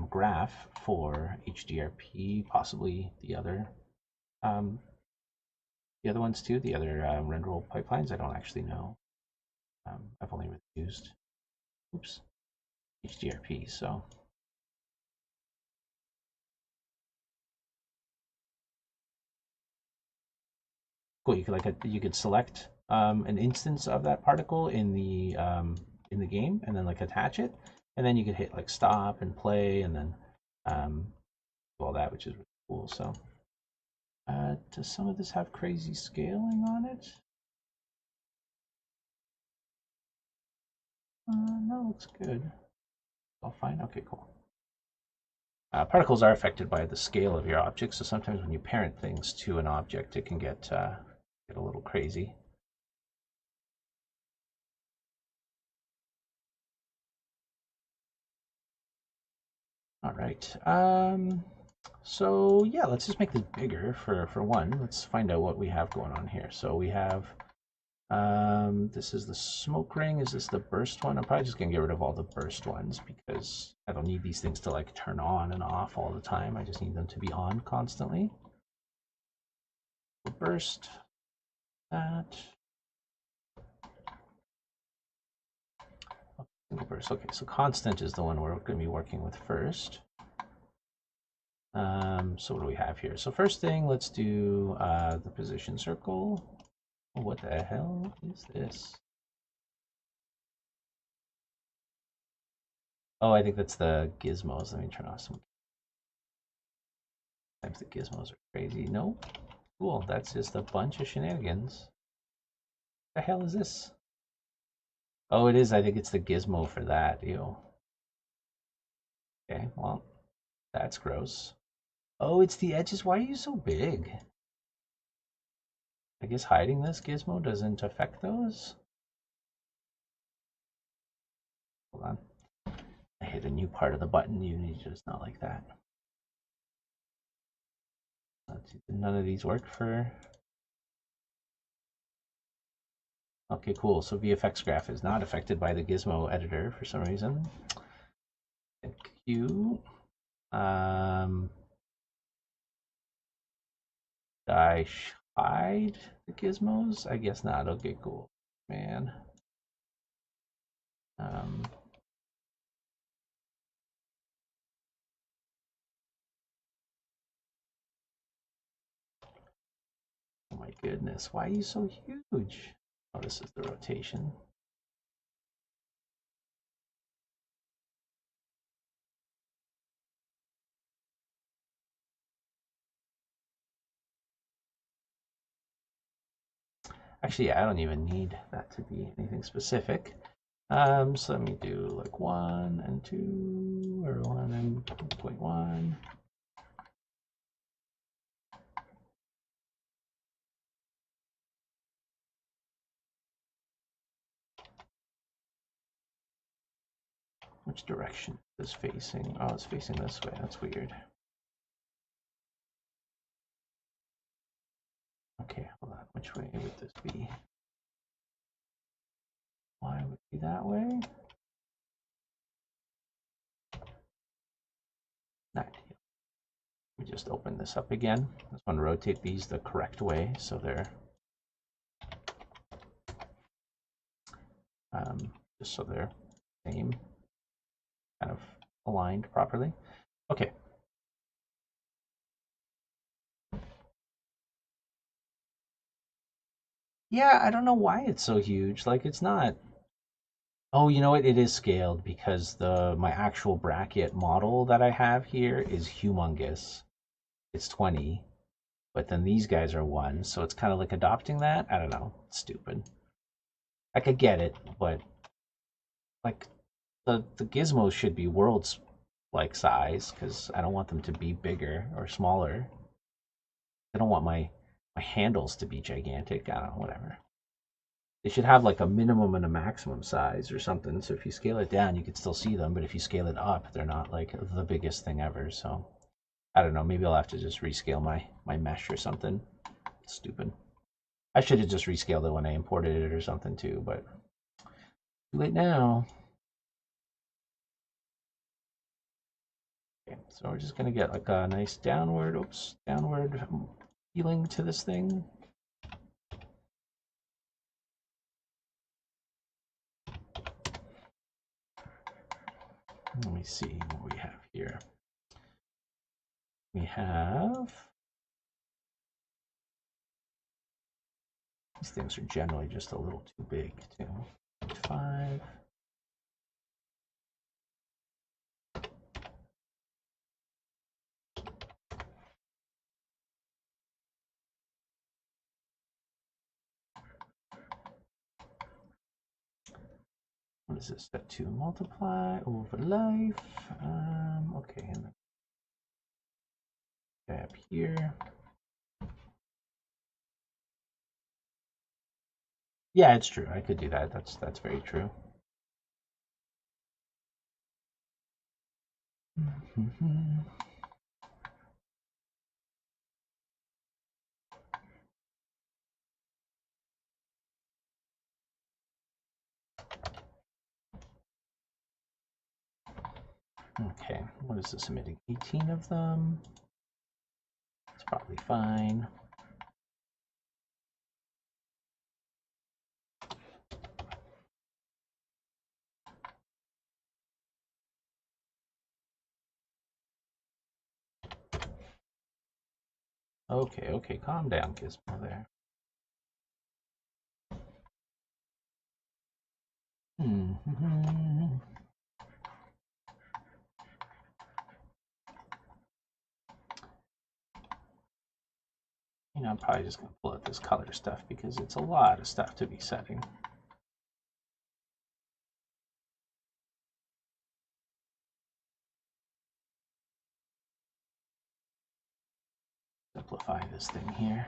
graph for HDRP, possibly the other ones too, the other renderable pipelines. I don't actually know. I've only really used, oops, HDRP. So cool. You could select an instance of that particle in the game, and then like attach it, and then you could hit like stop and play, and then do all that, which is really cool. So does some of this have crazy scaling on it? No, looks good. All fine. Okay, cool. Particles are affected by the scale of your object, so sometimes when you parent things to an object, it can get a little crazy. All right. So yeah, let's just make this bigger for one. Let's find out what we have going on here. So we have this is the smoke ring. Is this the burst one? I'm probably just gonna get rid of all the burst ones because I don't need these things to like turn on and off all the time. I just need them to be on constantly. Burst that. Single burst. Okay, so constant is the one we're going to be working with first. So what do we have here? So first thing, let's do the position circle. Oh, what the hell is this? Oh, I think that's the gizmos. Let me turn off some. Sometimes the gizmos are crazy. Nope. Cool. That's just a bunch of shenanigans. What the hell is this? Oh, it is. I think it's the gizmo for that. Ew. Okay, well, that's gross. Oh, it's the edges. Why are you so big? I guess hiding this gizmo doesn't affect those. Hold on. I hit a new part of the button. Unity does not like that. Let's see. None of these work for. Okay, cool. So VFX graph is not affected by the gizmo editor for some reason. Thank you. I hide the gizmos? I guess not. Okay, cool. Man. Oh my goodness, why are you so huge? Oh, this is the rotation. Actually, I don't even need that to be anything specific. So let me do like 1 and 2, or 1 and 2.1. Which direction is this facing? Oh, it's facing this way. That's weird. Okay, hold on. Which way would this be? Why would it be that way? Not. We just open this up again. I just want to rotate these the correct way so they're just so they're same, kind of aligned properly. Okay. Yeah, I don't know why it's so huge. Like it's not. Oh, you know what? It is scaled because my actual bracket model that I have here is humongous. It's 20, but then these guys are 1, so it's kind of like adopting that. I don't know. It's stupid. I could get it, but like the gizmos should be worlds like size because I don't want them to be bigger or smaller. I don't want my handles to be gigantic. I don't know, whatever. They should have like a minimum and a maximum size or something. So if you scale it down, you can still see them, but if you scale it up, they're not like the biggest thing ever. So I don't know. Maybe I'll have to just rescale my mesh or something. It's stupid. I should have just rescaled it when I imported it or something too, but too late now. Okay, so we're just gonna get like a nice downward healing to this thing. Let me see what we have here. We have, these things are generally just a little too big too. 5. What is this? Step 2, multiply over life. Okay, and then up here. Yeah, it's true. I could do that. That's very true. Okay, what is this emitting? 18 of them. It's probably fine. Okay, calm down, Gizmo there. know, I'm probably just going to pull out this color stuff because it's a lot of stuff to be setting. Simplify this thing here.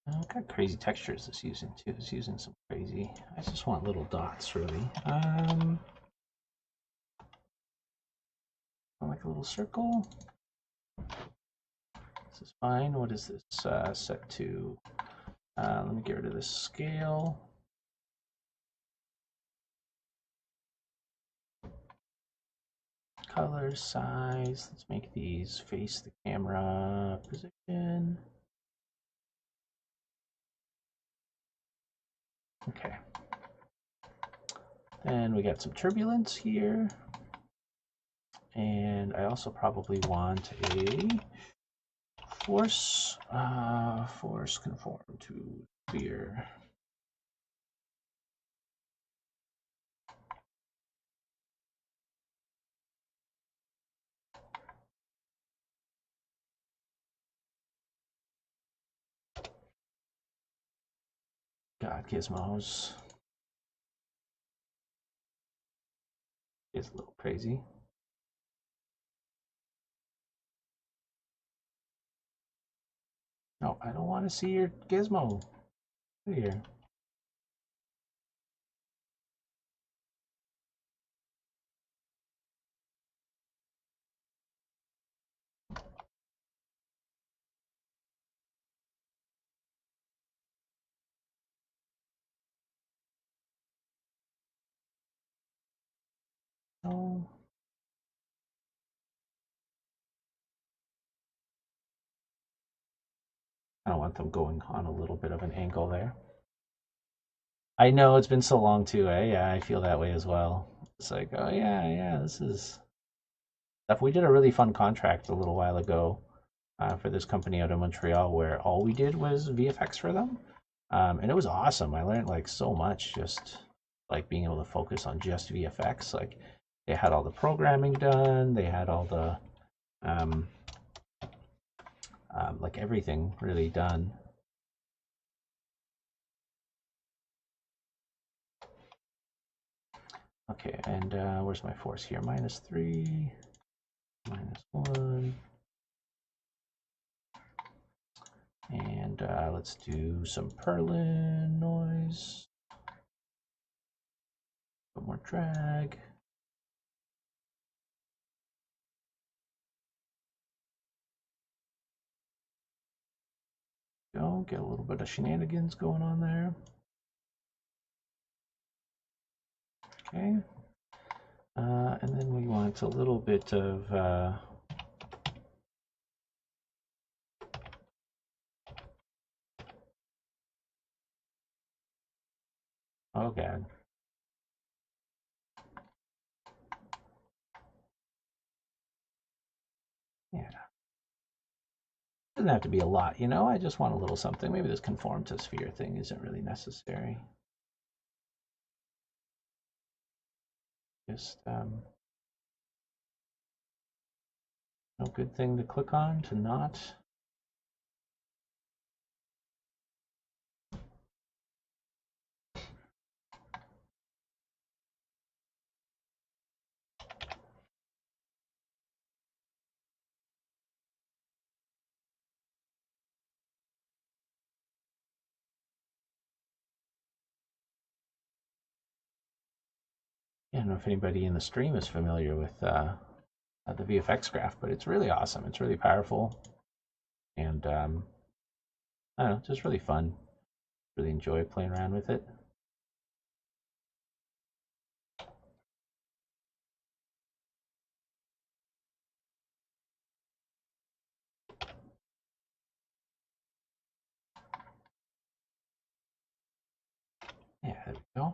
What kind of crazy textures is using too? It's using some crazy. I just want little dots, really. I like a little circle. This is fine. What is this set to? Let me get rid of this scale. Color, size. Let's make these face the camera position. Okay. Then we got some turbulence here. And I also probably want a force conform to sphere. God, Gizmos. It's a little crazy. No, I don't want to see your gizmo. Here. No. I don't want them going on a little bit of an angle there. I know it's been so long too, eh? Yeah, I feel that way as well. It's like, oh yeah, this is stuff. We did a really fun contract a little while ago for this company out of Montreal where all we did was VFX for them. And it was awesome. I learned like so much just like being able to focus on just VFX. Like they had all the programming done, they had all the like everything really done. Okay, and where's my force here? -3, -1. And let's do some Perlin noise. A bit more drag. Go, get a little bit of shenanigans going on there. Okay. And then we want a little bit of oh god. Yeah. Doesn't have to be a lot, you know? I just want a little something. Maybe this conform to sphere thing isn't really necessary. Just no good thing to click on to not. I don't know if anybody in the stream is familiar with the VFX graph, but it's really awesome. It's really powerful, and I don't know, just really fun. Really enjoy playing around with it. Yeah, there we go.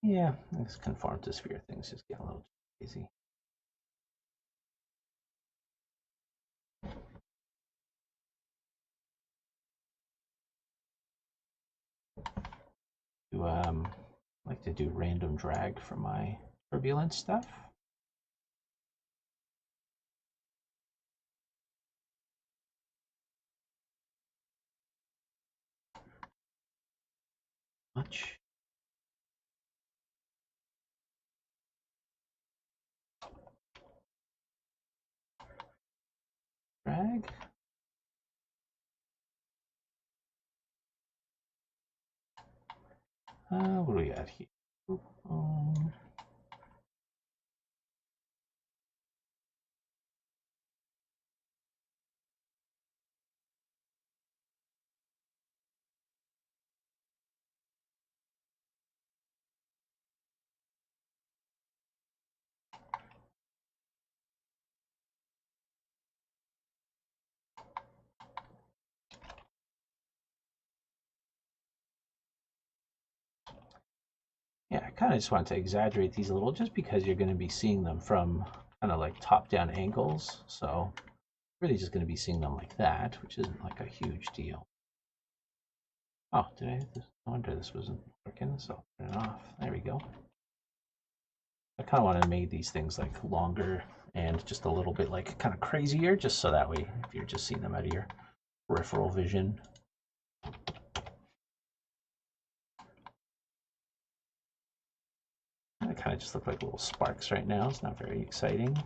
Yeah, this conform to sphere things just get a little crazy. To like to do random drag for my turbulent stuff. Much. Drag. What do we got here? Um, yeah, I kind of just want to exaggerate these a little just because you're going to be seeing them from kind of like top-down angles. So really just going to be seeing them like that, which isn't like a huge deal. Oh, did I? No wonder this wasn't working, so I'll turn it off. There we go. I kind of want to make these things like longer and just a little bit like kind of crazier, just so that way if you're just seeing them out of your peripheral vision. They kind of just look like little sparks right now. It's not very exciting.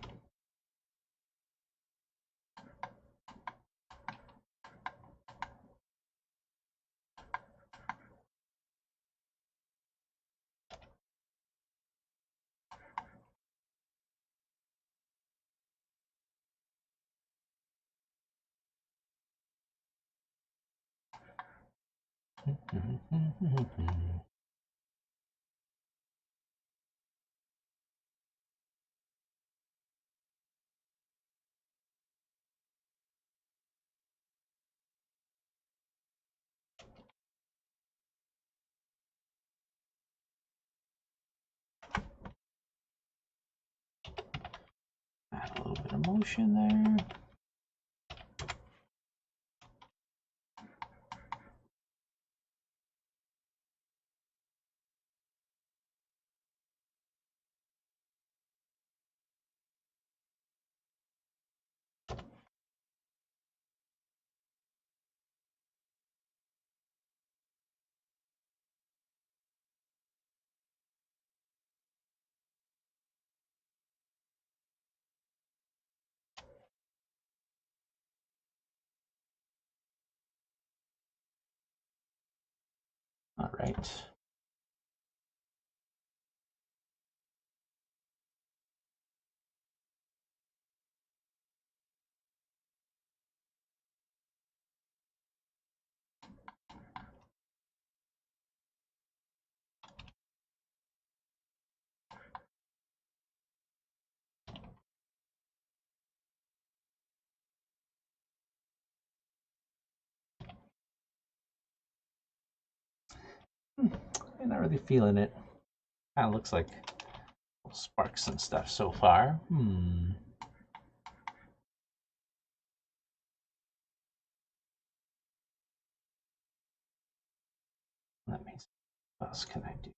Add a little bit of motion there. All right. I'm not really feeling it. Kind of looks like sparks and stuff so far. Let me see. What else can I do?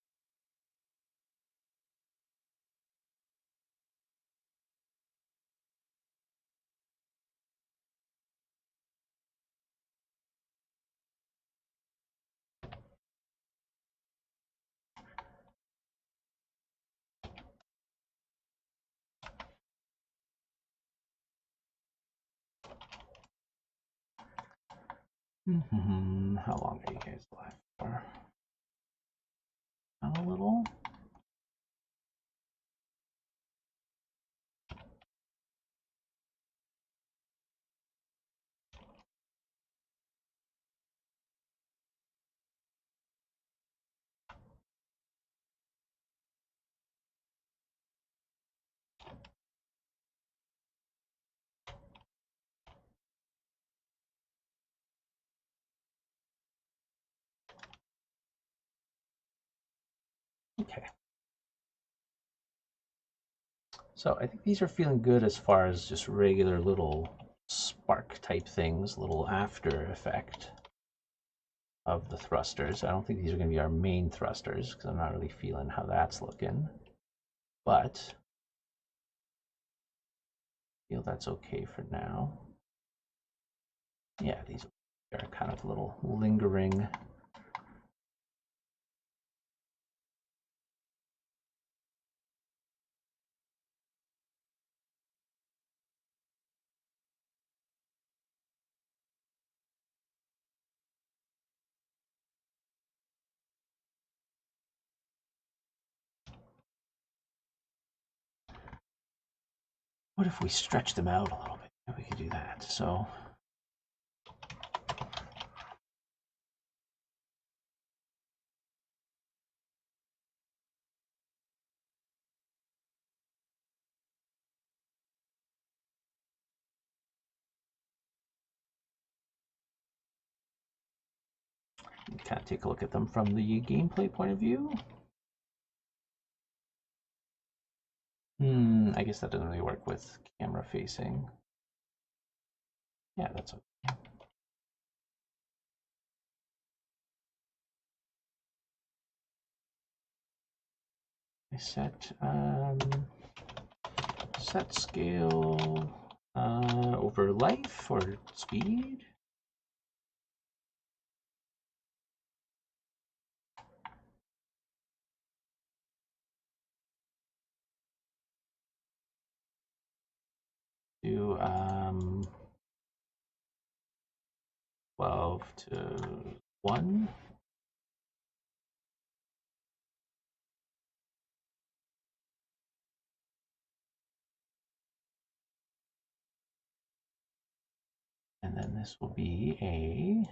How long are you guys live for? A little. Okay. So I think these are feeling good as far as just regular little spark type things, little after effect of the thrusters. I don't think these are going to be our main thrusters because I'm not really feeling how that's looking. But I feel that's okay for now. Yeah, these are kind of little lingering. What if we stretch them out a little bit? We could do that. So kind of take a look at them from the gameplay point of view. I guess that doesn't really work with camera facing. Yeah, that's okay. I set scale over life or speed. Do 12 to 1. And then this will be a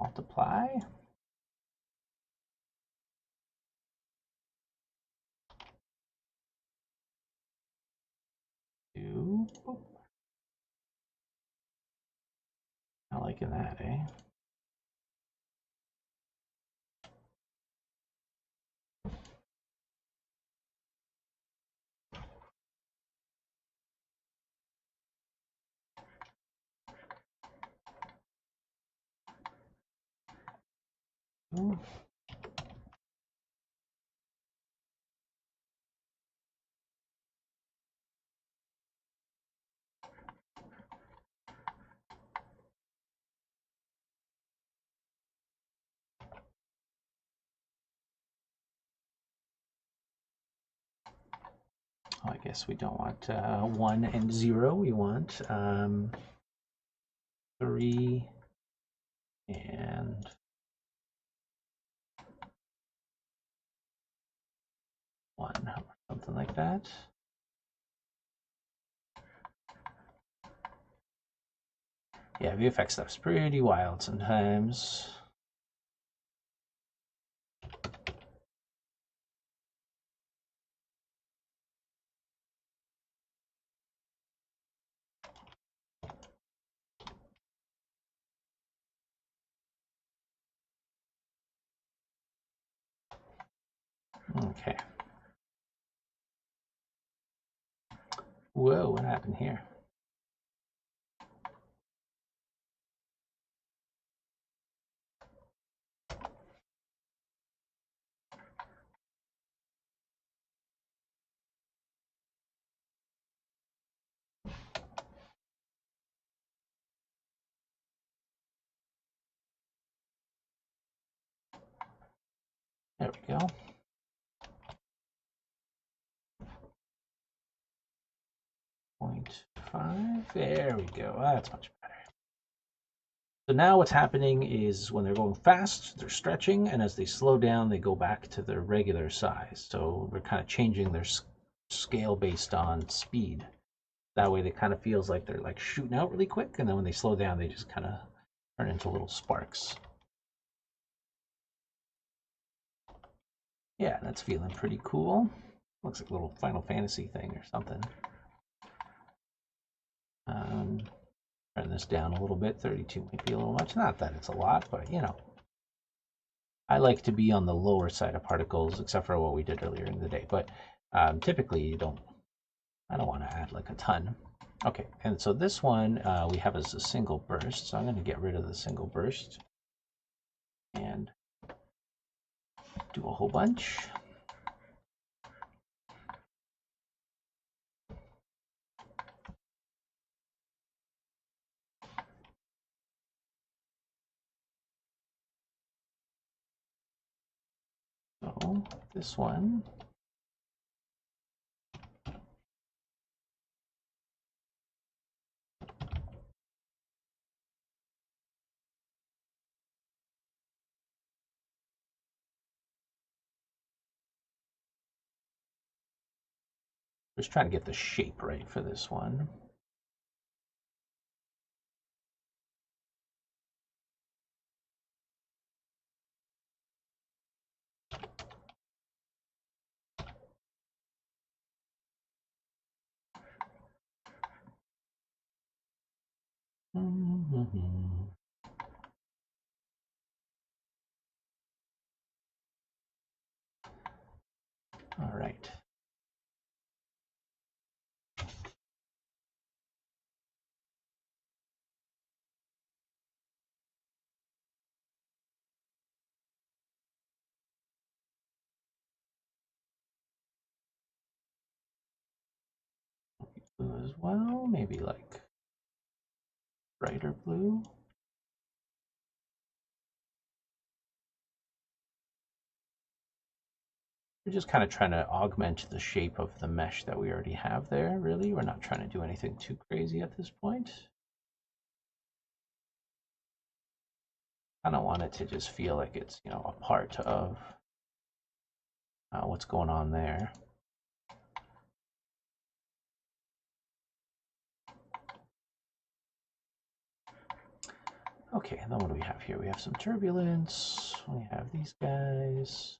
multiply. Do, not liking that, eh? Ooh. Oh, I guess we don't want 1 and 0. We want 3 and 1, or something like that. Yeah, VFX stuff's pretty wild sometimes. Okay. Whoa, what happened here? There we go. .5. There we go. That's much better. So now what's happening is when they're going fast, they're stretching, and as they slow down, they go back to their regular size. So we're kind of changing their scale based on speed. That way, it kind of feels like they're like shooting out really quick, and then when they slow down, they just kind of turn into little sparks. Yeah, that's feeling pretty cool. Looks like a little Final Fantasy thing or something. Turn this down a little bit. 32 might be a little much. Not that it's a lot, but you know. I like to be on the lower side of particles, except for what we did earlier in the day. But Typically, I don't want to add like a ton. Okay, and so this one we have as a single burst, so I'm going to get rid of the single burst and do a whole bunch. So this one, just trying to get the shape right for this one. Mm-hmm. All right. Blue as well, maybe like brighter blue. We're just kind of trying to augment the shape of the mesh that we already have there, really. We're not trying to do anything too crazy at this point. I don't want it to just feel like it's, you know, a part of what's going on there. Okay, and then what do we have here? We have some turbulence. We have these guys.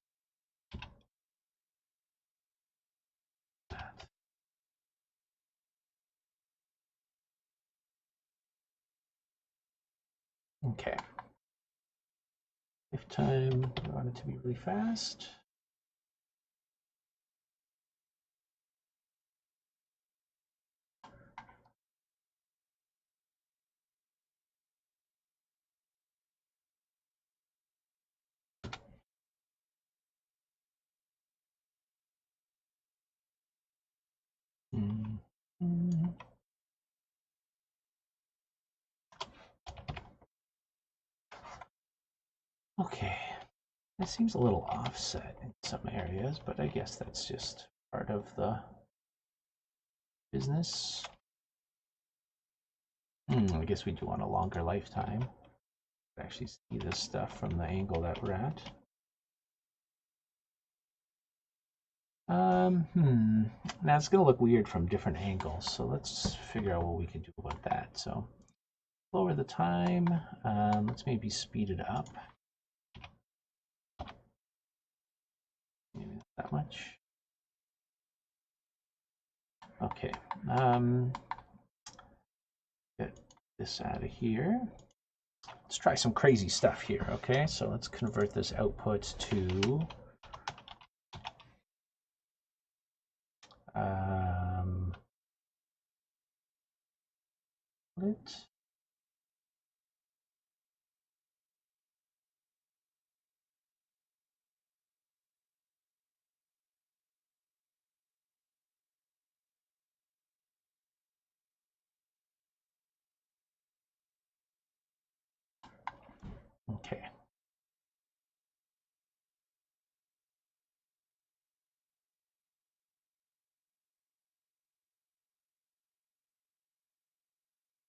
Okay. Lifetime, we want it to be really fast. Mm-hmm. Okay, it seems a little offset in some areas, but I guess that's just part of the business. I guess we do want a longer lifetime. Actually see this stuff from the angle that we're at. Now it's gonna look weird from different angles, so let's figure out what we can do about that. So lower the time. Let's maybe speed it up. Maybe not that much. Okay. Get this out of here. Let's try some crazy stuff here. Okay, so let's convert this output to it. Okay.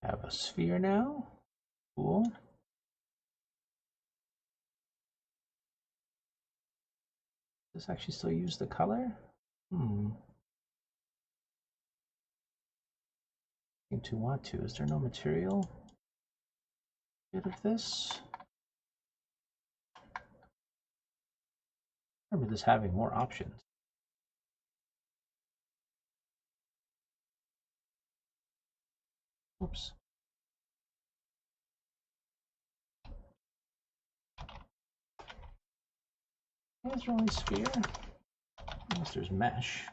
Have a sphere now. Cool. Does this actually still use the color? Seem to want to. Is there no material bit of this? I remember this having more options. Oops. Is there only sphere? Unless there's mesh.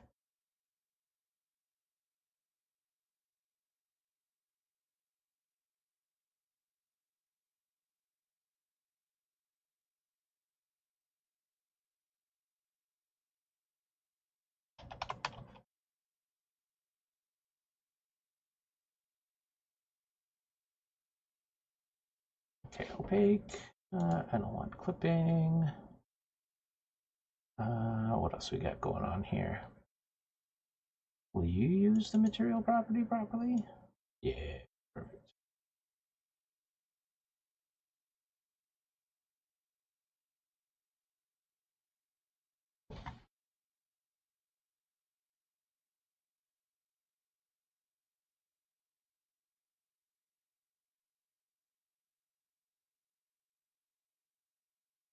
Okay, opaque. I don't want clipping. What else we got going on here? Will you use the material property properly? Yeah, perfect.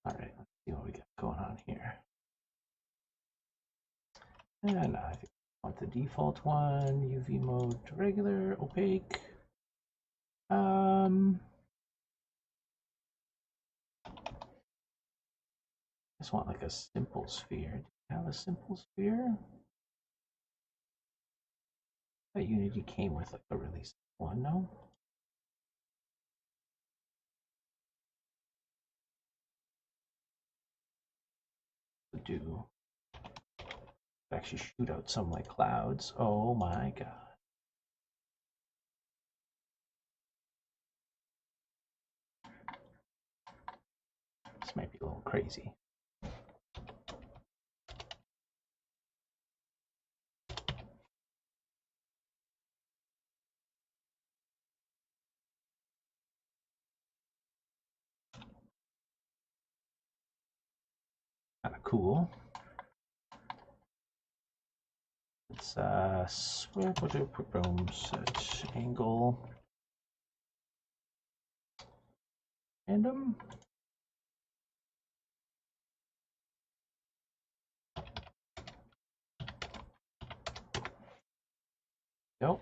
All right, let's see what we got going on here. And I think I want the default one, UV mode to regular, opaque. I just want like a simple sphere. Do you have a simple sphere? That Unity came with like a release one, no? Do actually shoot out some like clouds. Oh my god. This might be a little crazy. Kind of cool. Let's swap boom set angle random. Nope.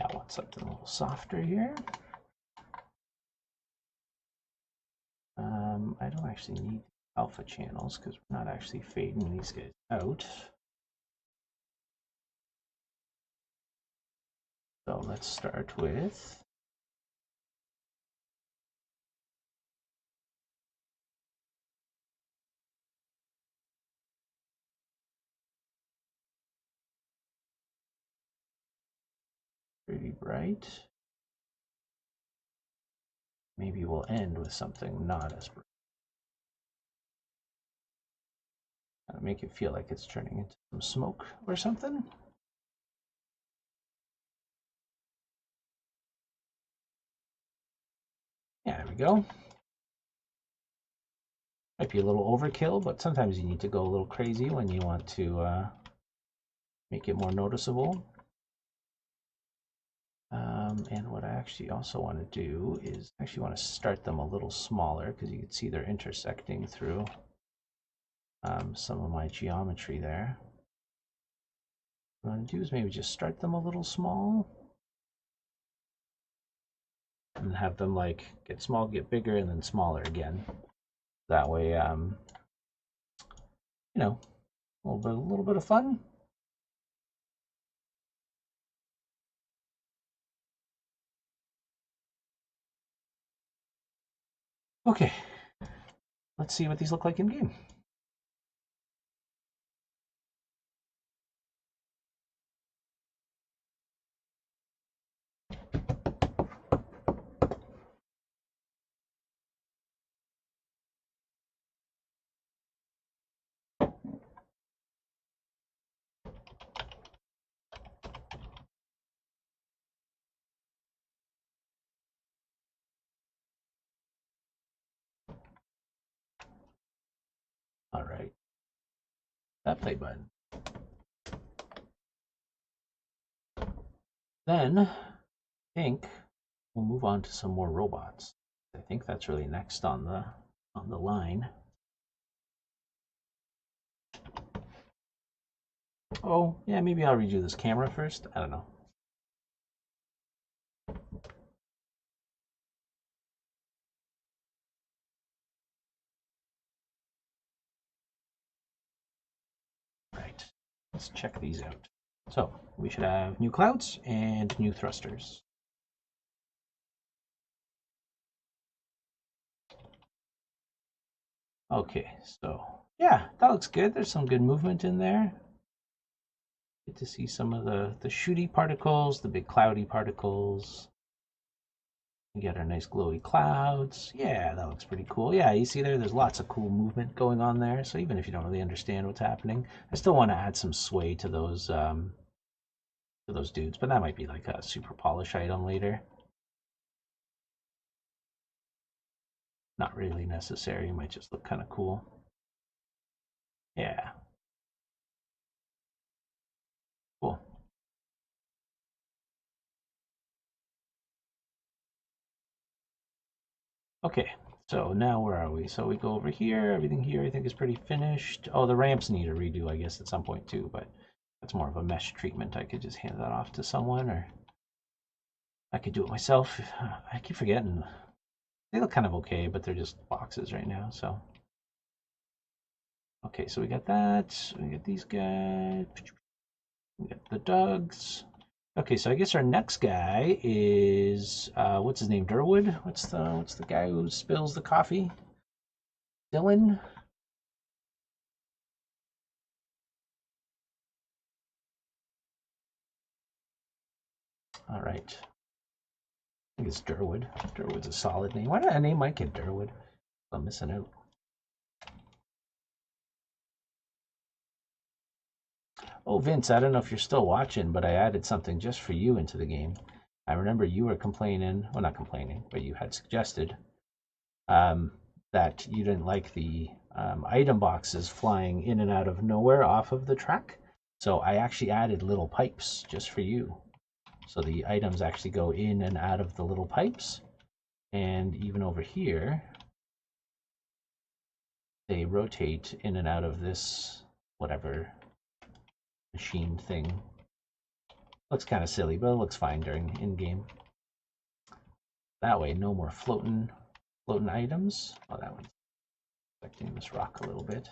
I want something a little softer here. I don't actually need alpha channels because we're not actually fading these guys out. So let's start with pretty bright. Maybe we'll end with something not as bright. Make it feel like it's turning into some smoke or something. Yeah, there we go. Might be a little overkill, but sometimes you need to go a little crazy when you want to make it more noticeable. And what I actually also want to do is actually want to start them a little smaller because you can see they're intersecting through some of my geometry there. What I want to do is maybe just start them a little small and have them like get small, get bigger, and then smaller again. That way, you know, a little bit of fun. Okay, let's see what these look like in game. All right, that play button. Then I think we'll move on to some more robots. I think that's really next on the line. Oh, yeah, maybe I'll redo this camera first. I don't know. Right, let's check these out. So we should have new clouds and new thrusters. Okay, so yeah, that looks good. There's some good movement in there. Get to see some of the shooty particles, the big cloudy particles. We get our nice glowy clouds. Yeah, that looks pretty cool. Yeah, you see there's lots of cool movement going on there. So even if you don't really understand what's happening, I still want to add some sway to those dudes, but that might be like a super polish item later. Not really necessary. It might just look kind of cool. Yeah, cool. Okay, so now where are we? So we go over here. Everything here I think is pretty finished. Oh, the ramps need a redo, I guess, at some point too, but that's more of a mesh treatment. I could just hand that off to someone, or I could do it myself. I keep forgetting. They look kind of okay, but they're just boxes right now, so. Okay, so we got that. We got these guys. We got the dogs. Okay, so I guess our next guy is what's his name? Durwood? What's the guy who spills the coffee? Dylan? All right. I think it's Durwood. Durwood's a solid name. Why did I name my kid Durwood? I'm missing out. Oh, Vince, I don't know if you're still watching, but I added something just for you into the game. I remember you were complaining, well, not complaining, but you had suggested um, that you didn't like the item boxes flying in and out of nowhere off of the track. So I actually added little pipes just for you. So the items actually go in and out of the little pipes. And even over here, they rotate in and out of this whatever machine thing. Looks kind of silly, but it looks fine during in-game. That way, no more floating items. Oh, that one's affecting this rock a little bit.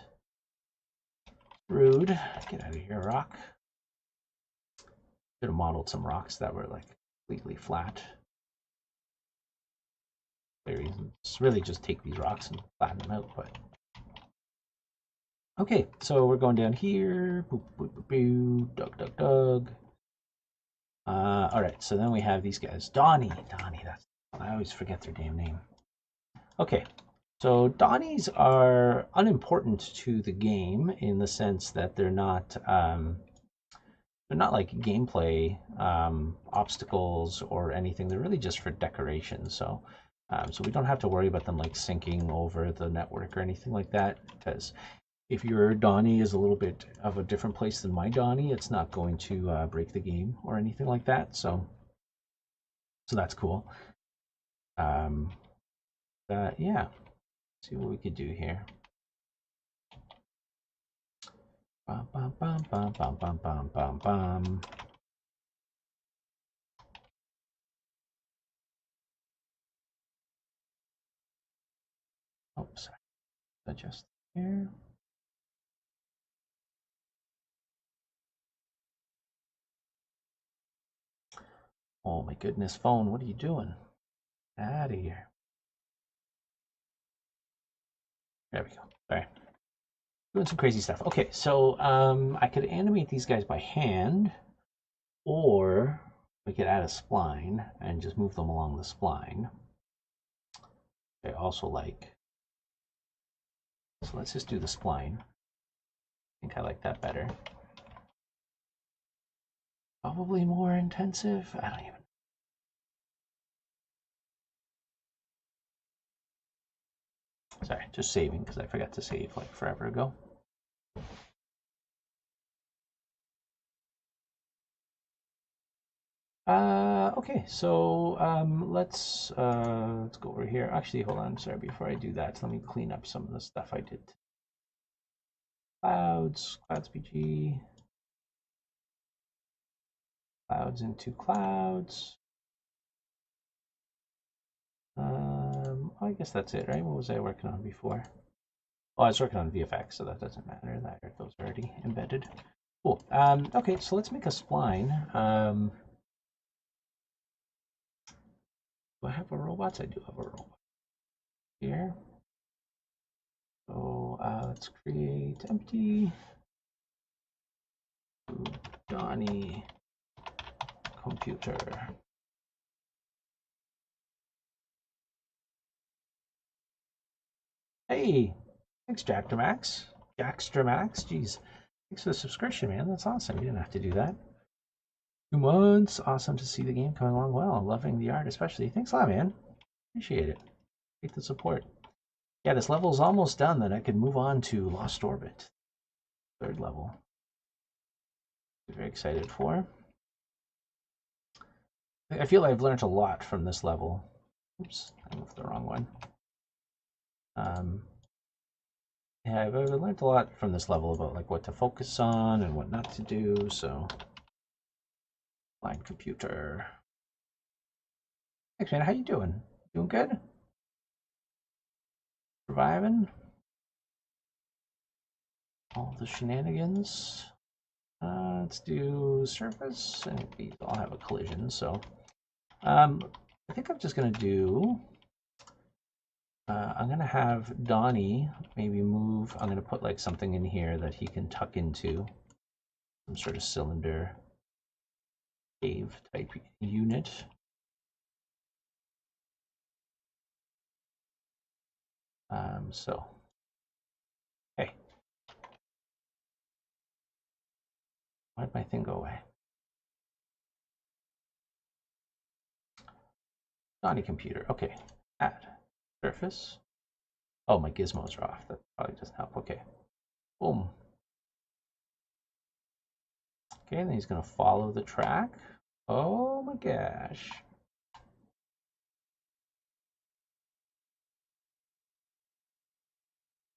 Rude. Get out of here, rock. Should have modeled some rocks that were like completely flat. It's really just take these rocks and flatten them out, but okay, so we're going down here. Boop, boop, boop, boop. Doug. All right, so then we have these guys. Donnie, I always forget their damn name. Okay, so Donnies are unimportant to the game in the sense that they're not like gameplay obstacles or anything. They're really just for decoration. So we don't have to worry about them like syncing over the network or anything like that. Because if your Donnie is a little bit of a different place than my Donnie, it's not going to break the game or anything like that. So that's cool. Yeah. See what we could do here. Bum, bum, bum, bum, bum, bum, bum, bum, bum. Oh, sorry. Adjust here. Oh my goodness, phone, what are you doing? Out of here. There we go. Sorry. Doing some crazy stuff. Okay, so I could animate these guys by hand, or we could add a spline and just move them along the spline. I also like. So let's just do the spline. I think I like that better. Probably more intensive. I don't even. Sorry, just saving because I forgot to save like forever ago. Okay, so let's go over here. Actually, hold on. Sorry, before I do that, let me clean up some of the stuff I did. Clouds PG, clouds into clouds. I guess that's it, right? What was I working on before? Oh, I was working on VFX, so that doesn't matter. Those are already embedded. Cool. Okay, so let's make a spline. Do I have a robot? I do have a robot here. So let's create empty Donnie computer. Hey, thanks Jackstramax. Jackstramax, jeez. Thanks for the subscription, man. That's awesome. You didn't have to do that. 2 months. Awesome to see the game coming along well. I'm loving the art especially. Thanks a lot, man. Appreciate it. Appreciate the support. Yeah, this level is almost done. Then I can move on to Lost Orbit. 3rd level. Very excited for. I feel I've learned a lot from this level. Oops, I moved the wrong one. Yeah, I've learned a lot from this level about like what to focus on and what not to do. So, blind computer. Thanks, man. How you doing? Doing good? Surviving? All the shenanigans. Let's do surface, and these all have a collision. So, I think I'm just gonna do. I'm gonna have Donnie maybe move. I'm gonna put like something in here that he can tuck into, some sort of cylinder cave type unit. So, hey, why'd my thing go away? Donnie computer. Okay, add surface. Oh, my gizmos are off. That probably doesn't help. Okay, boom. Okay, and then he's gonna follow the track. Oh my gosh.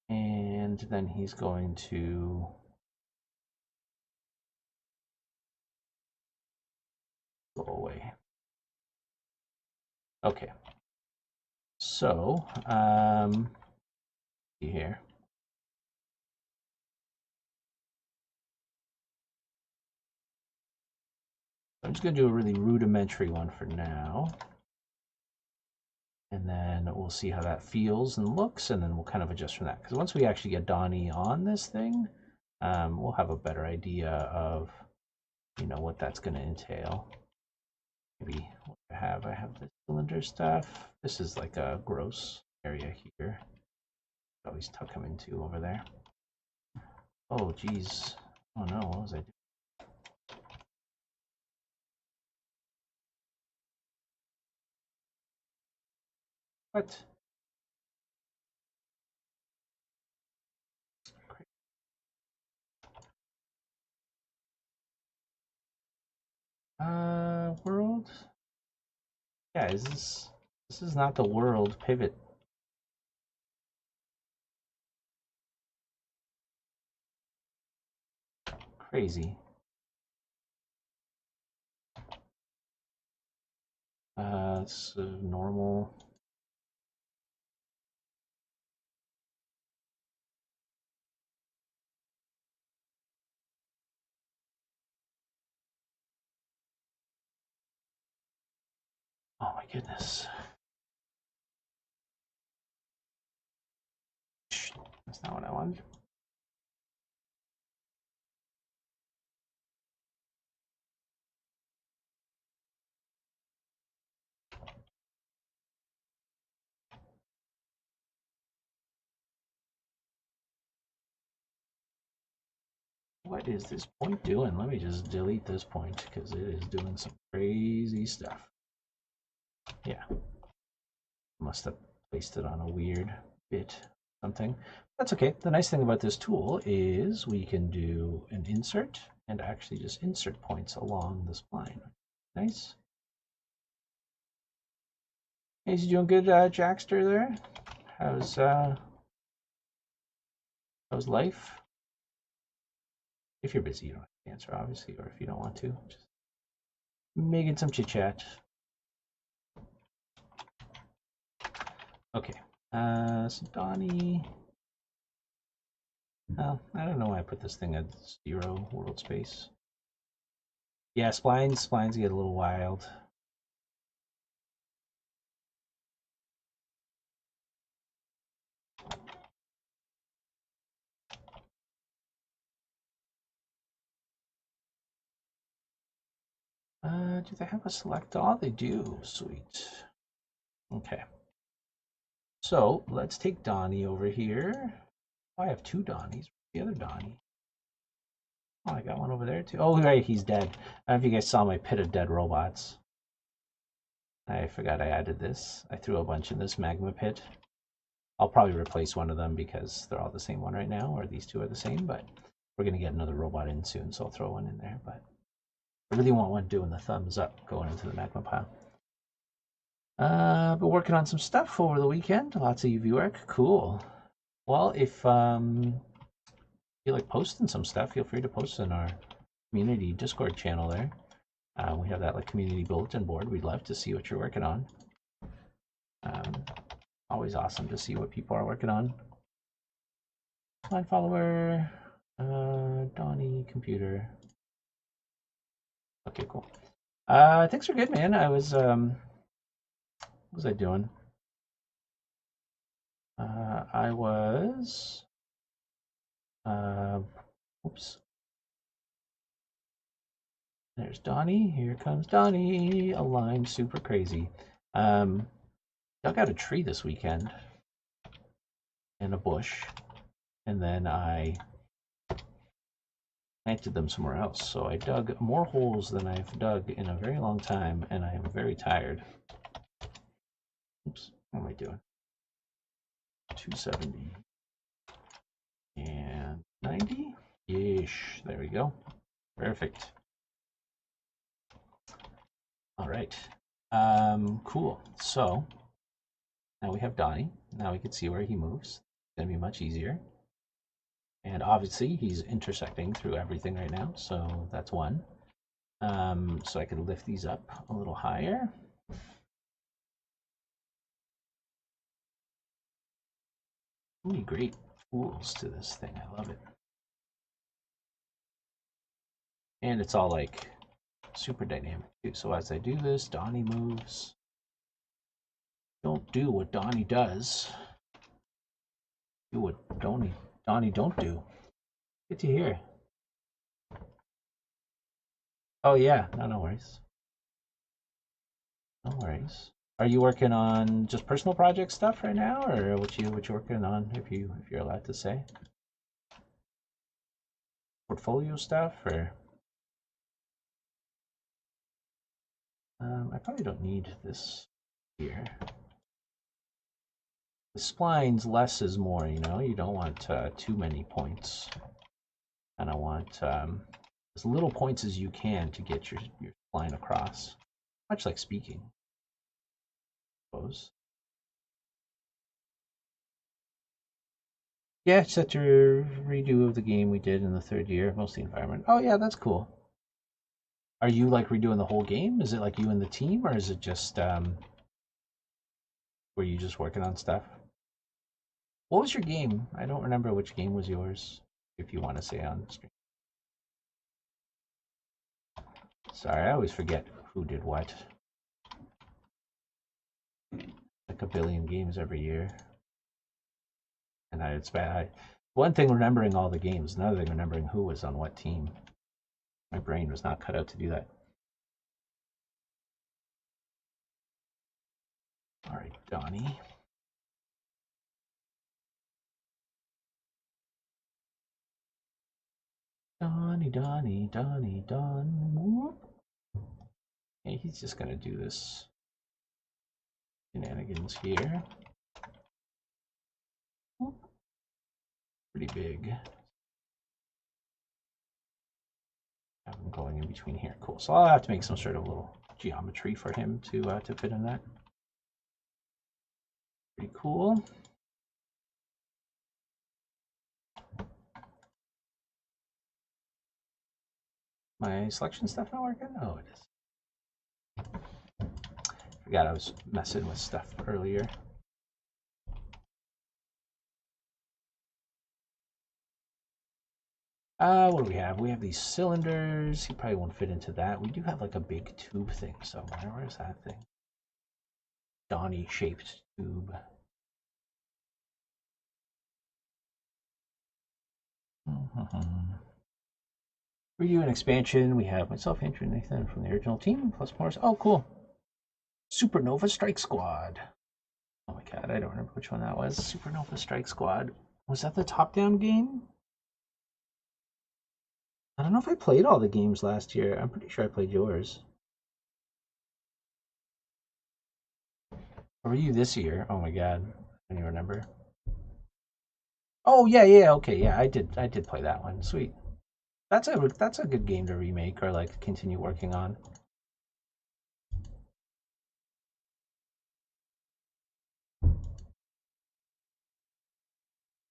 And then he's going to go away. Okay. So, see here. I'm just going to do a really rudimentary one for now. And then we'll see how that feels and looks, and then we'll kind of adjust from that. Because once we actually get Donnie on this thing, we'll have a better idea of, you know, what that's going to entail. Maybe what I have the cylinder stuff. This is like a gross area here. Always tuck him into over there. Oh, geez. Oh no, what was I doing? What? World? Yeah, this is not the world pivot. Crazy. It's normal. Oh my goodness. That's not what I wanted. What is this point doing? Let me just delete this point because it is doing some crazy stuff. Yeah. Must have placed it on a weird bit something. That's okay. The nice thing about this tool is we can do an insert and actually just insert points along the spline. Nice. Hey, you doing good, Jackster there? How's life? If you're busy, you don't have to answer, obviously, or if you don't want to, just making some chit chat. Okay. So Donnie. Oh, I don't know why I put this thing at 0 world space. Yeah, splines get a little wild. Do they have a select all? They do. Sweet. Okay. So let's take Donnie over here. Oh, I have two Donnies. The other Donnie. Oh, I got one over there too. Oh, right, he's dead. I don't know if you guys saw my pit of dead robots. I forgot I added this. I threw a bunch in this magma pit. I'll probably replace one of them because they're all the same one right now, or these two are the same, but we're going to get another robot in soon, so I'll throw one in there. But I really want one doing the thumbs up going into the magma pile. Been working on some stuff over the weekend. Lots of UV work. Cool. Well, if you like posting some stuff, feel free to post in our community Discord channel there. We have that like community bulletin board. We'd love to see what you're working on. Always awesome to see what people are working on. Line follower, Donnie computer. Okay, cool. Things are good, man. I was what was I doing? I was oops. There's Donnie. Here comes Donnie. Aligned super crazy. Dug out a tree this weekend in a bush, and then I planted them somewhere else. So I dug more holes than I've dug in a very long time, and I am very tired. Oops, what am I doing? 270 and 90 ish. There we go. Perfect. All right. Cool. So now we have Donnie. Now we can see where he moves. It's gonna be much easier. And obviously he's intersecting through everything right now, so that's one. So I could lift these up a little higher. So many great tools to this thing. I love it. And it's all like super dynamic too. So as I do this, Donnie moves. Don't do what Donnie does. Do what Donnie don't do. Good to hear. Oh yeah, no worries. No worries. Are you working on just personal project stuff right now, or what you working on? If you're allowed to say, portfolio stuff, or I probably don't need this here. The splines, less is more. You know, you don't want too many points. And I want as little points as you can to get your spline across. Much like speaking, I suppose. Yeah, set your redo of the game we did in the third year, mostly environment. Oh yeah, that's cool. Are you like redoing the whole game? Is it like you and the team, or is it just were you just working on stuff? What was your game? I don't remember which game was yours. If you want to say on stream. Sorry, I always forget who did what. Like a billion games every year, and it's bad. One thing remembering all the games, another thing remembering who was on what team. My brain was not cut out to do that. All right, Donnie. Donnie. Whoop. Okay, he's just gonna do this shenanigans here. Whoop. Pretty big. Have him going in between here. Cool. So I'll have to make some sort of little geometry for him to fit in that. Pretty cool. My selection stuff not working? Oh, it is. Forgot I was messing with stuff earlier. What do we have? We have these cylinders. He probably won't fit into that. We do have like a big tube thing somewhere. Where's that thing? Donnie shaped tube. Review and expansion. We have myself, Andrew, and Nathan from the original team, plus Morris. Oh, cool. Supernova Strike Squad. Oh my god, I don't remember which one that was. Supernova Strike Squad. Was that the top-down game? I don't know if I played all the games last year. I'm pretty sure I played yours. Or were you this year? Oh my god, I don't even remember. Oh yeah, okay, yeah, I did play that one. Sweet. That's a good game to remake or like continue working on.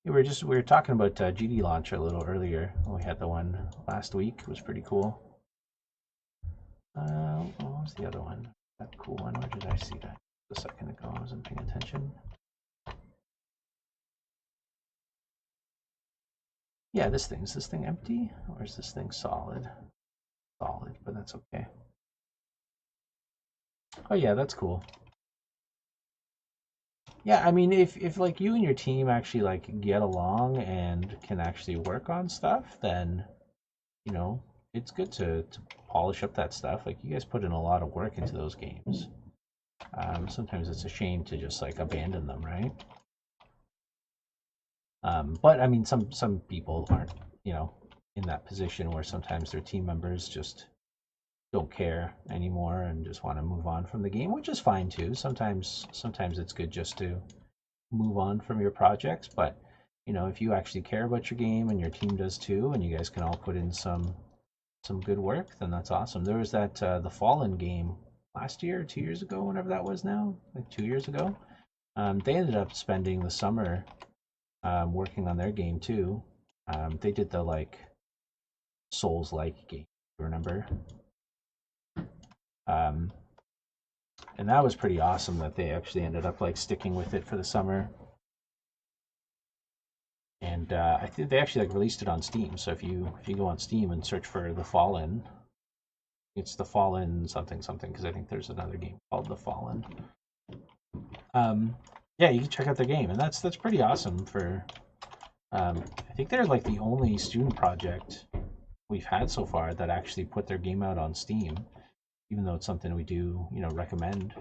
We were talking about GD Launcher a little earlier. We had the one last week. It was pretty cool. What was the other one? That cool one. Where did I see that? A second ago, I wasn't paying attention. Yeah, is this thing empty or is this thing solid? Solid, but that's okay. Oh yeah, that's cool. Yeah, I mean, if like you and your team actually like get along and can actually work on stuff, then you know it's good to polish up that stuff. Like you guys put in a lot of work into those games. Sometimes it's a shame to just like abandon them, right? But I mean, some people aren't, you know, in that position where sometimes their team members just don't care anymore and just want to move on from the game, which is fine too. Sometimes it's good just to move on from your projects, but you know, if you actually care about your game and your team does too, and you guys can all put in some good work, then that's awesome. There was that the Fallen game last year, 2 years ago, whenever that was now, like 2 years ago. They ended up spending the summer working on their game too. They did the like Souls-like game, remember? And that was pretty awesome that they actually ended up like sticking with it for the summer. And I think they actually like released it on Steam. So if you go on Steam and search for The Fallen, it's The Fallen something something, because I think there's another game called The Fallen. Yeah, you can check out the game, and that's pretty awesome. For I think they're like the only student project we've had so far that actually put their game out on Steam, even though it's something we do, you know, recommend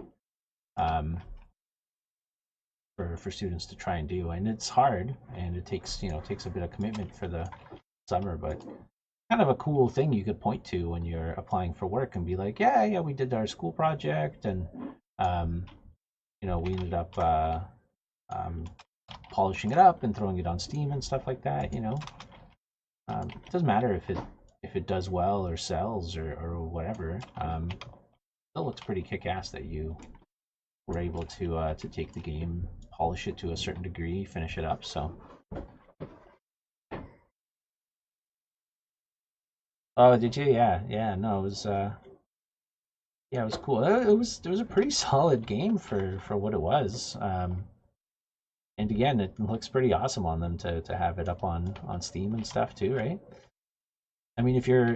for students to try and do. And it's hard, and it takes a bit of commitment for the summer, but kind of a cool thing you could point to when you're applying for work and be like, yeah, we did our school project, and we ended up polishing it up and throwing it on Steam and stuff like that. It doesn't matter if it does well or sells or whatever. It still looks pretty kick-ass that you were able to take the game, polish it to a certain degree, finish it up. So. Oh, did you? Yeah. No, it was. Yeah, it was cool. It was a pretty solid game for what it was. And again, it looks pretty awesome on them to have it up on Steam and stuff too, right? I mean, if you're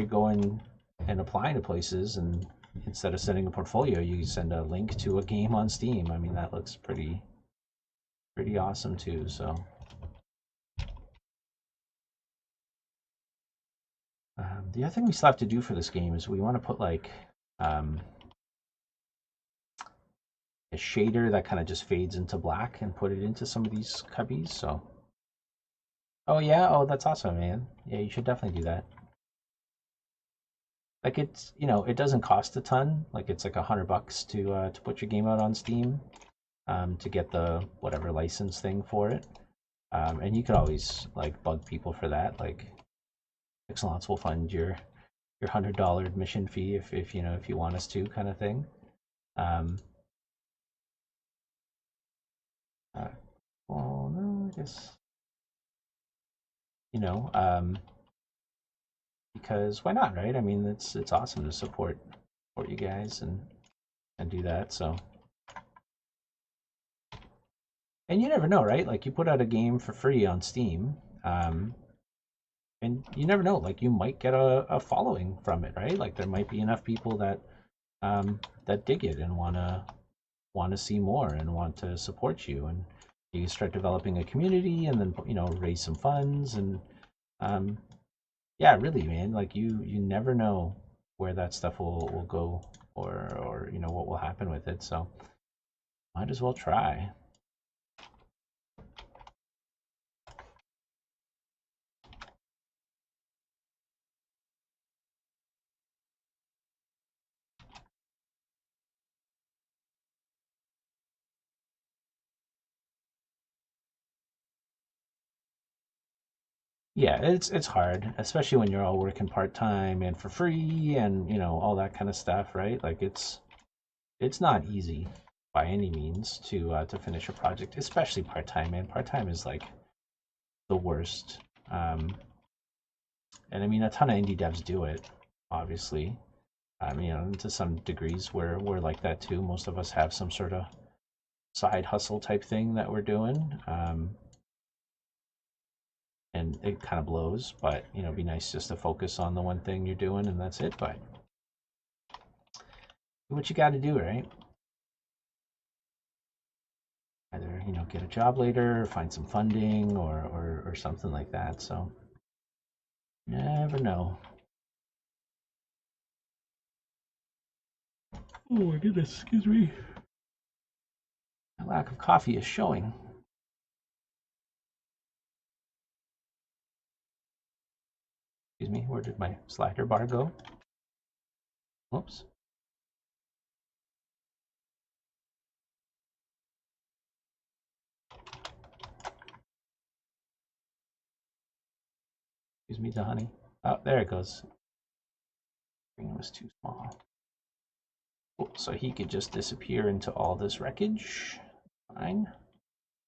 going and applying to places, and instead of sending a portfolio, you send a link to a game on Steam. I mean, that looks pretty awesome too. So. The other thing we still have to do for this game is we want to put like a shader that kind of just fades into black and put it into some of these cubbies. So, oh yeah, oh that's awesome, man. Yeah, you should definitely do that. Like it's it doesn't cost a ton. Like it's like $100 to put your game out on Steam, to get the whatever license thing for it. And you could always like bug people for that. Like Excellence will fund your $100 admission fee if you want us to, kind of thing. Well, no, I guess because why not, right? I mean, it's awesome to support you guys and do that. So, and you never know, right? Like you put out a game for free on Steam, and you never know. Like you might get a following from it, right? Like there might be enough people that that dig it and wanna see more and want to support you, and you start developing a community, and then raise some funds, and yeah, really, man, like you never know where that stuff will go, or you know what will happen with it. So might as well try. Yeah, it's hard, especially when you're all working part time and for free, and you know all that kind of stuff, right? Like it's not easy by any means to finish a project, especially part time. Man, part time is like the worst. Um, and I mean, a ton of indie devs do it, obviously. You know, to some degrees, we're like that too. Most of us have some sort of side hustle type thing that we're doing, and it kind of blows. But you know, it'd be nice just to focus on the one thing you're doing, and that's it. But do what you got to do, right? Either you know get a job later, or find some funding, or something like that. So never know. Oh my goodness, excuse me. My lack of coffee is showing. Excuse me, where did my slider bar go? Whoops. Excuse me, the honey. Oh, there it goes. It was too small. Oh, so he could just disappear into all this wreckage. Fine.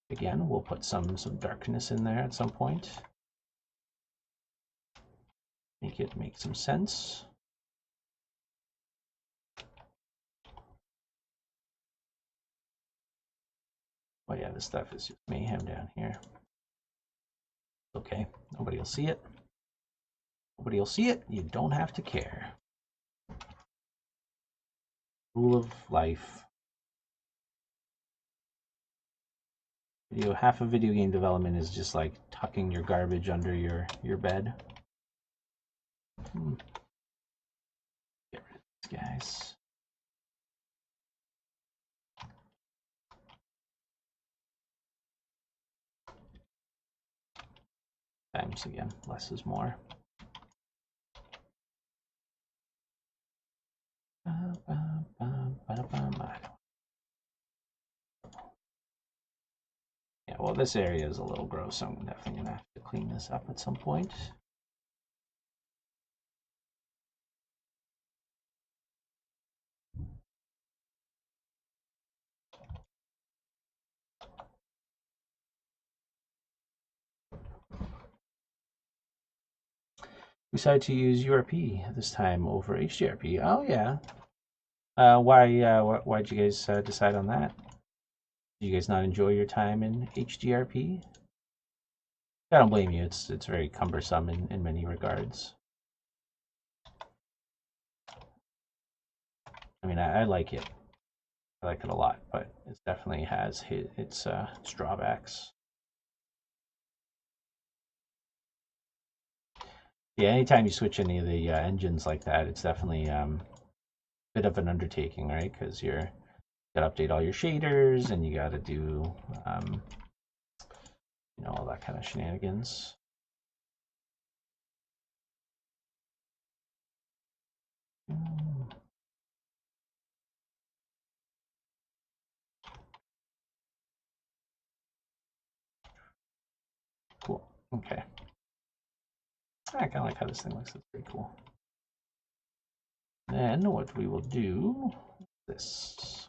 Again, we'll put some darkness in there at some point. Make it make some sense. Oh yeah, this stuff is just mayhem down here. Okay, nobody will see it. Nobody will see it. You don't have to care. Rule of life. Half of video game development is just like tucking your garbage under your bed. Get rid of these guys. Times again, less is more. Yeah, well, this area is a little gross, so I'm definitely gonna have to clean this up at some point. We decided to use URP this time over HDRP. Oh yeah. Why'd you guys decide on that? Do you guys not enjoy your time in HDRP? I don't blame you. It's very cumbersome in many regards. I mean, I like it. I like it a lot, but it definitely has its drawbacks. Yeah, anytime you switch any of the engines like that, it's definitely a bit of an undertaking, right? Because you're got to update all your shaders, and you got to do, you know, all that kind of shenanigans. Cool. Okay. I kind of like how this thing looks. It's pretty cool. Then what we will do this.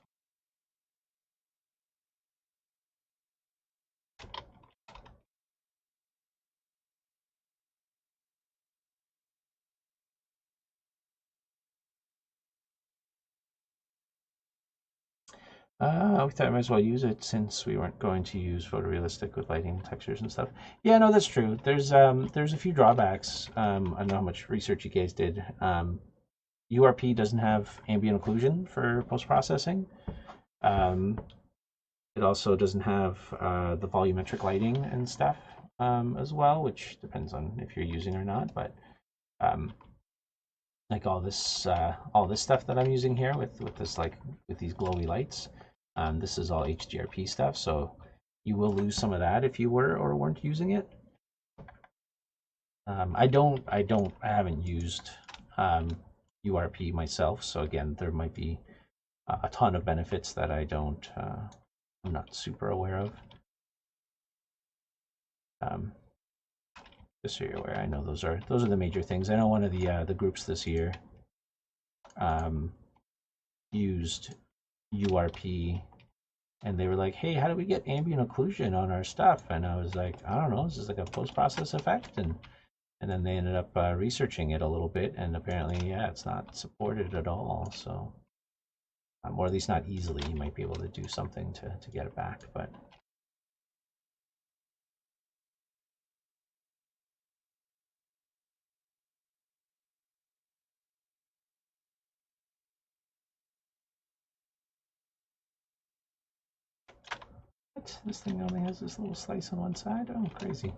We thought I might as well use it since we weren't going to use photorealistic with lighting textures and stuff. Yeah, no, that's true. There's a few drawbacks. I don't know how much research you guys did. URP doesn't have ambient occlusion for post-processing. It also doesn't have the volumetric lighting and stuff as well, which depends on if you're using or not. But like all this stuff that I'm using here with this like with these glowy lights. This is all HDRP stuff, so you will lose some of that if you were or weren't using it. I haven't used URP myself, so again, there might be a ton of benefits that I'm not super aware of. Just so you're aware, I know those are the major things. I know one of the groups this year used URP, and they were like, "Hey, how do we get ambient occlusion on our stuff?" And I was like, "I don't know. This is like a post-process effect." And then they ended up researching it a little bit, and apparently, yeah, it's not supported at all. So, or at least not easily. You might be able to do something to get it back, but. What? This thing only has this little slice on one side? Oh, crazy.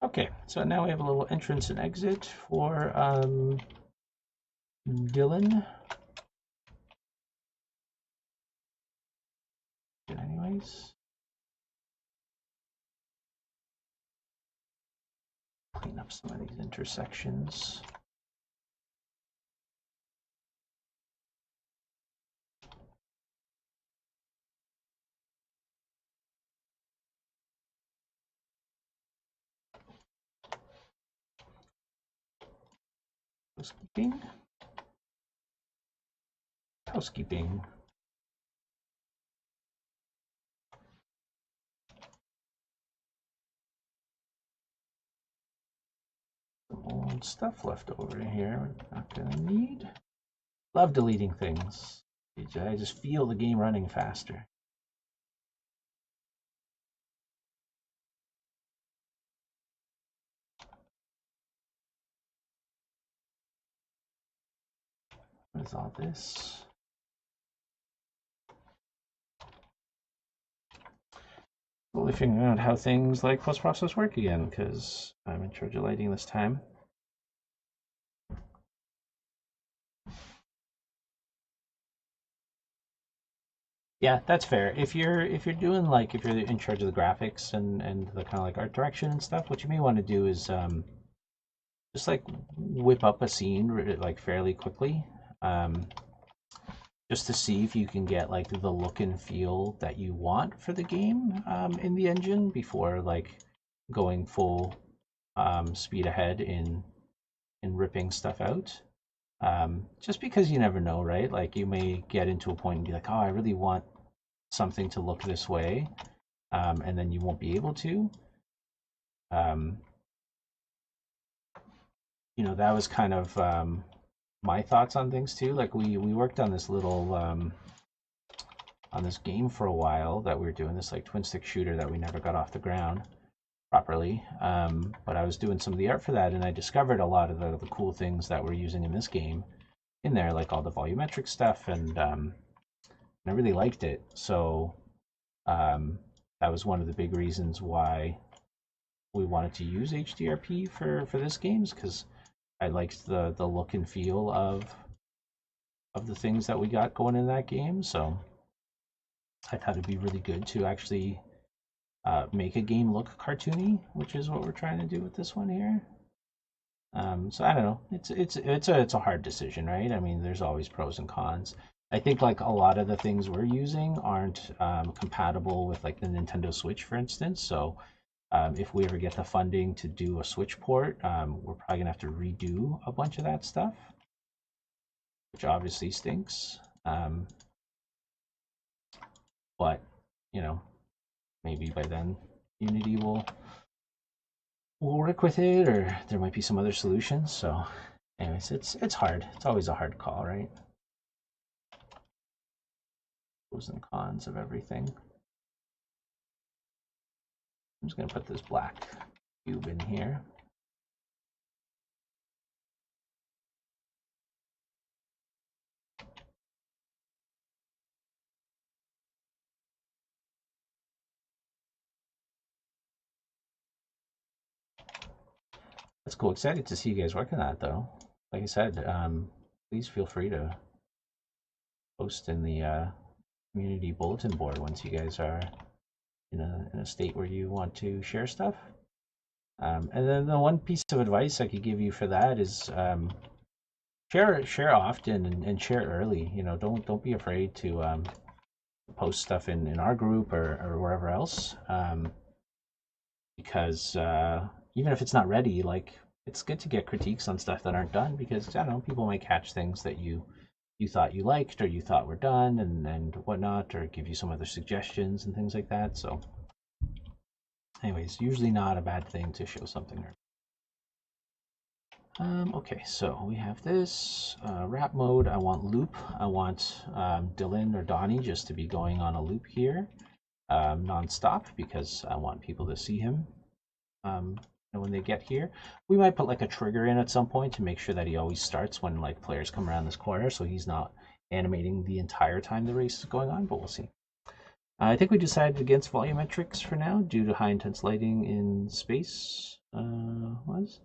Okay, so now we have a little entrance and exit for Dylan. Anyways, clean up some of these intersections. Housekeeping. Housekeeping. Some old stuff left over here. We're not gonna need. Love deleting things. I just feel the game running faster. What is all this? Slowly figuring out how things like post-process work again, because I'm in charge of lighting this time. Yeah, that's fair. If you're doing like if you're in charge of the graphics and the kind of like art direction and stuff, what you may want to do is just like whip up a scene like fairly quickly, just to see if you can get like the look and feel that you want for the game in the engine before like going full speed ahead in ripping stuff out. Just because you never know, right? Like you may get into a point and be like, oh, I really want something to look this way, and then you won't be able to. You know, that was kind of my thoughts on things too. Like we worked on this little on this game for a while that we were doing, this like twin stick shooter that we never got off the ground properly. But I was doing some of the art for that, and I discovered a lot of the cool things that we're using in this game in there, like all the volumetric stuff, and I really liked it. So that was one of the big reasons why we wanted to use HDRP for this games, because I liked the look and feel of the things that we got going in that game. So I thought it'd be really good to actually make a game look cartoony, which is what we're trying to do with this one here. So I don't know. It's a hard decision, right? I mean, there's always pros and cons. I think like a lot of the things we're using aren't compatible with like the Nintendo Switch, for instance. So If we ever get the funding to do a switch port, we're probably gonna have to redo a bunch of that stuff, which obviously stinks. But you know, maybe by then Unity will work with it, or there might be some other solutions. So, anyways, it's hard. It's always a hard call, right? Pros and cons of everything. I'm just gonna put this black cube in here. That's cool. Excited to see you guys working on it, though. Like I said, please feel free to post in the community bulletin board once you guys are in a state where you want to share stuff. And then the one piece of advice I could give you for that is share often and share early. You know, don't be afraid to post stuff in our group or wherever else, because even if it's not ready, like it's good to get critiques on stuff that aren't done, because I don't know, people might catch things that you thought you liked or you thought were done and whatnot, or give you some other suggestions and things like that. So anyways, usually not a bad thing to show something. Okay, so we have this wrap mode. I want loop. I want Dylan or Donnie just to be going on a loop here non-stop, because I want people to see him when they get here. We might put like a trigger in at some point to make sure that he always starts when like players come around this corner, so he's not animating the entire time the race is going on, but we'll see. I think we decided against volumetrics for now due to high intense lighting in space. Was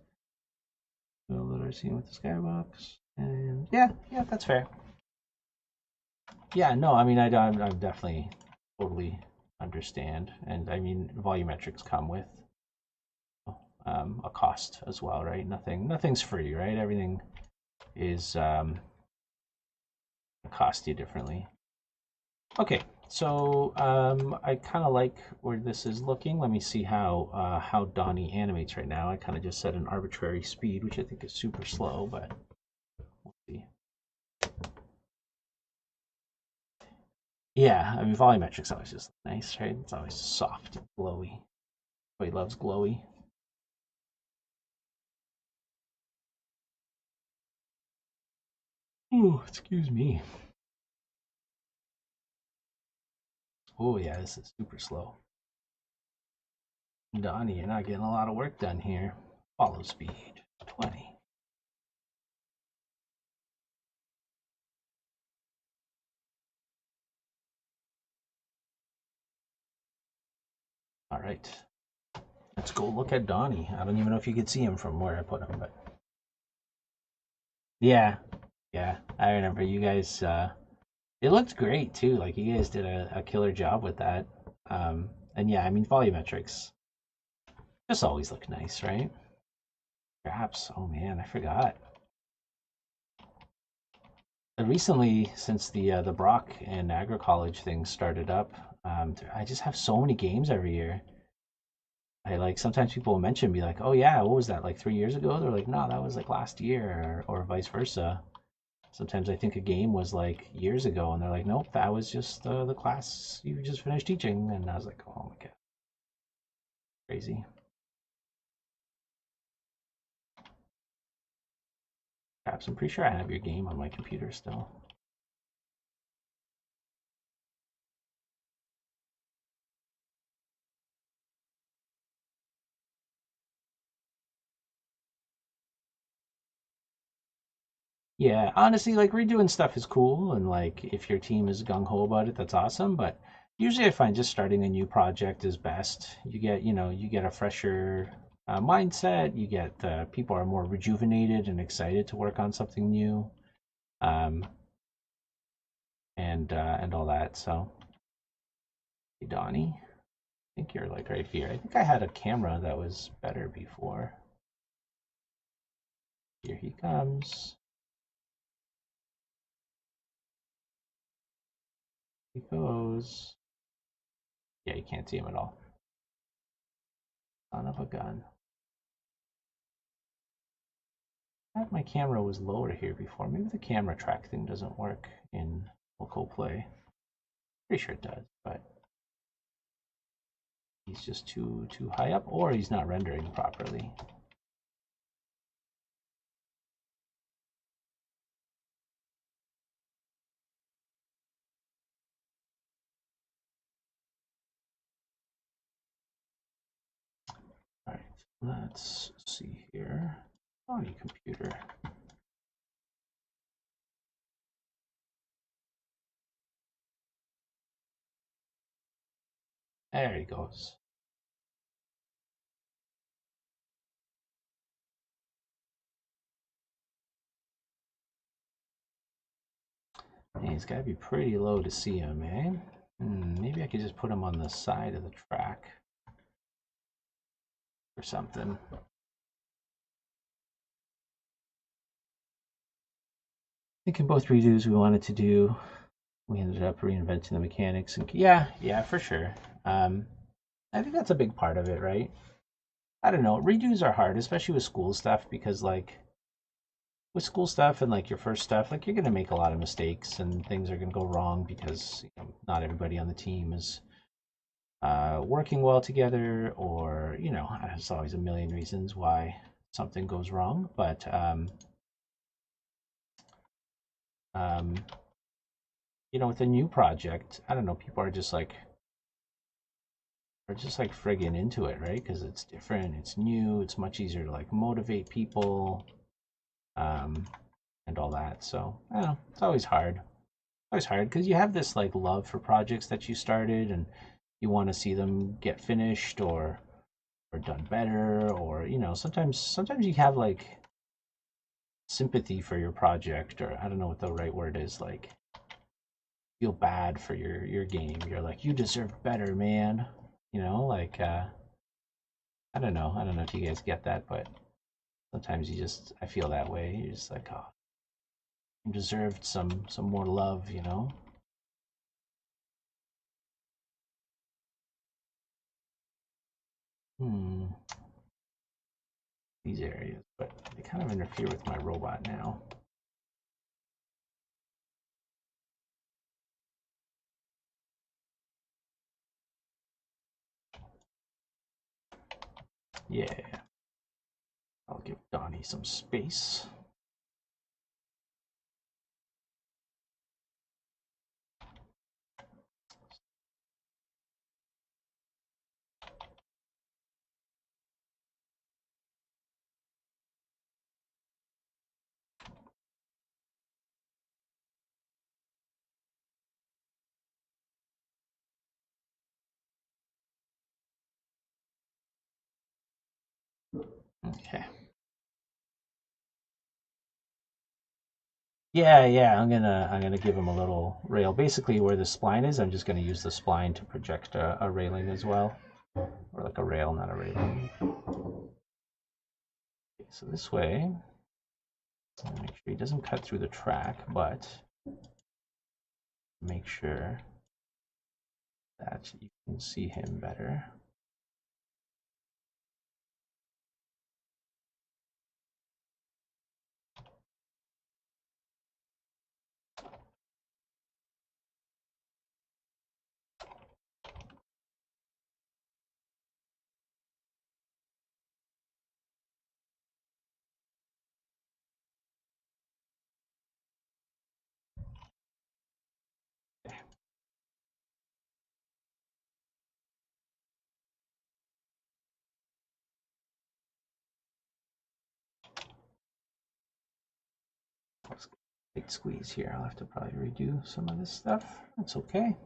that I've seen with the skybox, and yeah, that's fair. Yeah, no, I mean, I definitely totally understand, and I mean, volumetrics come with a cost as well, right? Nothing's free, right? Everything is cost you differently. Okay, so I kind of like where this is looking. Let me see how Donnie animates right now. I kind of just set an arbitrary speed, which I think is super slow, but we'll see. Yeah, I mean, volumetric's always just nice, right? It's always soft and glowy. Everybody loves glowy. Ooh, excuse me. Oh yeah, this is super slow. Donnie, you're not getting a lot of work done here. Follow speed 20. All right, let's go look at Donnie. I don't even know if you could see him from where I put him, but yeah, I remember you guys. It looked great too. Like you guys did a killer job with that. And yeah, I mean volumetrics just always look nice, right? Perhaps. Oh man, I forgot. Recently, since the Brock and Agri College thing started up, I just have so many games every year. I like sometimes people will mention, be like, "Oh yeah, what was that, like 3 years ago?" They're like, "No, that was like last year," or vice versa. Sometimes I think a game was like years ago, and they're like, "Nope, that was just the class you just finished teaching." And I was like, "Oh my god, crazy!" Perhaps I'm pretty sure I have your game on my computer still. Yeah, honestly, like redoing stuff is cool, and like if your team is gung ho about it, that's awesome. But usually, I find just starting a new project is best. You get a fresher mindset. You get people are more rejuvenated and excited to work on something new, um, and all that. So, hey, Donnie, I think you're like right here. I think I had a camera that was better before. Here he comes. He goes. Yeah, you can't see him at all. Son of a gun. I thought my camera was lower here before. Maybe the camera track thing doesn't work in local play. Pretty sure it does, but he's just too high up, or he's not rendering properly. All right, let's see here. Donnie computer. There he goes. Hey, he's got to be pretty low to see him, eh? Maybe I could just put him on the side of the track or something. I think in both redos we wanted to do, we ended up reinventing the mechanics, and yeah, for sure. I think that's a big part of it, right? I don't know. Redos are hard, especially with school stuff, because like with school stuff and like your first stuff, like you're gonna make a lot of mistakes and things are gonna go wrong because not everybody on the team is working well together, or there's always a million reasons why something goes wrong. But with a new project, I don't know, people are just like friggin' into it, right? Because it's different, it's new, it's much easier to like motivate people, and all that. So I don't know, it's always hard. Always hard because you have this like love for projects that you started, and you want to see them get finished or done better, or sometimes you have like sympathy for your project, or I don't know what the right word is, like feel bad for your game. You're like, you deserve better, man. Like I don't know if you guys get that, but sometimes I feel that way. You're just like, oh, you deserved some more love. Hmm. These areas, but they kind of interfere with my robot now. Yeah. I'll give Donnie some space. Okay. Yeah, I'm gonna give him a little rail. Basically, where the spline is, I'm just gonna use the spline to project a railing as well, or like a rail, not a railing. Okay, so this way, make sure he doesn't cut through the track, but make sure that you can see him better. Big squeeze here. I'll have to probably redo some of this stuff. That's okay.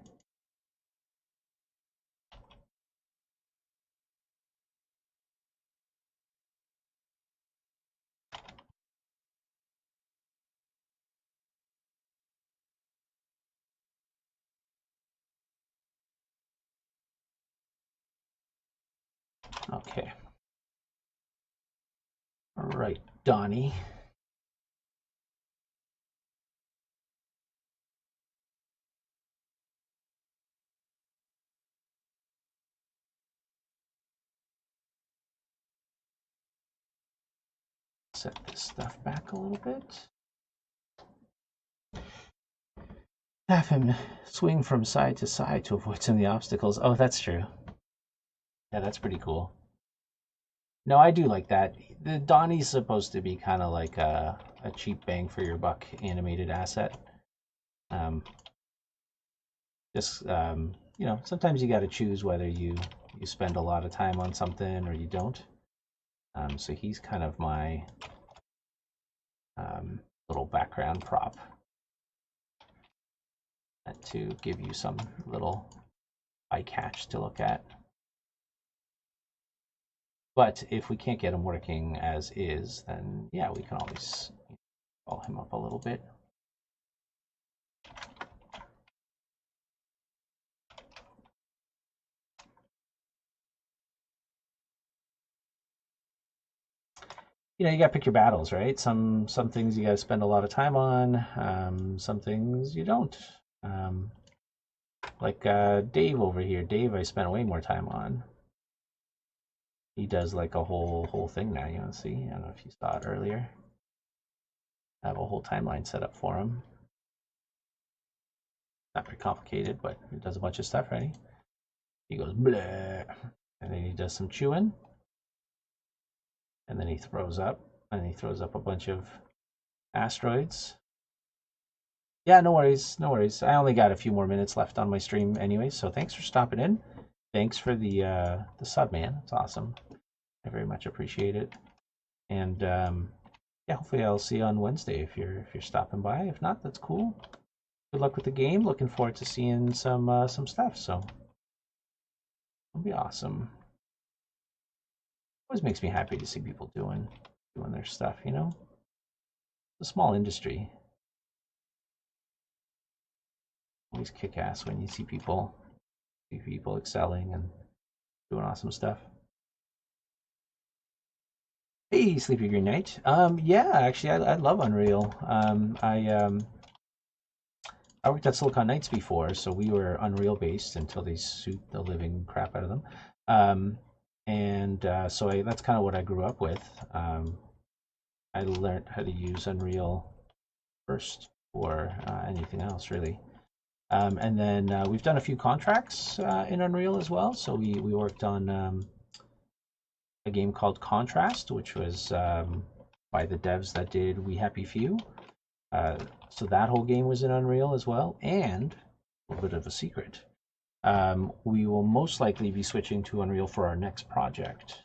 Okay. All right, Donnie. set this stuff back a little bit. Have him swing from side to side to avoid some of the obstacles. Oh, that's true. Yeah, that's pretty cool. No, I do like that. The Donnie's supposed to be kind of like a cheap bang for your buck animated asset. You know, sometimes you got to choose whether you spend a lot of time on something or you don't. So he's kind of my little background prop to give you some little eye catch to look at. But if we can't get him working as is, then yeah, we can always call him up a little bit. You know, you gotta pick your battles, right? Some things you gotta spend a lot of time on. Some things you don't. Like Dave over here. Dave, I spent way more time on. He does like a whole thing now. You want to see? I don't know if you saw it earlier. I have a whole timeline set up for him. Not very complicated, but he does a bunch of stuff, right? He goes bleh, and then he does some chewing, and then he throws up, and he throws up a bunch of asteroids. Yeah, no worries, no worries. I only got a few more minutes left on my stream anyway, so thanks for stopping in. Thanks for the sub, man. It's awesome. I very much appreciate it. And yeah, hopefully I'll see you on Wednesday if you're stopping by. If not, that's cool. Good luck with the game. Looking forward to seeing some stuff. So it'll be awesome. Always makes me happy to see people doing their stuff. You know, it's a small industry. Always kick ass when you see people excelling and doing awesome stuff. Hey, Sleepy Green Knight. Yeah, actually, I love Unreal. I worked at Silicon Knights before, so we were Unreal based until they sued the living crap out of them. So that's kind of what I grew up with. I learned how to use Unreal first before anything else, really. And then we've done a few contracts in Unreal as well. So we worked on a game called Contrast, which was by the devs that did We Happy Few. So that whole game was in Unreal as well. And a little bit of a secret. We will most likely be switching to Unreal for our next project.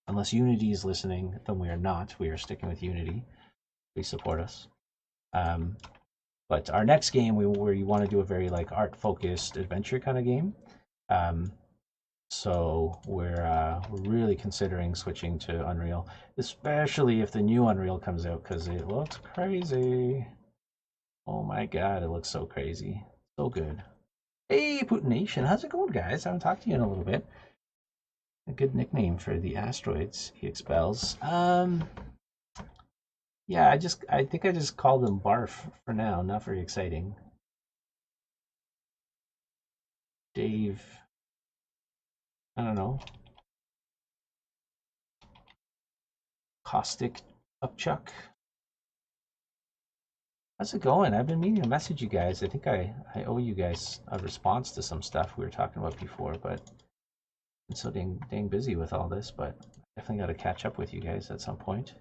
Unless Unity is listening, then we are not. We are sticking with Unity. Please support us. But our next game, we want to do a very like art-focused adventure kind of game. So we're really considering switching to Unreal, especially if the new Unreal comes out, because it looks crazy. Oh my god, it looks so crazy. So good. Hey, Putin Nation, how's it going, guys? I haven't talked to you in a little bit. A good nickname for the asteroids he expels. Yeah, I think I just called him Barf for now. Not very exciting. Dave. I don't know. Caustic Upchuck. How's it going? I've been meaning to message you guys. I think I owe you guys a response to some stuff we were talking about before, but I'm so dang busy with all this, but definitely got to catch up with you guys at some point.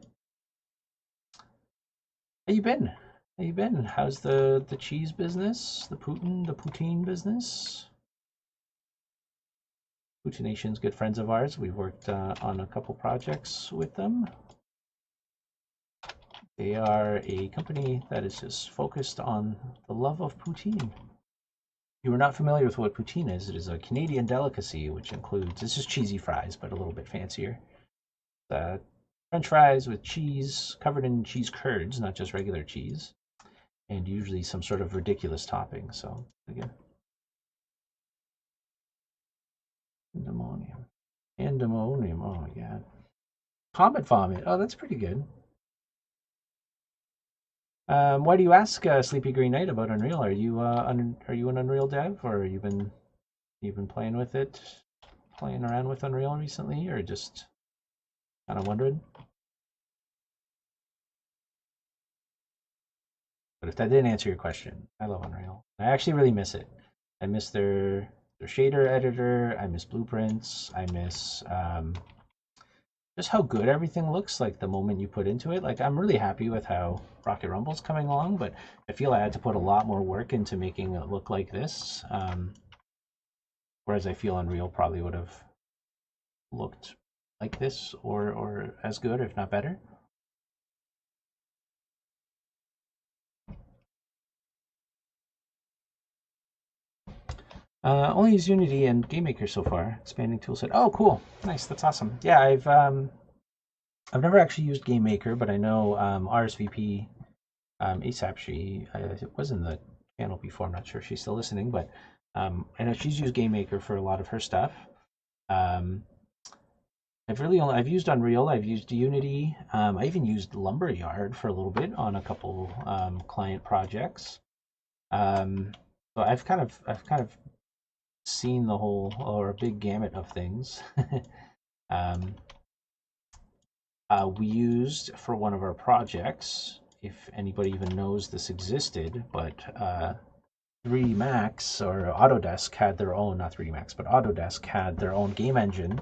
How you been? How you been? How's the cheese business? The poutine business? Poutine Nation's good friends of ours. We've worked on a couple projects with them. They are a company that is just focused on the love of poutine. If you are not familiar with what poutine is, it is a Canadian delicacy which includes, this is cheesy fries, but a little bit fancier. French fries with cheese, covered in cheese curds, not just regular cheese, and usually some sort of ridiculous topping. So, again, Pandemonium, oh my god. Comet Vomit, oh, that's pretty good. Why do you ask, Sleepy Green Knight, about Unreal? Are you an Unreal dev, or you've been playing with it, playing around with Unreal recently, or just kind of wondering? But if that didn't answer your question, I love Unreal. I actually really miss it. I miss their shader editor. I miss blueprints. I miss just how good everything looks like the moment you put into it. Like I'm really happy with how Rocket Rumble's coming along, but I feel I had to put a lot more work into making it look like this. Whereas I feel Unreal probably would have looked like this or as good, if not better. Only use Unity and GameMaker so far. Expanding toolset. Oh, cool, nice. That's awesome. Yeah, I've never actually used GameMaker, but I know RSVP ASAP. She was in the channel before. I'm not sure if she's still listening, but I know she's used GameMaker for a lot of her stuff. I've used Unreal. I've used Unity. I even used Lumberyard for a little bit on a couple client projects. So I've kind of seen the whole or a big gamut of things. We used for one of our projects, if anybody even knows this existed, but 3D Max or Autodesk had their own, not 3D Max, but Autodesk had their own game engine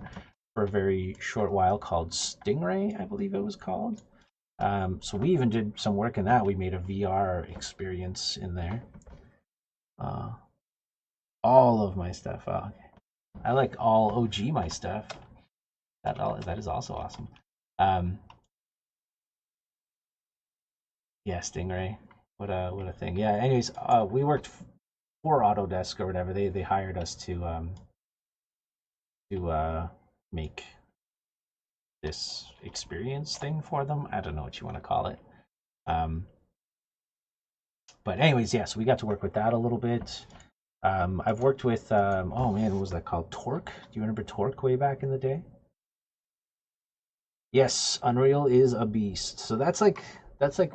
for a very short while called Stingray, I believe it was called. So we even did some work in that. We made a VR experience in there. All of my stuff. Oh, okay. I like all OG my stuff. That is also awesome. Yeah, Stingray. What a thing. Yeah. Anyways, we worked for Autodesk or whatever. They hired us to make this experience thing for them. I don't know what you want to call it. But anyways, yeah. So we got to work with that a little bit. I've worked with oh man, what was that called? Torque. Do you remember Torque way back in the day? Yes, Unreal is a beast. So that's like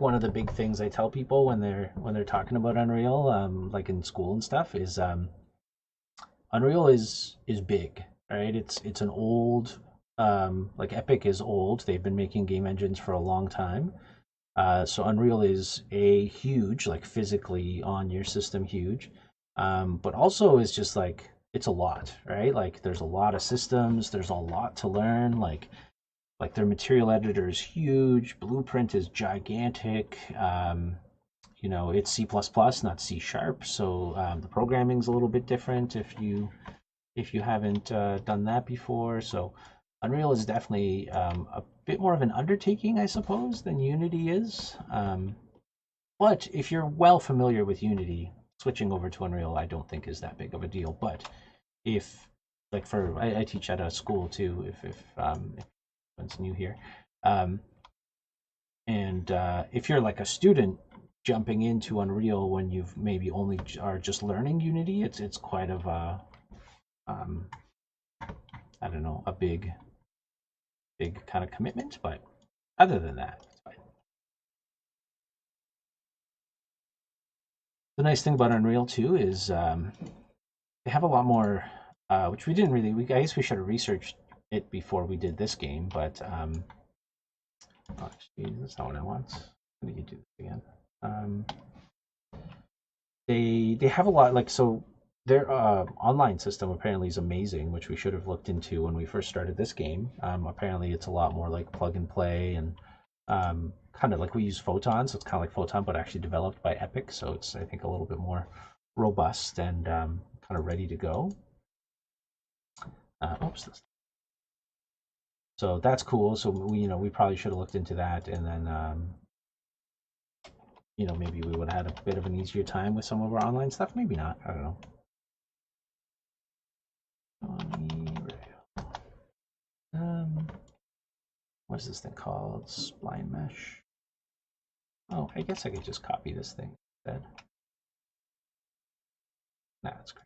one of the big things I tell people when they're talking about Unreal, like in school and stuff, is Unreal is big, right? It's an old like Epic is old. They've been making game engines for a long time. So Unreal is a huge, like physically on your system, huge, but also is just like it's a lot, right? Like there's a lot of systems. There's a lot to learn. Like their material editor is huge. Blueprint is gigantic. It's C++, not C sharp, so the programming's a little bit different if you haven't done that before. So Unreal is definitely a bit more of an undertaking, I suppose, than Unity is. But if you're well familiar with Unity, switching over to Unreal, I don't think is that big of a deal. But if like I teach at a school too, if anyone's new here, and if you're like a student jumping into Unreal when you've maybe only are just learning Unity, it's quite of a I don't know, a big kind of commitment. But other than that, it's fine. The nice thing about Unreal too is they have a lot more, which we didn't really. I guess we should have researched it before we did this game, but oh, geez, that's not what I want. Let me do this again. They have a lot like so. Their online system apparently is amazing, which we should have looked into when we first started this game. Apparently, it's a lot more like plug and play and kind of like we use Photon, so it's kind of like Photon, but actually developed by Epic. So it's I think a little bit more robust and kind of ready to go. Oops. So that's cool. So we probably should have looked into that, and then maybe we would have had a bit of an easier time with some of our online stuff. Maybe not. I don't know. What's this thing called? Spline mesh. Oh, I guess I could just copy this thing instead. Nah, that's great.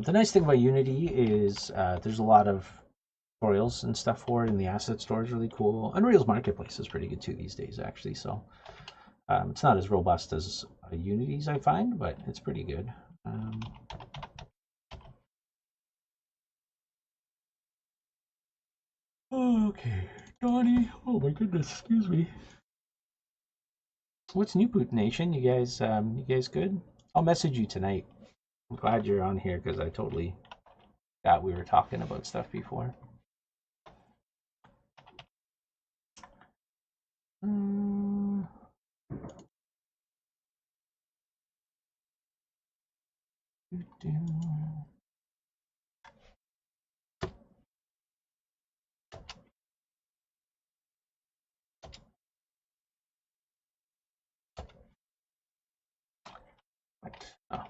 The nice thing about Unity is there's a lot of tutorials and stuff for it, and the asset store is really cool. Unreal's marketplace is pretty good too these days, actually. So it's not as robust as Unity's, I find, but it's pretty good. Okay, Donnie. Oh my goodness, excuse me. What's new, Boot Nation? You guys good? I'll message you tonight. I'm glad you're on here because I totally thought we were talking about stuff before. What? Oh.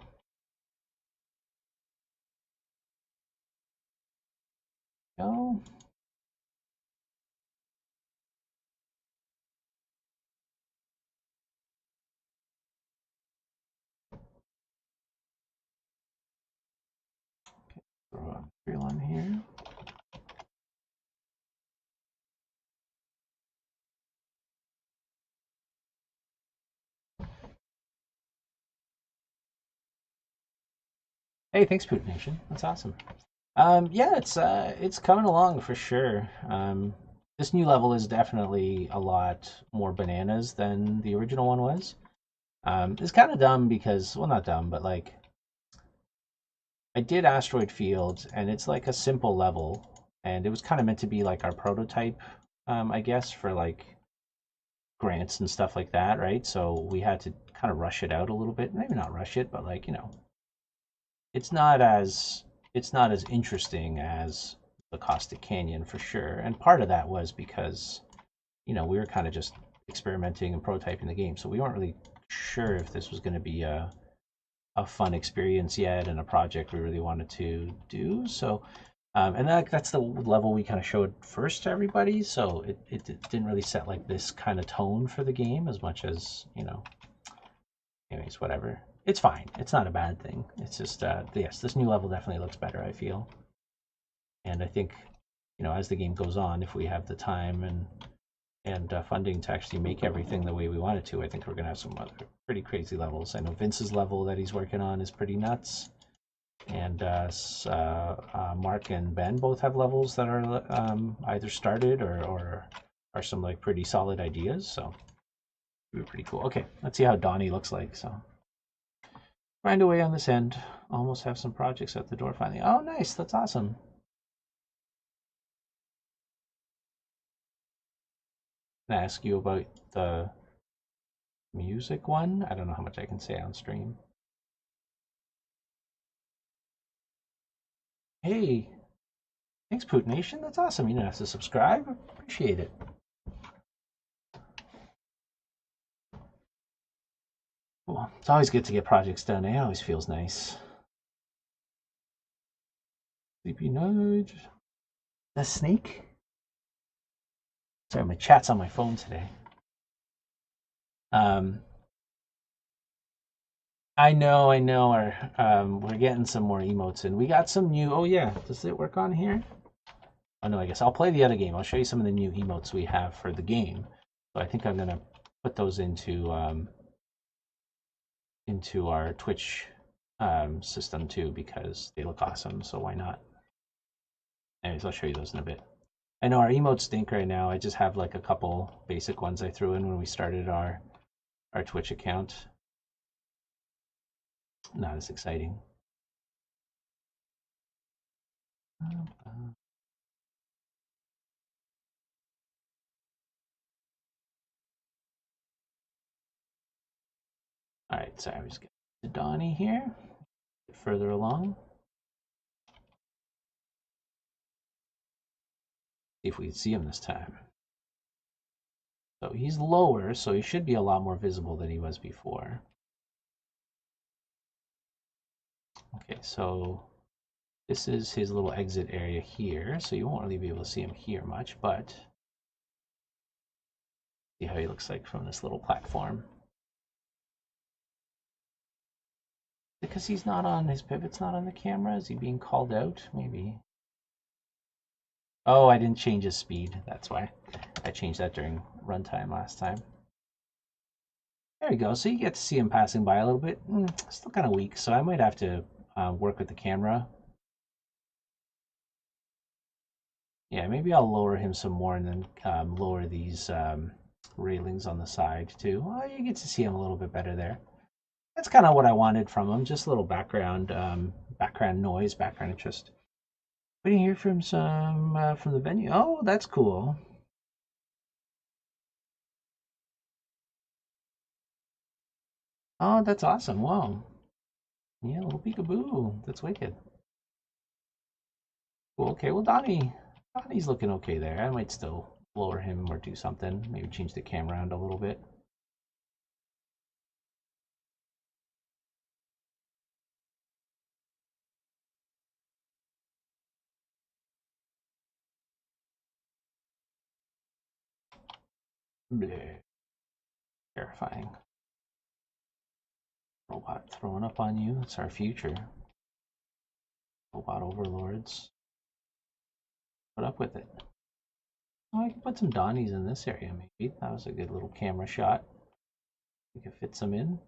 No. Throw a reel on here. Hey, thanks, Boot Nation. That's awesome. Yeah, it's coming along for sure. This new level is definitely a lot more bananas than the original one was. It's kind of dumb because, well, not dumb, but like I did Asteroid Field, and it's like a simple level, and it was kind of meant to be like our prototype, I guess, for like grants and stuff like that, right? So we had to kind of rush it out a little bit. Maybe not rush it, but like it's not as interesting as the Caustic Canyon for sure. And part of that was because we were kind of just experimenting and prototyping the game, so we weren't really sure if this was going to be a fun experience yet and a project we really wanted to do. So and that's the level we kind of showed first to everybody, so it didn't really set like this kind of tone for the game as much as anyways, whatever. It's fine. It's not a bad thing. It's just yes, this new level definitely looks better, I feel. And I think as the game goes on, if we have the time and funding to actually make everything the way we want it to, I think we're gonna have some other pretty crazy levels. I know Vince's level that he's working on is pretty nuts, and Mark and Ben both have levels that are either started or are some like pretty solid ideas. So it'll be pretty cool. Okay, let's see how Donnie looks like. So grind away on this end. Almost have some projects at the door finally. Oh, nice. That's awesome. Can I ask you about the music one? I don't know how much I can say on stream. Hey, thanks, Poot Nation. That's awesome. You didn't have to subscribe. Appreciate it. Well, it's always good to get projects done. It always feels nice. Sleepy Nudge. The snake? Sorry, my chat's on my phone today. I know. We're getting some more emotes in. We got some new. Oh yeah, does it work on here? Oh no, I guess I'll play the other game. I'll show you some of the new emotes we have for the game. So I think I'm gonna put those into our Twitch system too because they look awesome. So why not? Anyways, I'll show you those in a bit. I know our emotes stink right now. I just have like a couple basic ones I threw in when we started our Twitch account. Not as exciting. All right, so I was getting to Donnie here. Further along. See if we can see him this time. So he's lower, so he should be a lot more visible than he was before. Okay, so this is his little exit area here, so you won't really be able to see him here much, but see how he looks like from this little platform. Because he's not on, his pivot's not on the camera? Is he being called out? Maybe. Oh, I didn't change his speed. That's why. I changed that during runtime last time. There we go. So you get to see him passing by a little bit. Still kind of weak, so I might have to work with the camera. Yeah, maybe I'll lower him some more and then lower these railings on the side too. Well, you get to see him a little bit better there. That's kind of what I wanted from him. Just a little background noise, background interest. We didn't hear from some from the venue. Oh, that's cool. Oh, that's awesome. Wow. Yeah, little peekaboo. That's wicked. Cool. Okay, well, Donnie's looking okay there. I might still lower him or do something. Maybe change the camera around a little bit. Bleh. Terrifying. Robot throwing up on you. It's our future. Robot overlords. Put up with it. Oh, I can put some Donnies in this area, maybe. That was a good little camera shot. We could fit some in.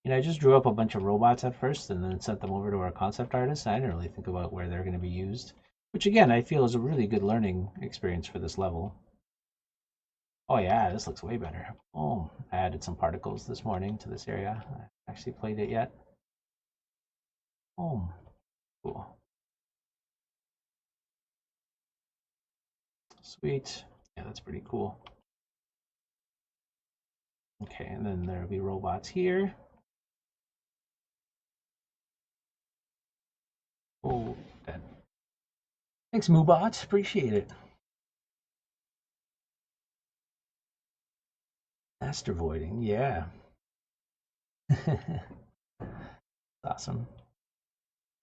You know, I just drew up a bunch of robots at first and then sent them over to our concept artist. I didn't really think about where they're going to be used, which again, I feel is a really good learning experience for this level. Oh yeah, this looks way better. Oh, I added some particles this morning to this area. I haven't actually played it yet. Oh, cool. Sweet. Yeah, that's pretty cool. Okay, and then there'll be robots here. Oh, that. Thanks, Moobot. Appreciate it. Master voiding, yeah. Awesome.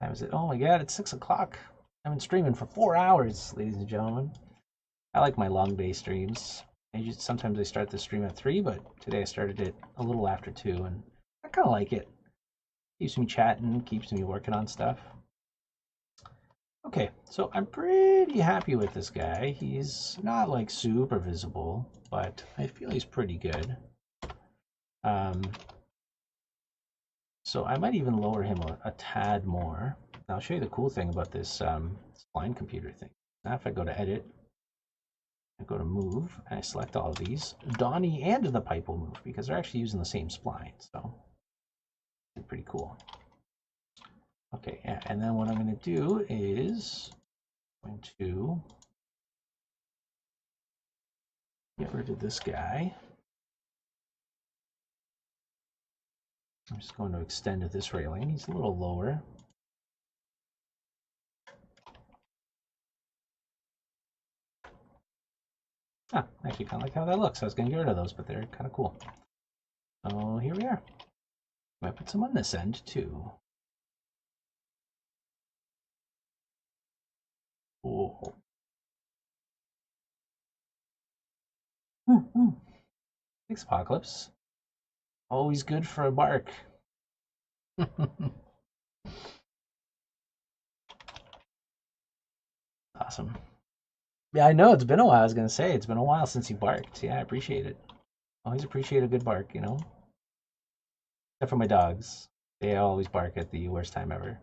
Time is it? Oh my god, it's 6 o'clock. I've been streaming for 4 hours, ladies and gentlemen. I like my long day streams. Sometimes I start the stream at 3, but today I started it a little after 2, and I kind of like it. Keeps me chatting, keeps me working on stuff. Okay, so I'm pretty happy with this guy. He's not like super visible, but I feel he's pretty good. So I might even lower him a tad more. Now I'll show you the cool thing about this spline computer thing. Now if I go to edit, I go to move, and I select all of these, Donnie and the pipe will move because they're actually using the same spline. So it's pretty cool. Okay, yeah, and then what I'm going to do is I'm going to get rid of this guy. I'm just going to extend this railing. He's a little lower. Ah, I actually kind of like how that looks. I was going to get rid of those, but they're kind of cool. So here we are. I might put some on this end too. Cool. Thanks, Apocalypse. Always good for a bark. Awesome. Yeah, I know it's been a while. I was gonna say it's been a while since you barked. Yeah, I appreciate it. Always appreciate a good bark, you know. Except for my dogs, they always bark at the worst time ever.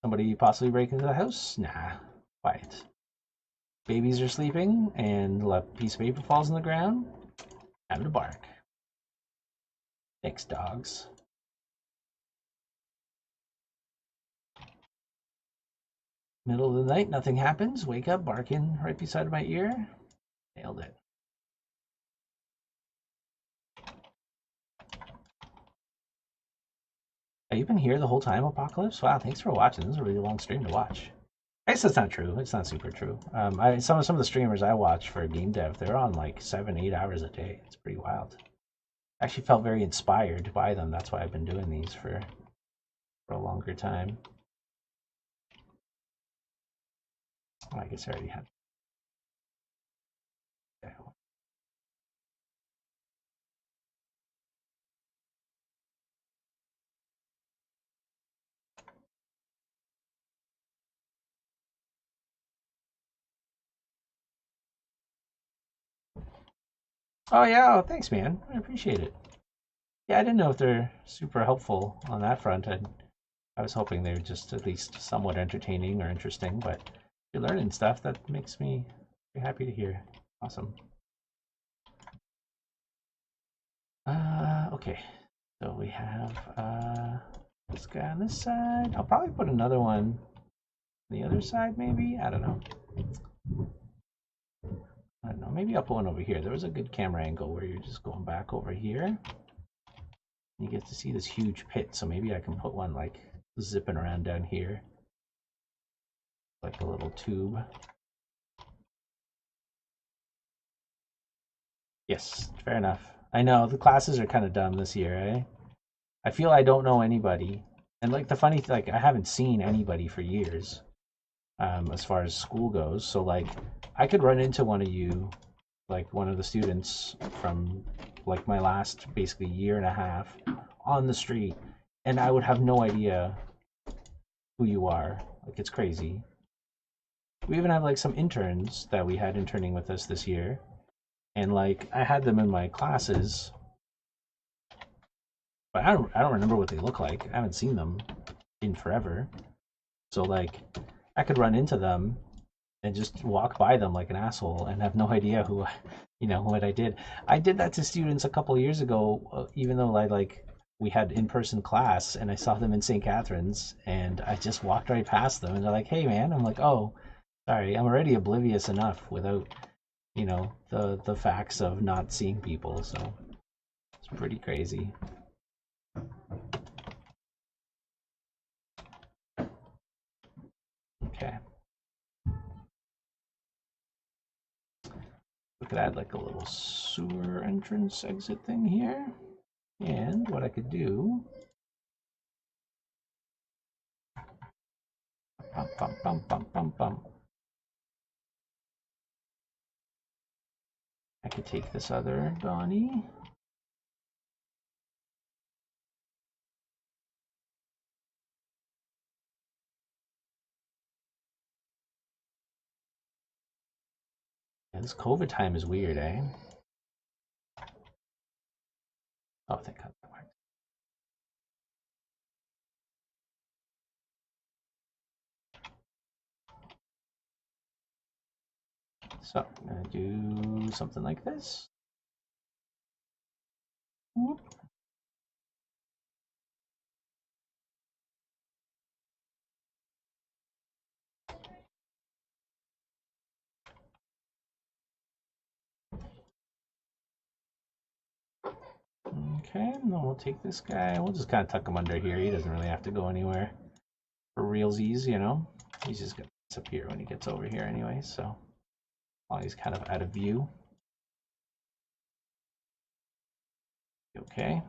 Somebody possibly break into the house? Nah, quiet. Babies are sleeping, and a piece of paper falls on the ground. Time to bark. Thanks, dogs. Middle of the night, nothing happens. Wake up, barking right beside my ear. Nailed it. You've been here the whole time, Apocalypse? Wow, thanks for watching. This is a really long stream to watch. I guess that's not true. It's not super true. Some of the streamers I watch for game dev, they're on like 7-8 hours a day. It's pretty wild. I actually felt very inspired by them. That's why I've been doing these for a longer time. Oh, I guess I already had. Oh yeah, oh, thanks, man. I appreciate it. Yeah, I didn't know if they're super helpful on that front. I was hoping they were just at least somewhat entertaining or interesting, but if you're learning stuff, that makes me very happy to hear. Awesome. Okay, so we have this guy on this side. I'll probably put another one on the other side, maybe? I don't know. Maybe I'll put one over here. There was a good camera angle where you're just going back over here. You get to see this huge pit, so maybe I can put one like zipping around down here. Like a little tube. Yes, fair enough. I know, the classes are kind of dumb this year, eh? I feel I don't know anybody. And like the funny thing, like I haven't seen anybody for years, as far as school goes. So like I could run into one of you, like one of the students from like my last basically year and a half on the street, and I would have no idea who you are. Like it's crazy. We even have like some interns that we had interning with us this year, and like I had them in my classes, but I don't remember what they look like. I haven't seen them in forever. So like I could run into them and just walk by them like an asshole and have no idea who what I did. I did that to students a couple of years ago, even though we had in-person class and I saw them in St. Catharines and I just walked right past them and they're like, "Hey man." I'm like, "Oh, sorry, I'm already oblivious enough without, the facts of not seeing people." So it's pretty crazy. Okay. We could add like a little sewer entrance exit thing here. And what I could do, I could take this other Donnie. Yeah, this COVID time is weird, eh? Oh, thank God that worked. So I'm gonna do something like this. Whoop. Okay, and then we'll take this guy. We'll just kind of tuck him under here. He doesn't really have to go anywhere for realsies, He's just gonna disappear when he gets over here anyway, so while he's kind of out of view. Okay.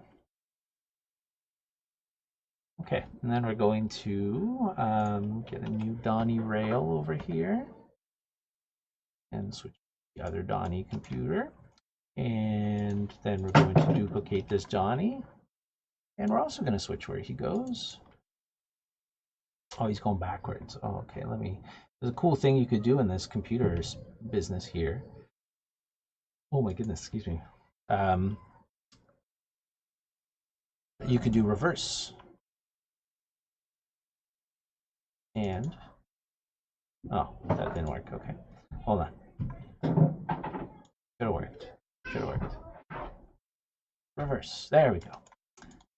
Okay, and then we're going to get a new Donnie rail over here and switch to the other Donnie computer. And then we're going to duplicate this Donnie. And we're also going to switch where he goes. Oh, he's going backwards. Oh, okay, there's a cool thing you could do in this computer business here. Oh my goodness, excuse me. You could do reverse. And, oh, that didn't work. Okay, hold on. Should have worked. Reverse. There we go.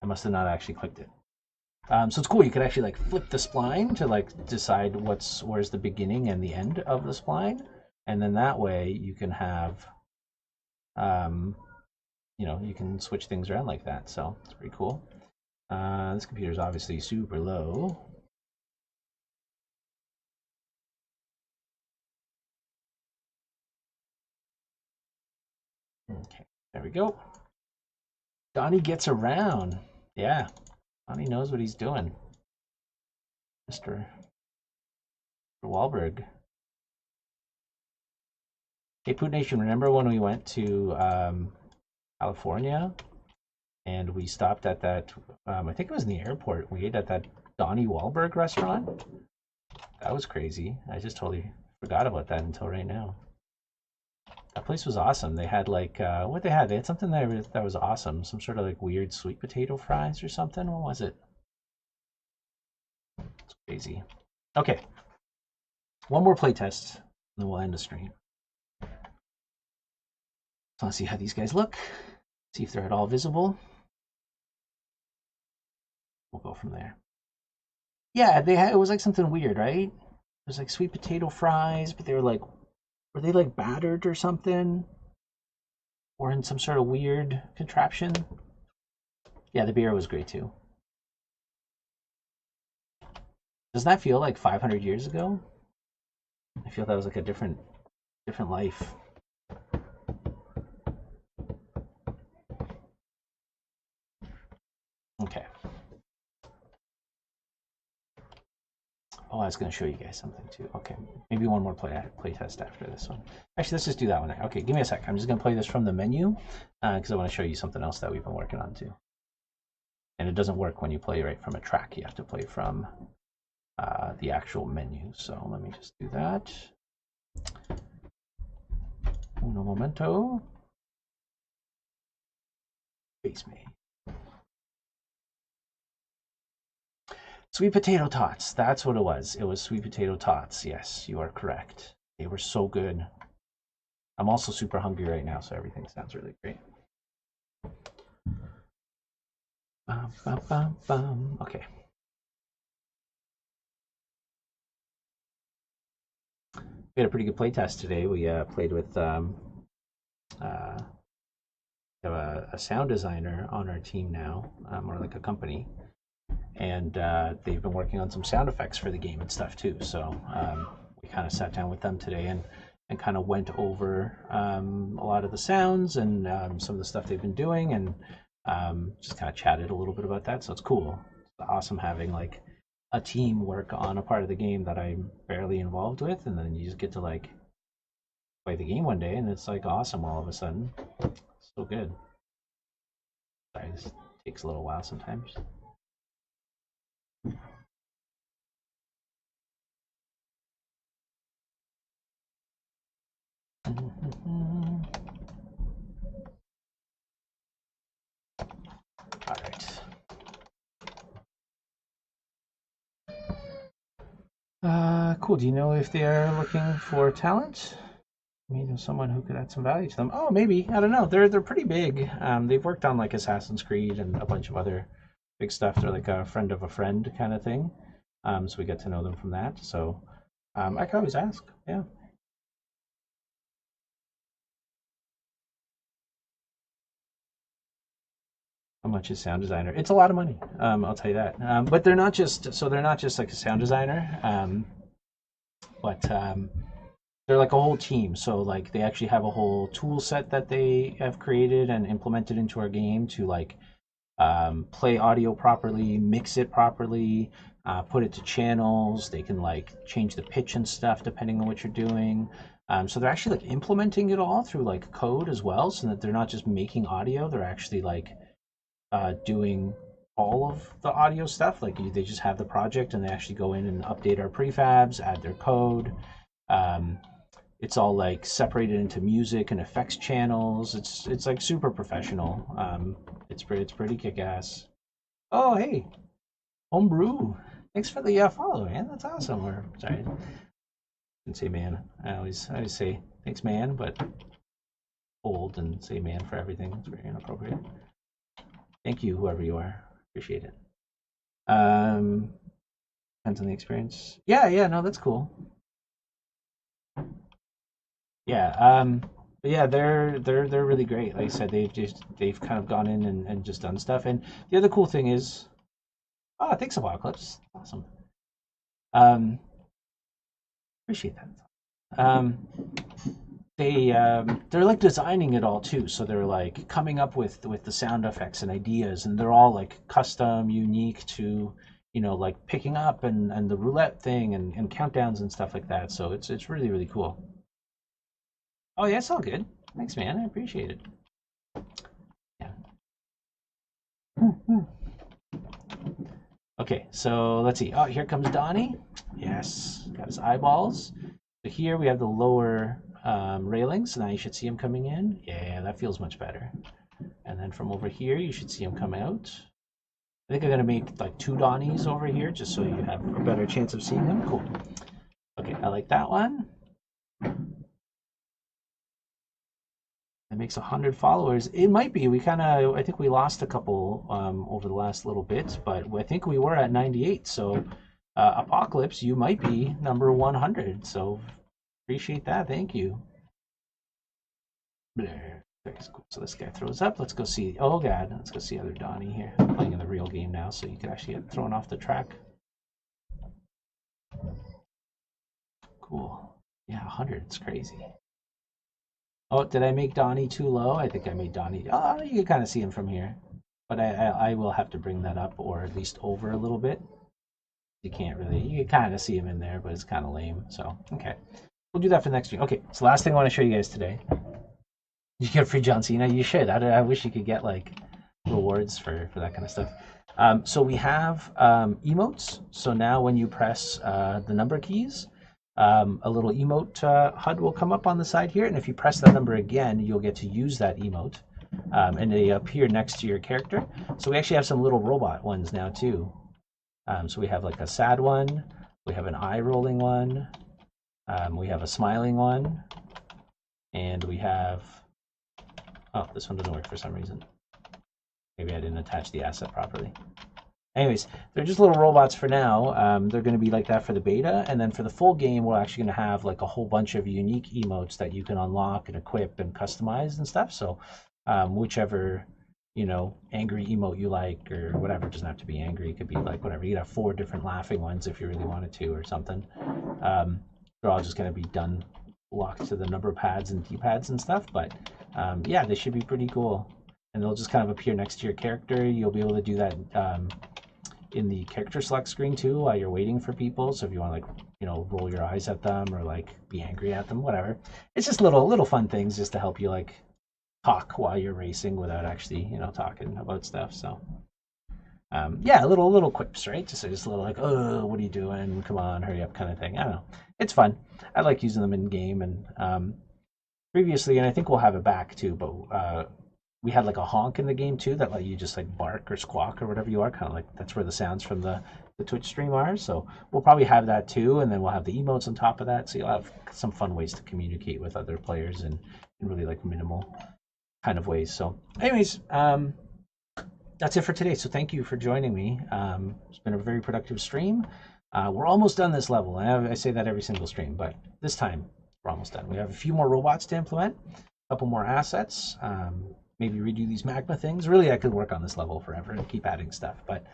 I must have not actually clicked it. So it's cool. You could actually like flip the spline to like decide where's the beginning and the end of the spline, and then that way you can have, you can switch things around like that. So it's pretty cool. This computer is obviously super low. Okay, there we go. Donnie gets around. Yeah, Donnie knows what he's doing. Mr. Wahlberg. Hey, Poot Nation, remember when we went to California and we stopped at that, I think it was in the airport, we ate at that Donnie Wahlberg restaurant? That was crazy. I just totally forgot about that until right now. That place was awesome. They had like, what they had? They had something that was awesome. Some sort of like weird sweet potato fries or something. What was it? Crazy. Okay. One more playtest, and then we'll end the stream. So let's see how these guys look. See if they're at all visible. We'll go from there. Yeah, it was like something weird, right? It was like sweet potato fries, but they were they like battered or something? Or in some sort of weird contraption? Yeah, the beer was great too. Doesn't that feel like 500 years ago? I feel that was like a different life. Okay. Oh, I was going to show you guys something too. Okay, maybe one more play test after this one. Actually, let's just do that one. Okay, give me a sec. I'm just going to play this from the menu because I want to show you something else that we've been working on too. And it doesn't work when you play right from a track. You have to play from the actual menu. So let me just do that. Uno momento. Face me. Sweet potato tots. That's what it was. It was sweet potato tots. Yes, you are correct. They were so good. I'm also super hungry right now, so everything sounds really great. Okay. We had a pretty good playtest today. We played with a sound designer on our team now, or like a company, and they've been working on some sound effects for the game and stuff too. So we kind of sat down with them today and kind of went over a lot of the sounds and some of the stuff they've been doing, and just kind of chatted a little bit about that. So it's cool. It's awesome having like a team work on a part of the game that I'm barely involved with, and then you just get to like play the game one day, and it's like awesome all of a sudden. So good. Sorry, this takes a little while sometimes. All right. Cool. Do you know if they're looking for talent? Maybe someone who could add some value to them. Oh, maybe. I don't know. They're pretty big. They've worked on like Assassin's Creed and a bunch of other big stuff. They're like a friend of a friend kind of thing. So we get to know them from that. So I can always ask. Yeah. How much is sound designer? It's a lot of money. I'll tell you that. But they're not just like a sound designer. But they're like a whole team. So like they actually have a whole tool set that they have created and implemented into our game to like play audio properly, mix it properly, put it to channels. They can like change the pitch and stuff depending on what you're doing. So they're actually like implementing it all through like code as well, so that they're not just making audio. They're actually like doing all of the audio stuff. Like they just have the project and they actually go in and update our prefabs, add their code. It's all like separated into music and effects channels. It's like super professional. It's pretty kick-ass. Oh hey, Homebrew. Thanks for the follow, man. That's awesome. Or sorry, I didn't say man. I always say thanks, man, but old and say man for everything. It's very inappropriate. Thank you, whoever you are. Appreciate it. Depends on the experience. Yeah, no, that's cool. Yeah, but yeah, they're really great. Like I said, they've kind of gone in and just done stuff. And the other cool thing is, oh, thanks Apocalypse. Awesome. Appreciate that. They're like designing it all too, so they're like coming up with the sound effects and ideas, and they're all like custom, unique to like picking up and the roulette thing and countdowns and stuff like that. So it's really cool. Oh yeah, it's all good. Thanks, man. I appreciate it. Yeah. Okay, so let's see. Oh, here comes Donnie. Yes, got his eyeballs. So here we have the lower railings, so now you should see him coming in. Yeah, that feels much better. And then from over here, you should see him come out. think I'm gonna make like 2 Donnies over here just so you have a better chance of seeing them. Cool. Okay, I like that one. It makes 100 followers. It might be. I think we lost a couple over the last little bit, but I think we were at 98. So, Apocalypse, you might be number 100. So, appreciate that. Thank you. There. Cool. So this guy throws up. Let's go see. Oh God, let's go see other Donnie here. I'm playing in the real game now, so you can actually get thrown off the track. Cool. Yeah, 100. It's crazy. Oh, did I make Donnie too low? I think I made Donnie. Oh, you can kind of see him from here. But I will have to bring that up, or at least over a little bit. You can't really. You can kind of see him in there, but it's kind of lame. So, okay. We'll do that for the next stream. Okay, so last thing I want to show you guys today. You get free John Cena? You should. I wish you could get, like, rewards for that kind of stuff. So we have emotes. So now when you press the number keys, a little emote HUD will come up on the side here, and if you press that number again, you'll get to use that emote, and they appear next to your character. So we actually have some little robot ones now too. So we have like a sad one, we have an eye rolling one, we have a smiling one, and we have, oh, this one doesn't work for some reason. Maybe I didn't attach the asset properly. Anyways, they're just little robots for now. They're going to be like that for the beta, and then for the full game, we're actually going to have like a whole bunch of unique emotes that you can unlock and equip and customize and stuff. So, whichever, you know, angry emote you like or whatever, it doesn't have to be angry. It could be like whatever. You could have 4 different laughing ones if you really wanted to or something. They're all just going to be done locked to the number pads and D-pads and stuff. But yeah, they should be pretty cool. And they'll just kind of appear next to your character. You'll be able to do that in the character select screen too while you're waiting for people. So if you want to, like, you know, roll your eyes at them or like be angry at them, whatever. It's just little fun things just to help you like talk while you're racing without actually, you know, talking about stuff. So yeah, little quips, right? Just a little like, oh, what are you doing? Come on, hurry up kind of thing. I don't know. It's fun. I like using them in game, and previously, and I think we'll have it back too, but we had like a honk in the game too that let you just like bark or squawk or whatever you are, kind of like that's where the sounds from the Twitch stream are. So we'll probably have that too, and then we'll have the emotes on top of that. So you'll have some fun ways to communicate with other players in really like minimal kind of ways. So anyways, that's it for today. So thank you for joining me. It's been a very productive stream. We're almost done this level. I say that every single stream, but this time we're almost done. We have a few more robots to implement, a couple more assets. Maybe redo these magma things. Really, I could work on this level forever and keep adding stuff, but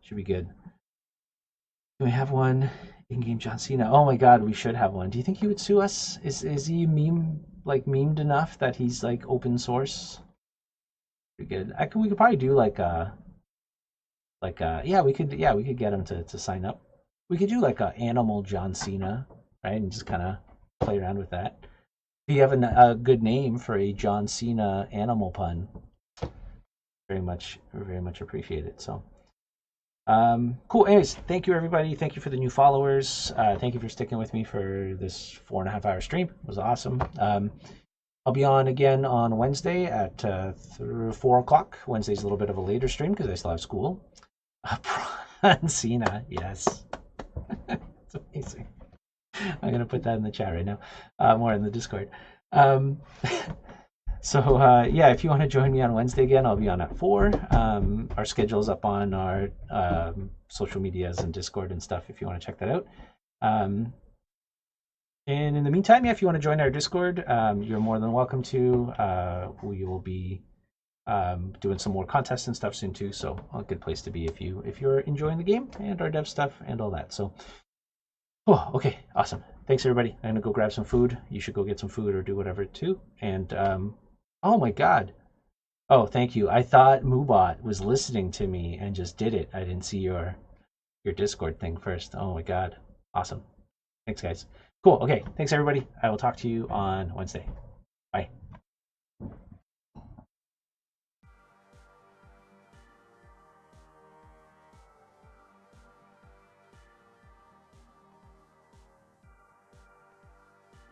should be good. Do we have one in-game John Cena? Oh my God, we should have one. Do you think he would sue us? Is he memed enough that he's like open source? Pretty good. We could probably do yeah, we could get him to sign up. We could do like a animal John Cena, right, and just kind of play around with that. If you have a good name for a John Cena animal pun, very much appreciate it. So, cool. Anyways, thank you everybody. Thank you for the new followers. Thank you for sticking with me for this 4.5-hour stream. It was awesome. I'll be on again on Wednesday at 4 o'clock. Wednesday's a little bit of a later stream because I still have school. John Cena, yes. It's amazing. I'm gonna put that in the chat right now, more in the Discord. So yeah, if you want to join me on Wednesday again, I'll be on at 4. Our schedule's up on our social medias and Discord and stuff if you want to check that out. And in the meantime, yeah, if you want to join our Discord, you're more than welcome to. We will be doing some more contests and stuff soon too, so a good place to be if you're enjoying the game and our dev stuff and all that. So. Oh, okay, awesome. Thanks, everybody. I'm gonna go grab some food. You should go get some food or do whatever too. And oh my God. Oh, thank you. I thought Moobot was listening to me and just did it. I didn't see your Discord thing first. Oh my God. Awesome. Thanks, guys. Cool. Okay. Thanks, everybody. I will talk to you on Wednesday. Bye.